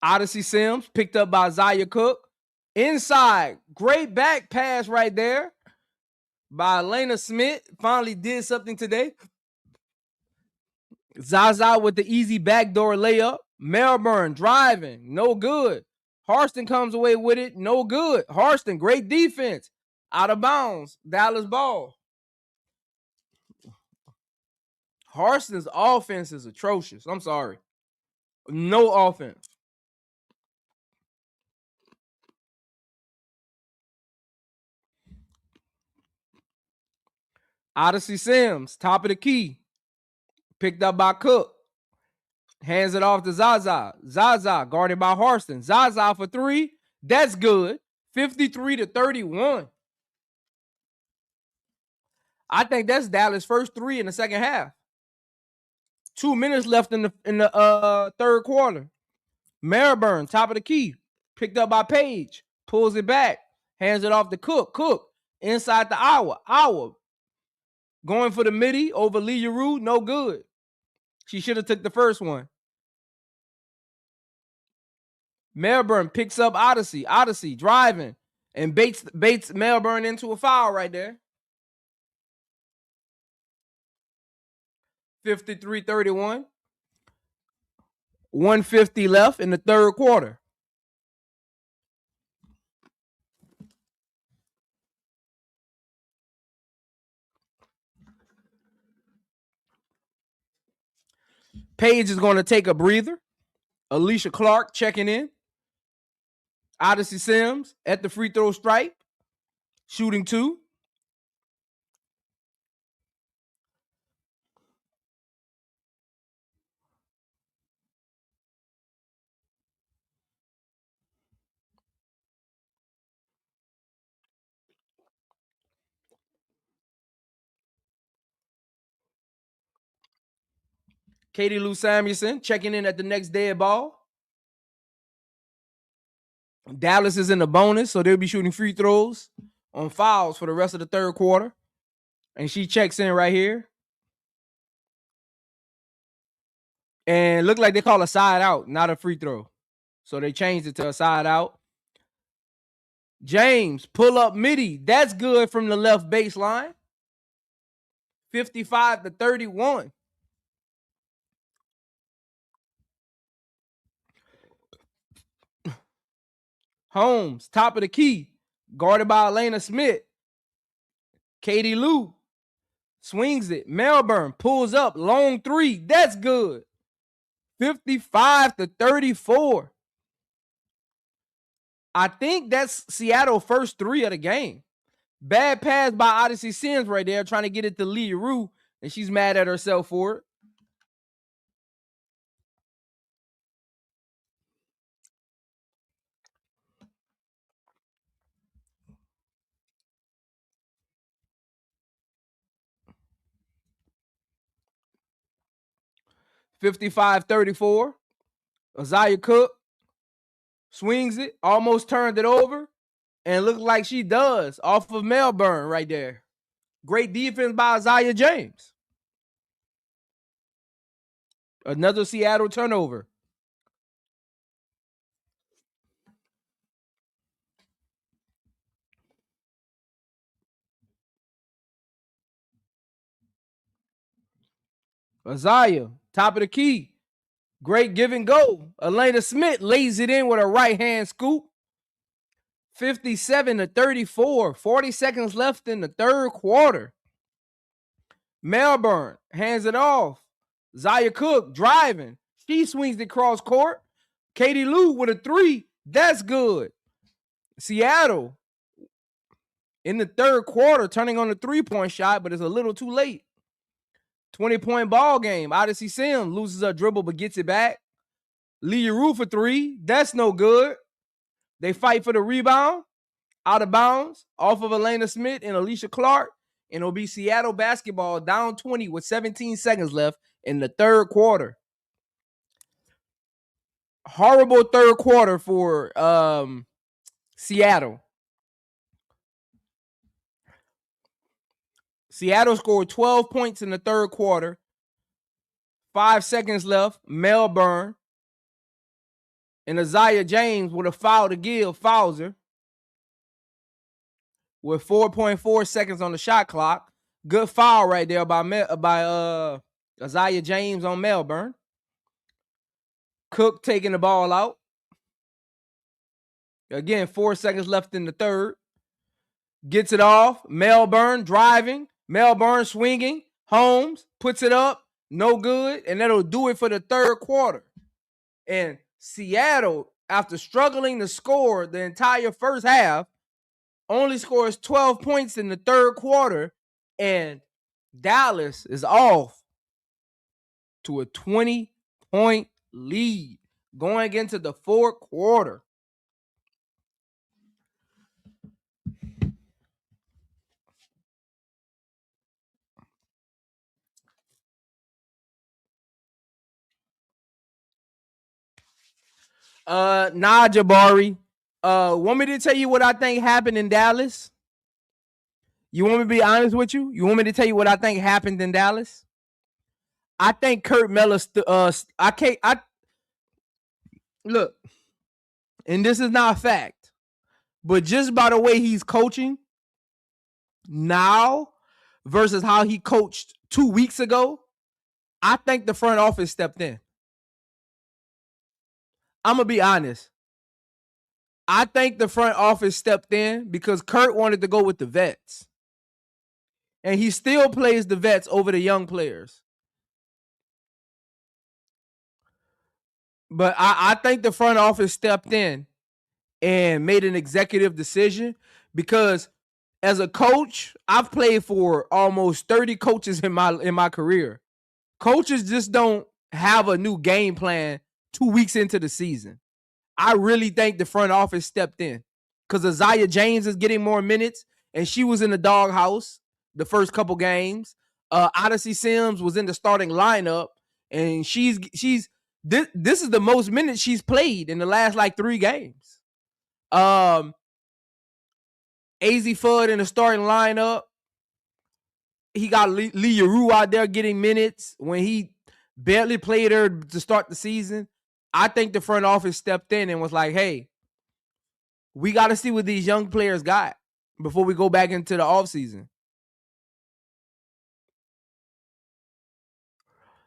Odyssey Sims picked up by Zaya Cook. Inside, great back pass right there by Elena Smith. Finally did something today. Zaza with the easy backdoor layup. Melbourne driving, no good. Harston comes away with it, no good. Harston, great defense. Out of bounds, Dallas ball. Harston's offense is atrocious. I'm sorry. No offense. Odyssey Sims, top of the key. Picked up by Cook. Hands it off to Zaza. Zaza guarded by Harston. Zaza for three. That's good. 53-31. I think that's Dallas' first three in the second half. 2 minutes left in the third quarter. Melbourne, top of the key. Picked up by Paige. Pulls it back. Hands it off to Cook. Cook inside the hour. Going for the midi over Lee Yaroo. No good. She should have took the first one. Melbourne picks up Odyssey. Odyssey driving and baits Melbourne into a foul right there. 53-31. 150 left in the third quarter. Paige is going to take a breather. Alicia Clark checking in. Odyssey Sims at the free throw stripe. Shooting two. Katie Lou Samuelson checking in at the next dead ball. Dallas is in the bonus, so they'll be shooting free throws on fouls for the rest of the third quarter. And she checks in right here. And looked like they call a side out, not a free throw. So they changed it to a side out. James, pull up midi. That's good from the left baseline. 55-31. Holmes, top of the key. Guarded by Elena Smith. Katie Lou swings it. Melbourne pulls up. Long three. That's good. 55-34. I think that's Seattle first three of the game. Bad pass by Odyssey Sims right there, trying to get it to Lee Rue, and she's mad at herself for it. $55-34. Isaiah Cook swings it, almost turned it over, and looked like she does off of Melbourne right there. Great defense by Isaiah James. Another Seattle turnover. Isaiah, top of the key. Great give and go. Elena Smith lays it in with a right hand scoop. 57-34. 40 seconds left in the third quarter. Melbourne hands it off. Zaya Cook driving. She swings the cross court. Katie Lou with a three. That's good. Seattle in the third quarter turning on the three-point shot, but it's a little too late. 20-point ball game. Odyssey Sims loses a dribble but gets it back. Leah Rue for three. That's no good. They fight for the rebound. Out of bounds. Off of Elena Smith and Alicia Clark. And it'll be Seattle basketball down 20 with 17 seconds left in the third quarter. Horrible third quarter for Seattle. Seattle scored 12 points in the third quarter. 5 seconds left. Melbourne and Isaiah James with a foul to give. Fouls her with 4.4 seconds on the shot clock. Good foul right there by Isaiah James on Melbourne. Cook taking the ball out. Again, 4 seconds left in the third. Gets it off. Melbourne driving. Melbourne swinging. Holmes puts it up. No good. And that'll do it for the third quarter. And Seattle, after struggling to score the entire first half, only scores 12 points in the third quarter. And Dallas is off to a 20-point lead going into the fourth quarter. Nah, Jabari. Want me to tell you what I think happened in Dallas? You want me to be honest with you? You want me to tell you what I think happened in Dallas? I think Kurt Miller. Look, and this is not a fact, but just by the way he's coaching now versus how he coached 2 weeks ago, I think the front office stepped in. I'm going to be honest. I think the front office stepped in because Kurt wanted to go with the vets. And he still plays the vets over the young players. But I think the front office stepped in and made an executive decision because as a coach, I've played for almost 30 coaches in my career. Coaches just don't have a new game plan 2 weeks into the season. I really think the front office stepped in because Isaiah James is getting more minutes, and she was in the doghouse the first couple games. Odyssey Sims was in the starting lineup, and this is the most minutes she's played in the last like 3 games. AZ Fudd in the starting lineup. He got Leah Rue out there getting minutes when he barely played her to start the season. I think the front office stepped in and was like, hey, we got to see what these young players got before we go back into the offseason.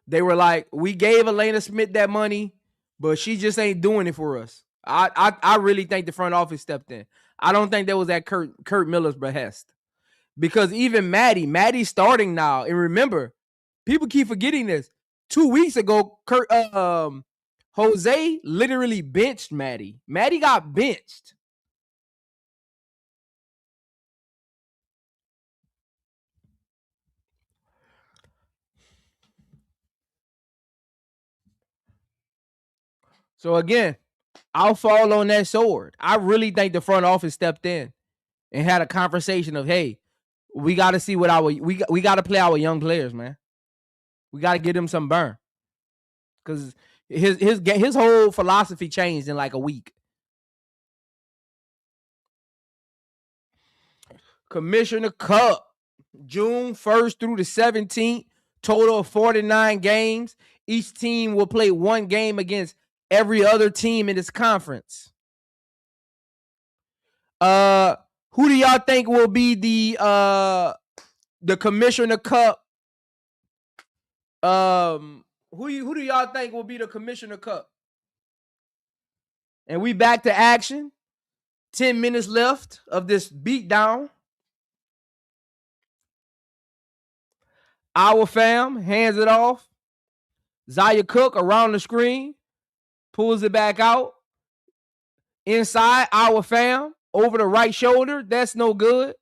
They were like, we gave Elena Smith that money, but she just ain't doing it for us. I really think the front office stepped in. I don't think that was at Kurt Miller's behest. Because even Maddie's starting now. And remember, people keep forgetting this. 2 weeks ago, Jose literally benched Maddie. Maddie got benched. So again, I'll fall on that sword. I really think the front office stepped in and had a conversation of, hey, we got to see what we got to play our young players, man. We got to get them some burn. Because His whole philosophy changed in like a week. Commissioner Cup, June 1st through the 17th, total of 49 games. Each team will play one game against every other team in this conference. Who do y'all think will be the Commissioner Cup? Who do y'all think will be the Commissioner Cup? And we back to action. 10 minutes left of this beatdown. Our fam hands it off. Zaya Cook around the screen, pulls it back out. Inside, our fam over the right shoulder. That's no good.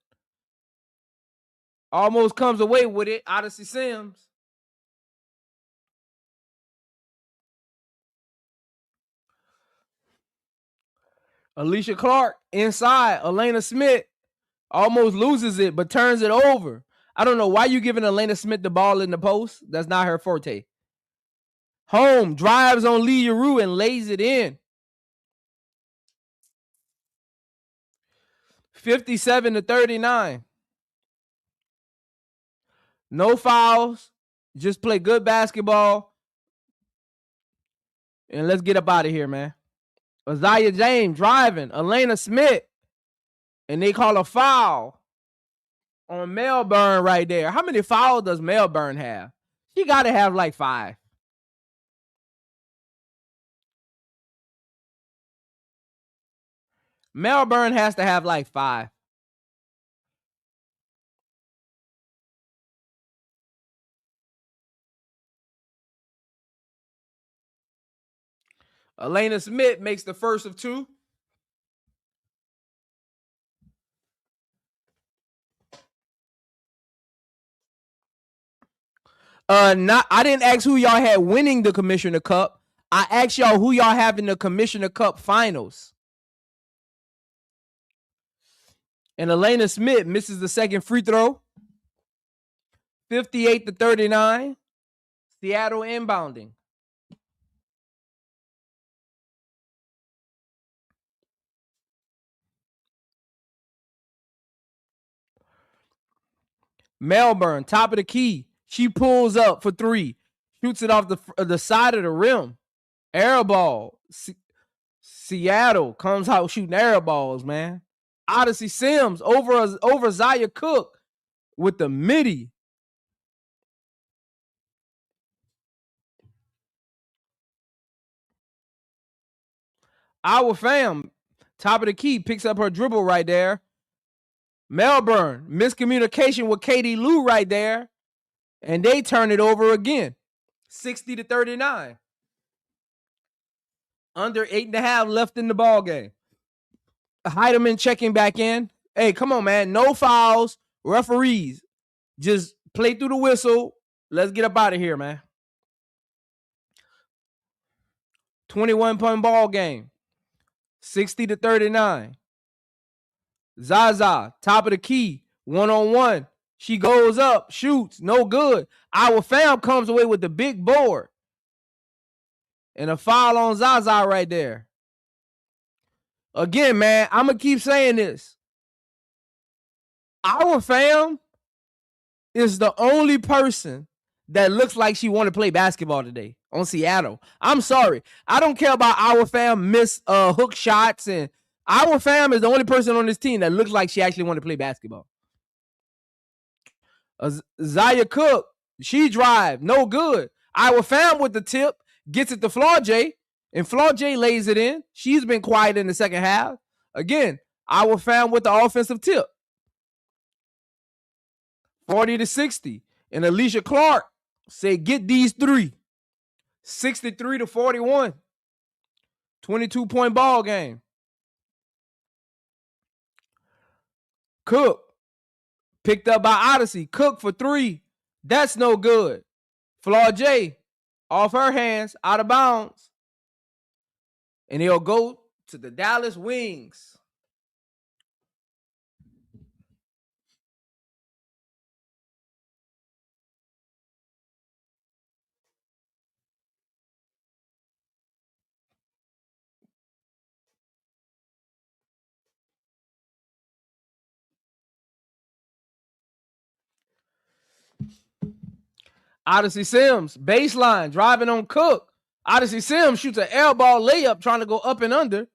Almost comes away with it. Odyssey Sims. Alicia Clark inside. Elena Smith almost loses it, but turns it over. I don't know why you giving Elena Smith the ball in the post. That's not her forte. Home drives on Lee Yaroo and lays it in. 57-39. No fouls. Just play good basketball. And let's get up out of here, man. Isaiah James driving. Elena Smith. And they call a foul on Melbourne right there. How many fouls does Melbourne have? She got to have like 5. Melbourne has to have like 5. Elena Smith makes the first of 2. I didn't ask who y'all had winning the Commissioner Cup. I asked y'all who y'all have in the Commissioner Cup finals. And Elena Smith misses the second free throw. 58-39. Seattle inbounding. Melbourne, top of the key. She pulls up for 3. Shoots it off the side of the rim. Air ball. Seattle comes out shooting air balls, man. Odyssey Sims over Zaya Cook with the midi. Our fam, top of the key, picks up her dribble right there. Melbourne, miscommunication with Katie Lou right there. And they turn it over again. 60-39. Under 8.5 left in the ball game. Heidemann checking back in. Hey, come on, man. No fouls. Referees. Just play through the whistle. Let's get up out of here, man. 21-point ball game. 60-39. Zaza, top of the key. 1-on-1. She goes up, shoots, no good. Our fam comes away with the big board. And a foul on Zaza right there. Again, man, I'm going to keep saying this. Our fam is the only person that looks like she want to play basketball today on Seattle. I'm sorry. I don't care about our fam miss hook shots. And our fam is the only person on this team that looks like she actually want to play basketball. Zaya Cook, she drive, no good. Our fam with the tip, gets it to Flaujae, and Flaujae lays it in. She's been quiet in the second half. Again, our fam with the offensive tip. 40-60. And Alicia Clark said, get these 3. 63-41. 22-point ball game. Cook. Picked up by Odyssey. Cook for 3. That's no good. Flaujae off her hands, out of bounds. And he'll go to the Dallas Wings. Odyssey Sims, baseline, driving on Cook. Odyssey Sims shoots an air ball layup trying to go up and under.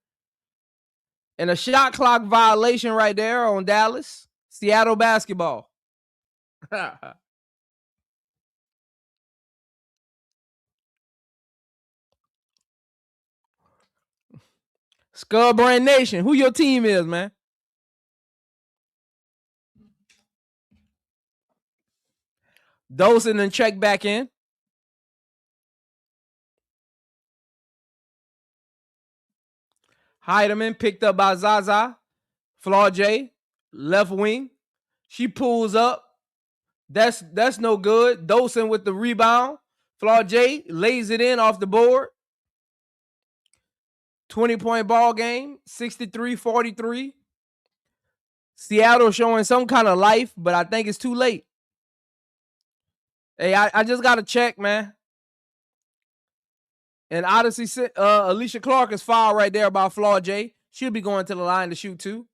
And a shot clock violation right there on Dallas. Seattle basketball. SCOREBOARD Nation, who your team is, man? Dawson and check back in. Heidemann picked up by Zaza. Flaujae, left wing. She pulls up. That's no good. Dawson with the rebound. Flaujae lays it in off the board. 20-point ball game, 63-43. Seattle showing some kind of life, but I think it's too late. Hey, I just got to check, man. And Odyssey, Alicia Clark is fouled right there by Flaujae. She'll be going to the line to shoot too.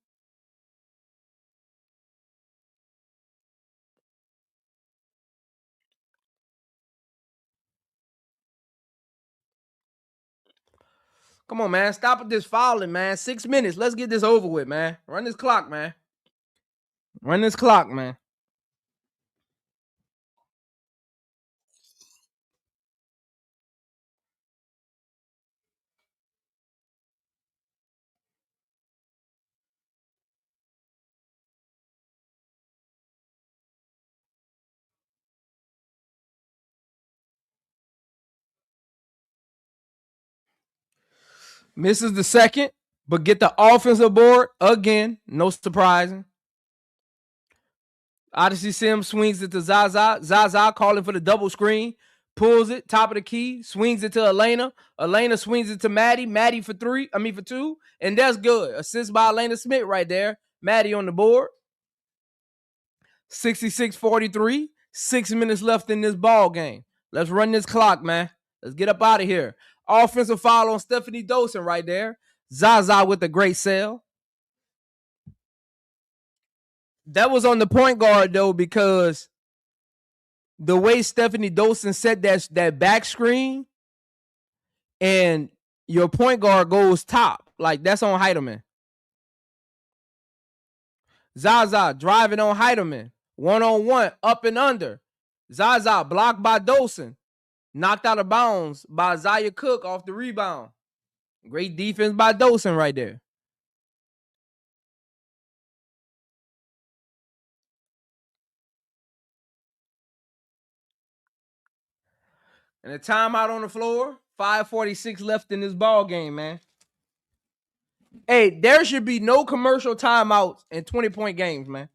Come on, man. Stop with this fouling, man. 6 minutes. Let's get this over with, man. Run this clock, man. Run this clock, man. Misses the second, but get the offensive board again. No surprising. Odyssey Sims swings it to Zaza. Zaza calling for the double screen. Pulls it, top of the key, swings it to Elena. Elena swings it to Maddie. Maddie for two. And that's good. Assist by Elena Smith right there. Maddie on the board. 66-43. 6 minutes left in this ball game. Let's run this clock, man. Let's get up out of here. Offensive foul on Stephanie Dawson right there. Zaza with a great sell. That was on the point guard, though, because the way Stephanie Dawson set that back screen and your point guard goes top. Like, that's on Heidemann. Zaza driving on Heidemann. 1-on-1, up and under. Zaza blocked by Dawson. Knocked out of bounds by Zaya Cook off the rebound. Great defense by Dawson right there. And a timeout on the floor. 5:46 left in this ball game, man. Hey, there should be no commercial timeouts in 20-point games, man.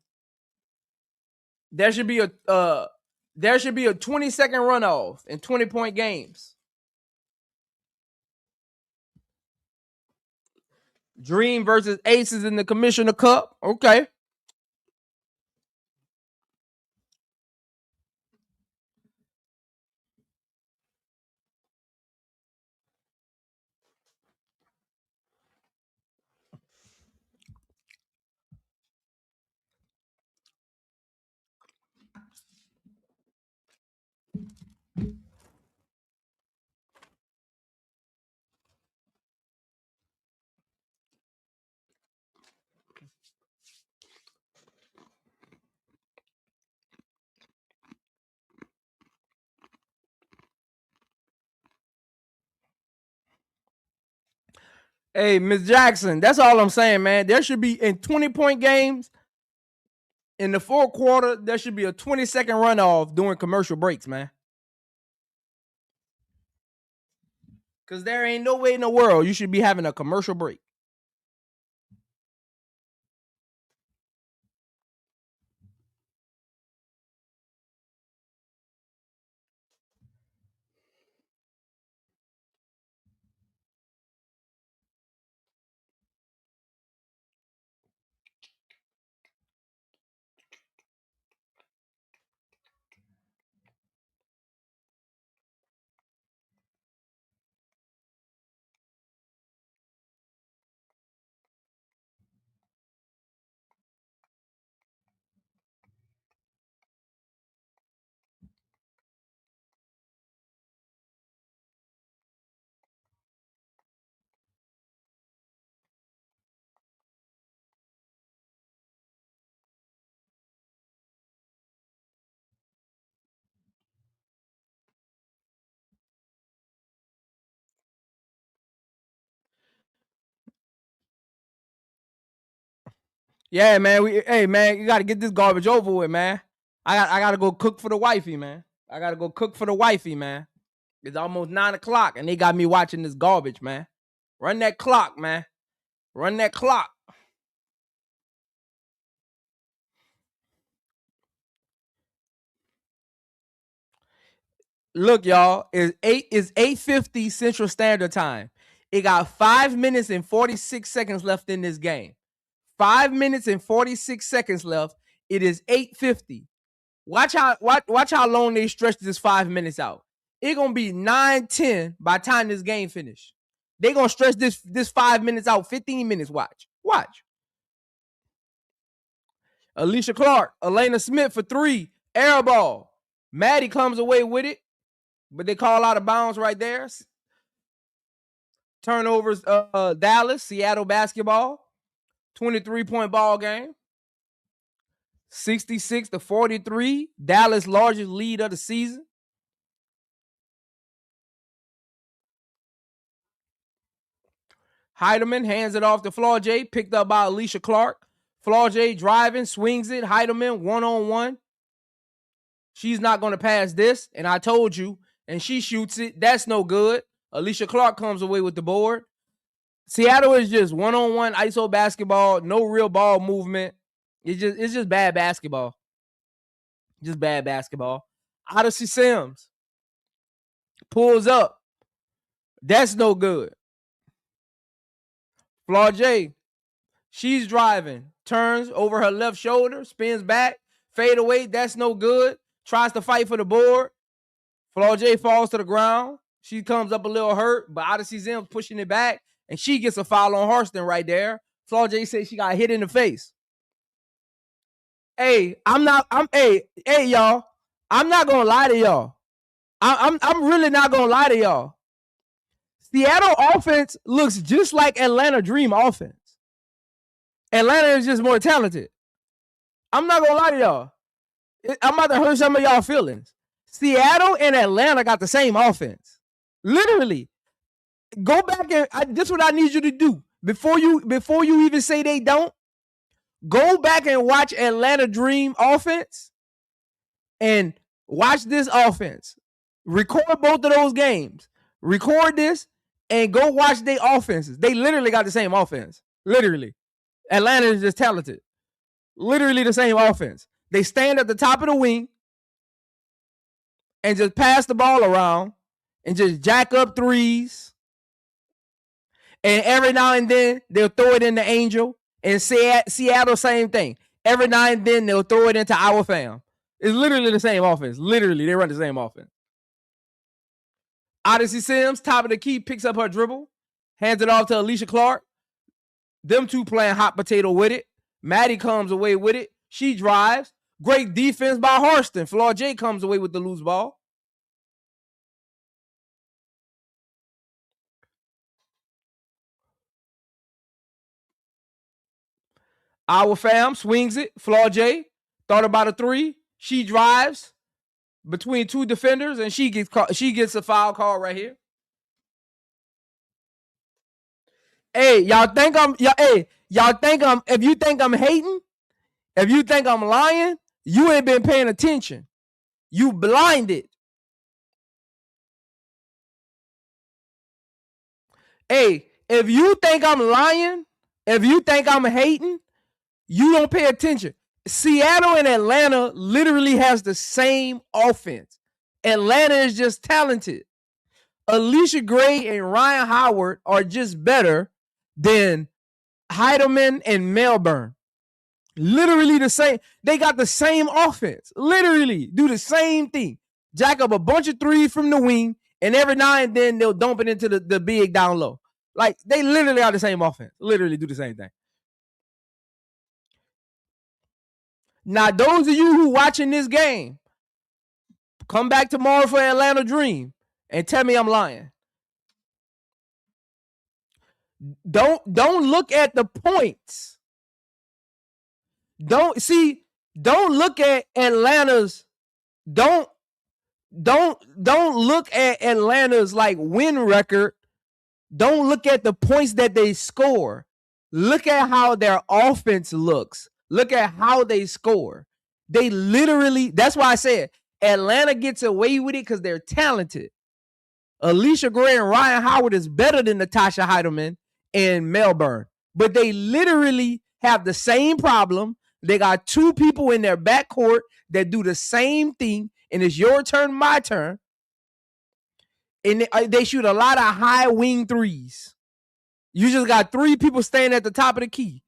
There should be a 20-second runoff in 20-point games. Dream versus Aces in the Commissioner Cup. Okay. Hey, Miss Jackson, that's all I'm saying, man. There should be in 20-point games in the fourth quarter, there should be a 20-second runoff during commercial breaks, man. Because there ain't no way in the world you should be having a commercial break. Yeah, man. Hey, man, you got to get this garbage over with, man. I got to go cook for the wifey, man. I got to go cook for the wifey, man. It's almost 9 o'clock, and they got me watching this garbage, man. Run that clock, man. Run that clock. Look, y'all, it's 8:50 Central Standard Time. It got 5 minutes and 46 seconds left in this game. 5 minutes and 46 seconds left. It is 8:50. Watch how long they stretch this 5 minutes out. It's gonna be 9:10 by the time this game finish. They gonna stretch this 5 minutes out, 15 minutes. Watch. Alicia Clark, Elena Smith for 3, air ball. Maddie comes away with it, but they call out of bounds right there. Turnovers, Dallas, Seattle basketball, 23-point ball game. 66-43, Dallas' largest lead of the season. Heidemann hands it off to Flaujae, picked up by Alicia Clark. Flaujae driving, swings it. Heidemann one-on-one. She's not going to pass this, and I told you, and she shoots it. That's no good. Alicia Clark comes away with the board. Seattle is just one-on-one ISO basketball, no real ball movement. It's just bad basketball. Just bad basketball. Odyssey Sims pulls up. That's no good. Flaujae, she's driving. Turns over her left shoulder. Spins back. Fade away. That's no good. Tries to fight for the board. Flaujae falls to the ground. She comes up a little hurt, but Odyssey Sims pushing it back. And she gets a foul on Harston right there. Flaujae says she got hit in the face. Hey, y'all. I'm not gonna lie to y'all. I'm really not gonna lie to y'all. Seattle offense looks just like Atlanta Dream offense. Atlanta is just more talented. I'm not gonna lie to y'all. I'm about to hurt some of y'all feelings. Seattle and Atlanta got the same offense. Literally. Go back and this is what I need you to do. Before you even say they don't, go back and watch Atlanta Dream offense and watch this offense. Record both of those games. Record this and go watch their offenses. They literally got the same offense. Literally. Atlanta is just talented. Literally the same offense. They stand at the top of the wing and just pass the ball around and just jack up threes. And every now and then, they'll throw it in the Angel. And Seattle, same thing. Every now and then, they'll throw it into our fam. It's literally the same offense. Literally, they run the same offense. Odyssey Sims, top of the key, picks up her dribble. Hands it off to Alicia Clark. Them two playing hot potato with it. Maddie comes away with it. She drives. Great defense by Harston. Flaujae comes away with the loose ball. Our fam swings it. Flaujae thought about a three. She drives between two defenders, and she gets a foul call right here. Hey, y'all think I'm if you think I'm hating, if you think I'm lying, you ain't been paying attention. You blinded. Hey, if you think I'm lying, if you think I'm hating, you don't pay attention. Seattle and Atlanta literally has the same offense. Atlanta is just talented. Alicia Gray and Ryan Howard are just better than Heidemann and Melbourne. Literally the same. They got the same offense. Literally do the same thing. Jack up a bunch of threes from the wing, and every now and then they'll dump it into the big down low. Like, they literally are the same offense. Literally do the same thing. Now, those of you who watching this game, come back tomorrow for Atlanta Dream and tell me I'm lying. Don't look at the points. Don't look at Atlanta's don't look at Atlanta's like win record. Don't look at the points that they score. Look at how their offense looks. Look at how they score. They literally, that's why I said Atlanta gets away with it because they're talented. Alicia Gray and Ryan Howard is better than Natasha Heidelman and Melbourne. But they literally have the same problem. They got two people in their backcourt that do the same thing, and it's your turn, my turn. And they shoot a lot of high wing threes. You just got three people standing at the top of the key.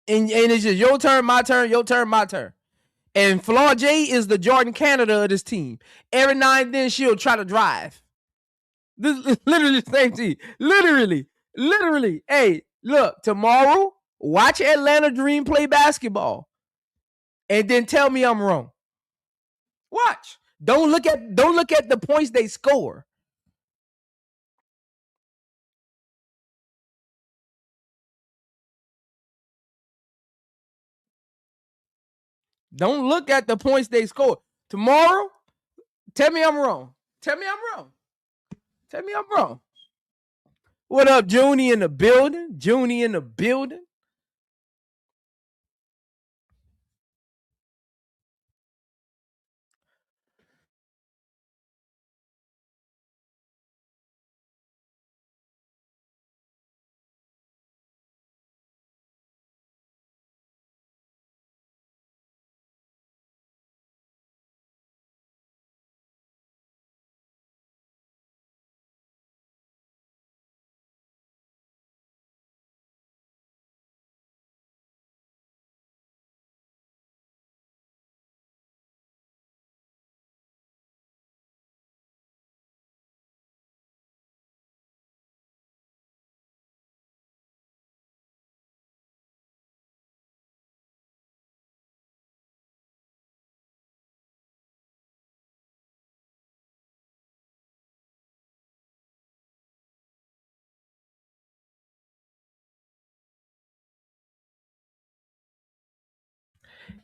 And it's just your turn, my turn, your turn, my turn. And Flaujae is the Jordan Canada of this team. Every now and then she'll try to drive. This is literally the same team. Literally. Hey, look, tomorrow, watch Atlanta Dream play basketball. And then tell me I'm wrong. Watch. Don't look at the points they score. Don't look at the points they score. Tomorrow, tell me I'm wrong. Tell me I'm wrong. What up, Junie in the building?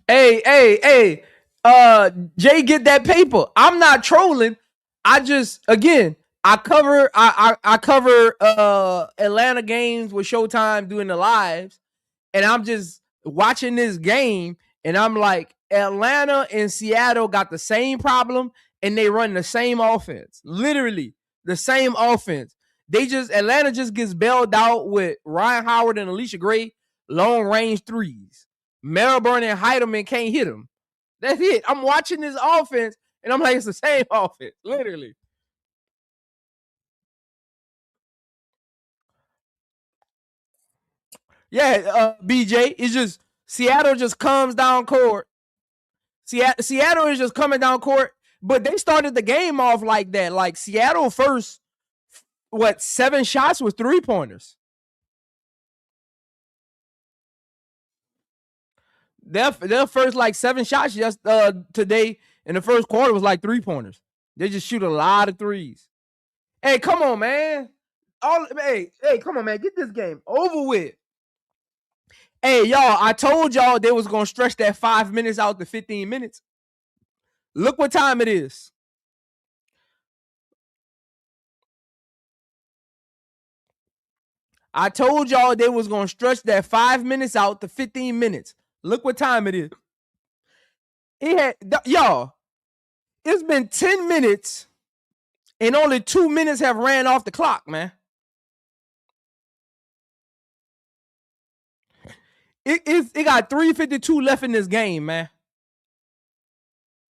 Hey. Jay, get that paper. I'm not trolling. I cover Atlanta games with Showtime doing the lives, and I'm just watching this game, and I'm like, Atlanta and Seattle got the same problem, and they run the same offense. Literally the same offense. Atlanta just gets bailed out with Ryan Howard and Alicia Gray long range threes. Melbourne and Heidelman can't hit them. That's it. I'm watching this offense, and I'm like, it's the same offense, literally. Yeah, BJ, it's just Seattle just comes down court. Seattle is just coming down court, but they started the game off like that. Like Seattle first, 7 shots was 3-pointers. Their first 7 shots just today in the first quarter was 3-pointers. They just shoot a lot of threes. Hey, come on, man. Hey, come on, man. Get this game over with. Hey, y'all, I told y'all they was going to stretch that 5 minutes out to 15 minutes. Look what time it is. I told y'all they was going to stretch that 5 minutes out to 15 minutes. Look what time it is. Y'all, it's been 10 minutes and only 2 minutes have ran off the clock, man. It got 3:52 left in this game, man.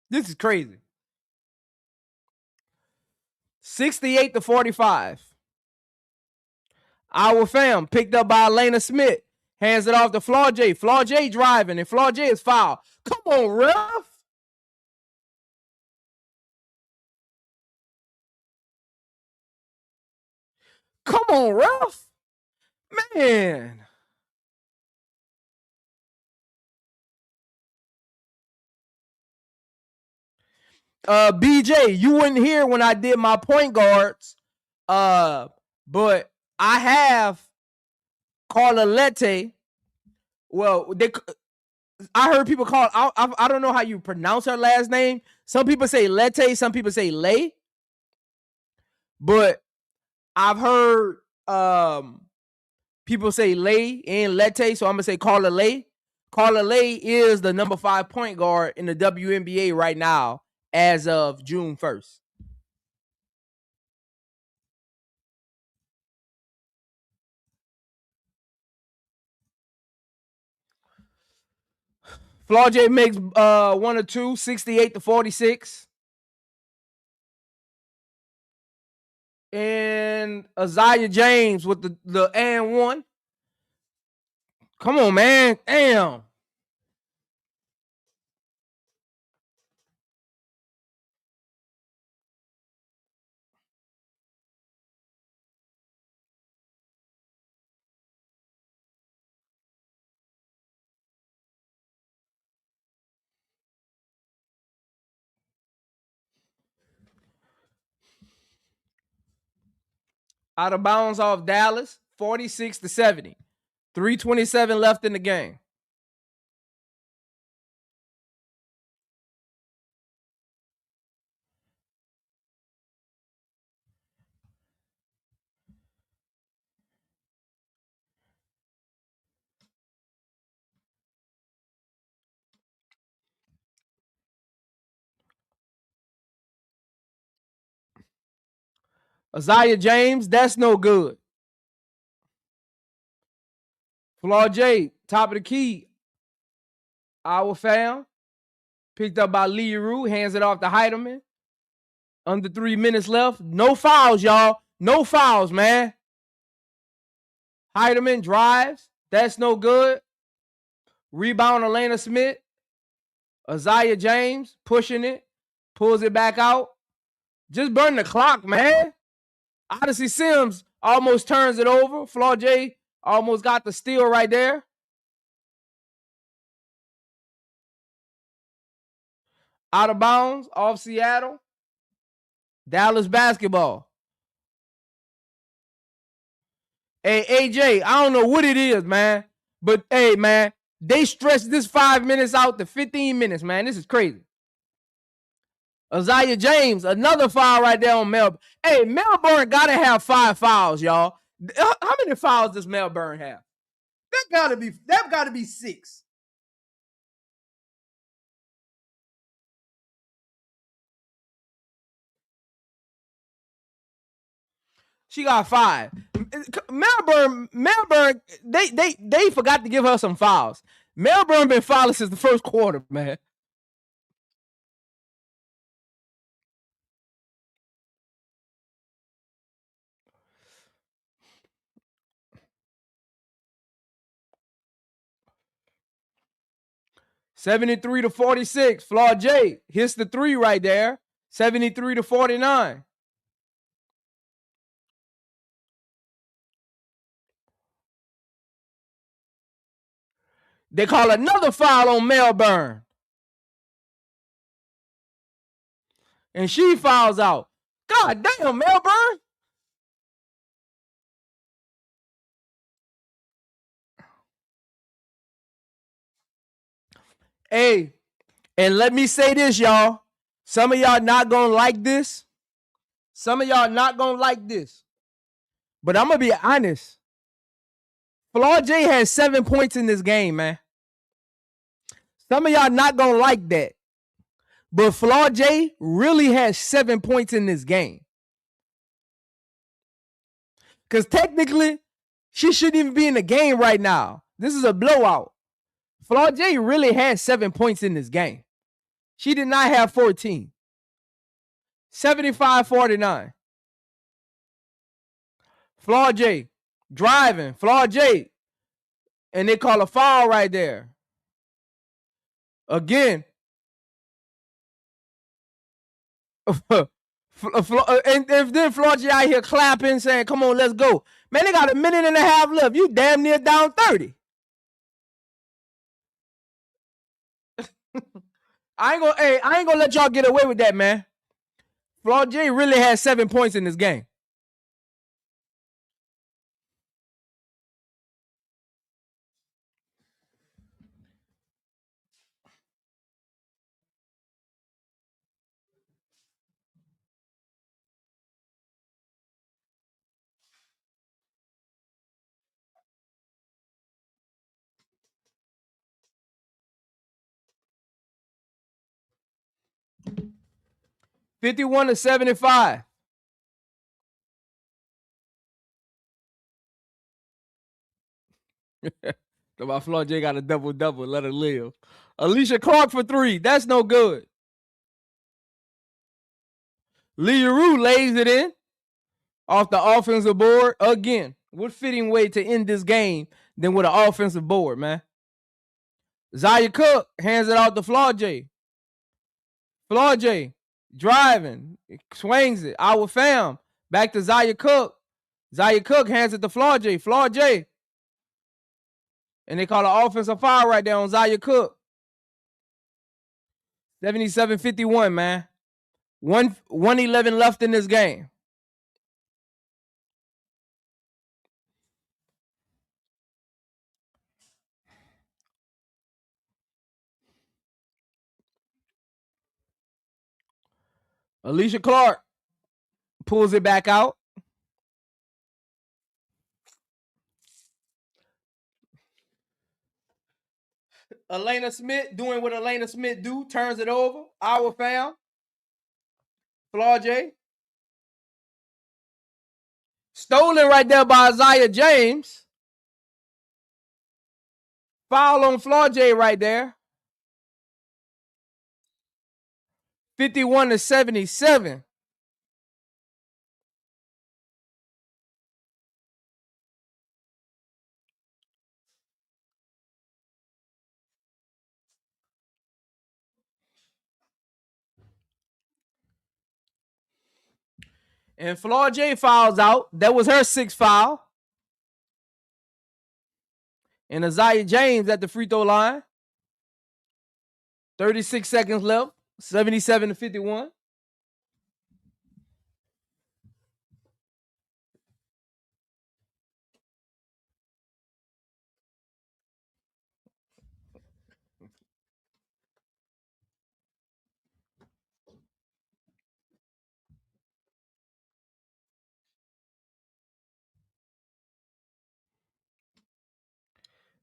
This is crazy. 68-45. Our fam picked up by Elena Smith. Hands it off to Flaujae. Flaujae driving, and Flaujae is fouled. Come on, ref. Come on, ref. Man. BJ, you weren't here when I did my point guards. But I have Carla Lette. Well, I heard people call. I don't know how you pronounce her last name. Some people say Lette, some people say Lay. But I've heard people say Lay and Lete, so I'm gonna say Carla Lay. Carla Lay is the number 5 point guard in the WNBA right now as of June 1st. Flaujae makes 1 or 2, 68-46. And Isaiah James with the and 1. Come on, man. Damn. Out of bounds off Dallas, 46-70. 3:27 left in the game. Isaiah James, that's no good. Flaujae, top of the key. Our foul. Picked up by Leroux, hands it off to Heidemann. Under 3 minutes left. No fouls, y'all. No fouls, man. Heidemann drives. That's no good. Rebound, Elena Smith. Isaiah James pushing it. Pulls it back out. Just burn the clock, man. Odyssey Sims almost turns it over. Flaujae almost got the steal right there. Out of bounds, off Seattle. Dallas basketball. Hey, AJ, I don't know what it is, man. But, hey, man, they stretched this 5 minutes out to 15 minutes, man. This is crazy. Isaiah James, another foul right there on Melbourne. Hey, Melbourne got to have 5 fouls, y'all. How many fouls does Melbourne have? That gotta be 6. She got 5. Melbourne, they forgot to give her some fouls. Melbourne been fouling since the first quarter, man. $73-46. Flaujae hits the 3 right there. 73-49. They call another foul on Melbourne. And she fouls out. God damn, Melbourne. Hey, and let me say this, y'all. Some of y'all not gonna like this. Some of y'all not gonna like this. But I'm gonna be honest. Flaujae has 7 points in this game, man. Some of y'all not gonna like that. But Flaujae really has 7 points in this game. Because technically, she shouldn't even be in the game right now. This is a blowout. Flaujae really has 7 points in this game. She did not have 14. 75-49. Flaujae driving. Flaujae. And they call a foul right there. Again. And if then Flaujae out here clapping, saying, come on, let's go. Man, they got 1.5 minutes left. You damn near down 30. I ain't gonna let y'all get away with that, man. Flaujae really has 7 points in this game. 51-75. My Flaujae got a double-double. Let her live. Alicia Clark for 3. That's no good. Leah Rue lays it in off the offensive board again. What fitting way to end this game than with an offensive board, man? Zaya Cook hands it out to Flaujae. Flaujae driving, swings it. Our fam back to Zaya Cook. Zaya Cook hands it to Flaujae. Flaujae. And they call an offensive foul right there on Zaya Cook. 77-51, man. 1:11 left in this game. Alicia Clark pulls it back out. Elena Smith doing what Elena Smith do, turns it over. Our fam. Flaujae. Stolen right there by Isaiah James. Foul on Flaujae right there. 51-77. And Flaujae fouls out. That was her 6th foul. And Isaiah James at the free throw line. 36 seconds left. 77-51.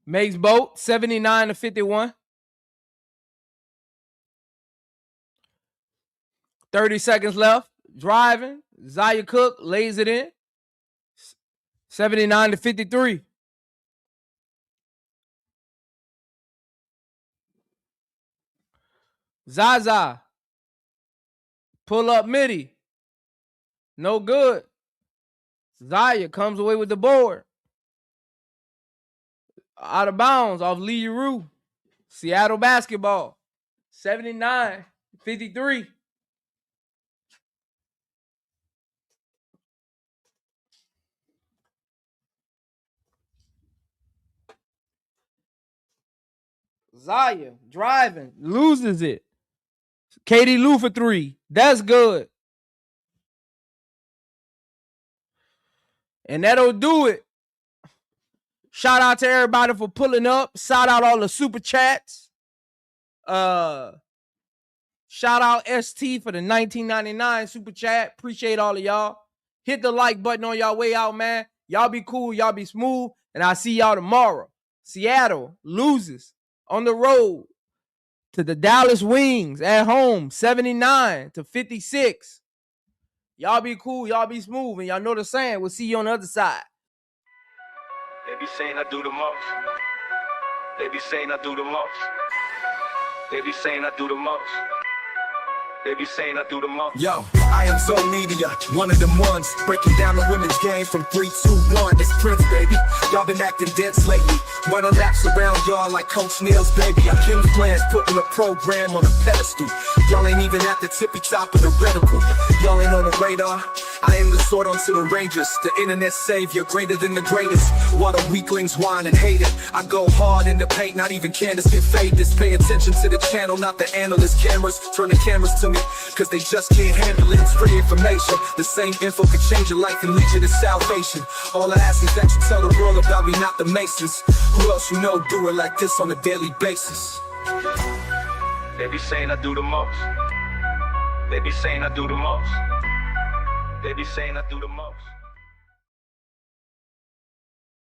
Makes both 79-51. 30 seconds left. Driving. Zaya Cook lays it in. 79-53. Zaza. Pull up midi. No good. Zaya comes away with the board. Out of bounds off Leah Rue. Seattle basketball. 79-53. Zaya driving, loses it. Katie Lou for 3. That's good. And that'll do it. Shout out to everybody for pulling up. Shout out all the super chats. Shout out ST for the 19.99 super chat. Appreciate all of y'all. Hit the like button on y'all way out, man. Y'all be cool. Y'all be smooth. And I'll see y'all tomorrow. Seattle loses on the road to the Dallas Wings at home, 79-56. Y'all be cool. Y'all be smooth. And y'all know the saying. We'll see you on the other side. They be saying I do the most. They be saying I do the most. They be saying I do the most. They be saying I do the most. Yo, iamzomedia, one of them ones, breaking down the women's game from 3, 2, 1. It's Prince, baby. Y'all been acting dense lately. Running laps around y'all like Coach Neal's baby. I'm Kim's plans, putting a program on a pedestal. Y'all ain't even at the tippy top of the reticle. Y'all ain't on the radar. I am the sword onto the Rangers, the internet savior, greater than the greatest. While the weaklings whine and hate it, I go hard in the paint, not even Candace can fade this. Pay attention to the channel, not the analyst cameras. Turn the cameras to me, cause they just can't handle it. It's free information. The same info could change your life and lead you to salvation. All I ask is that you tell the world about me, not the Masons. Who else you know do it like this on a daily basis? They be saying I do the most. They be saying I do the most. They be saying I do the most.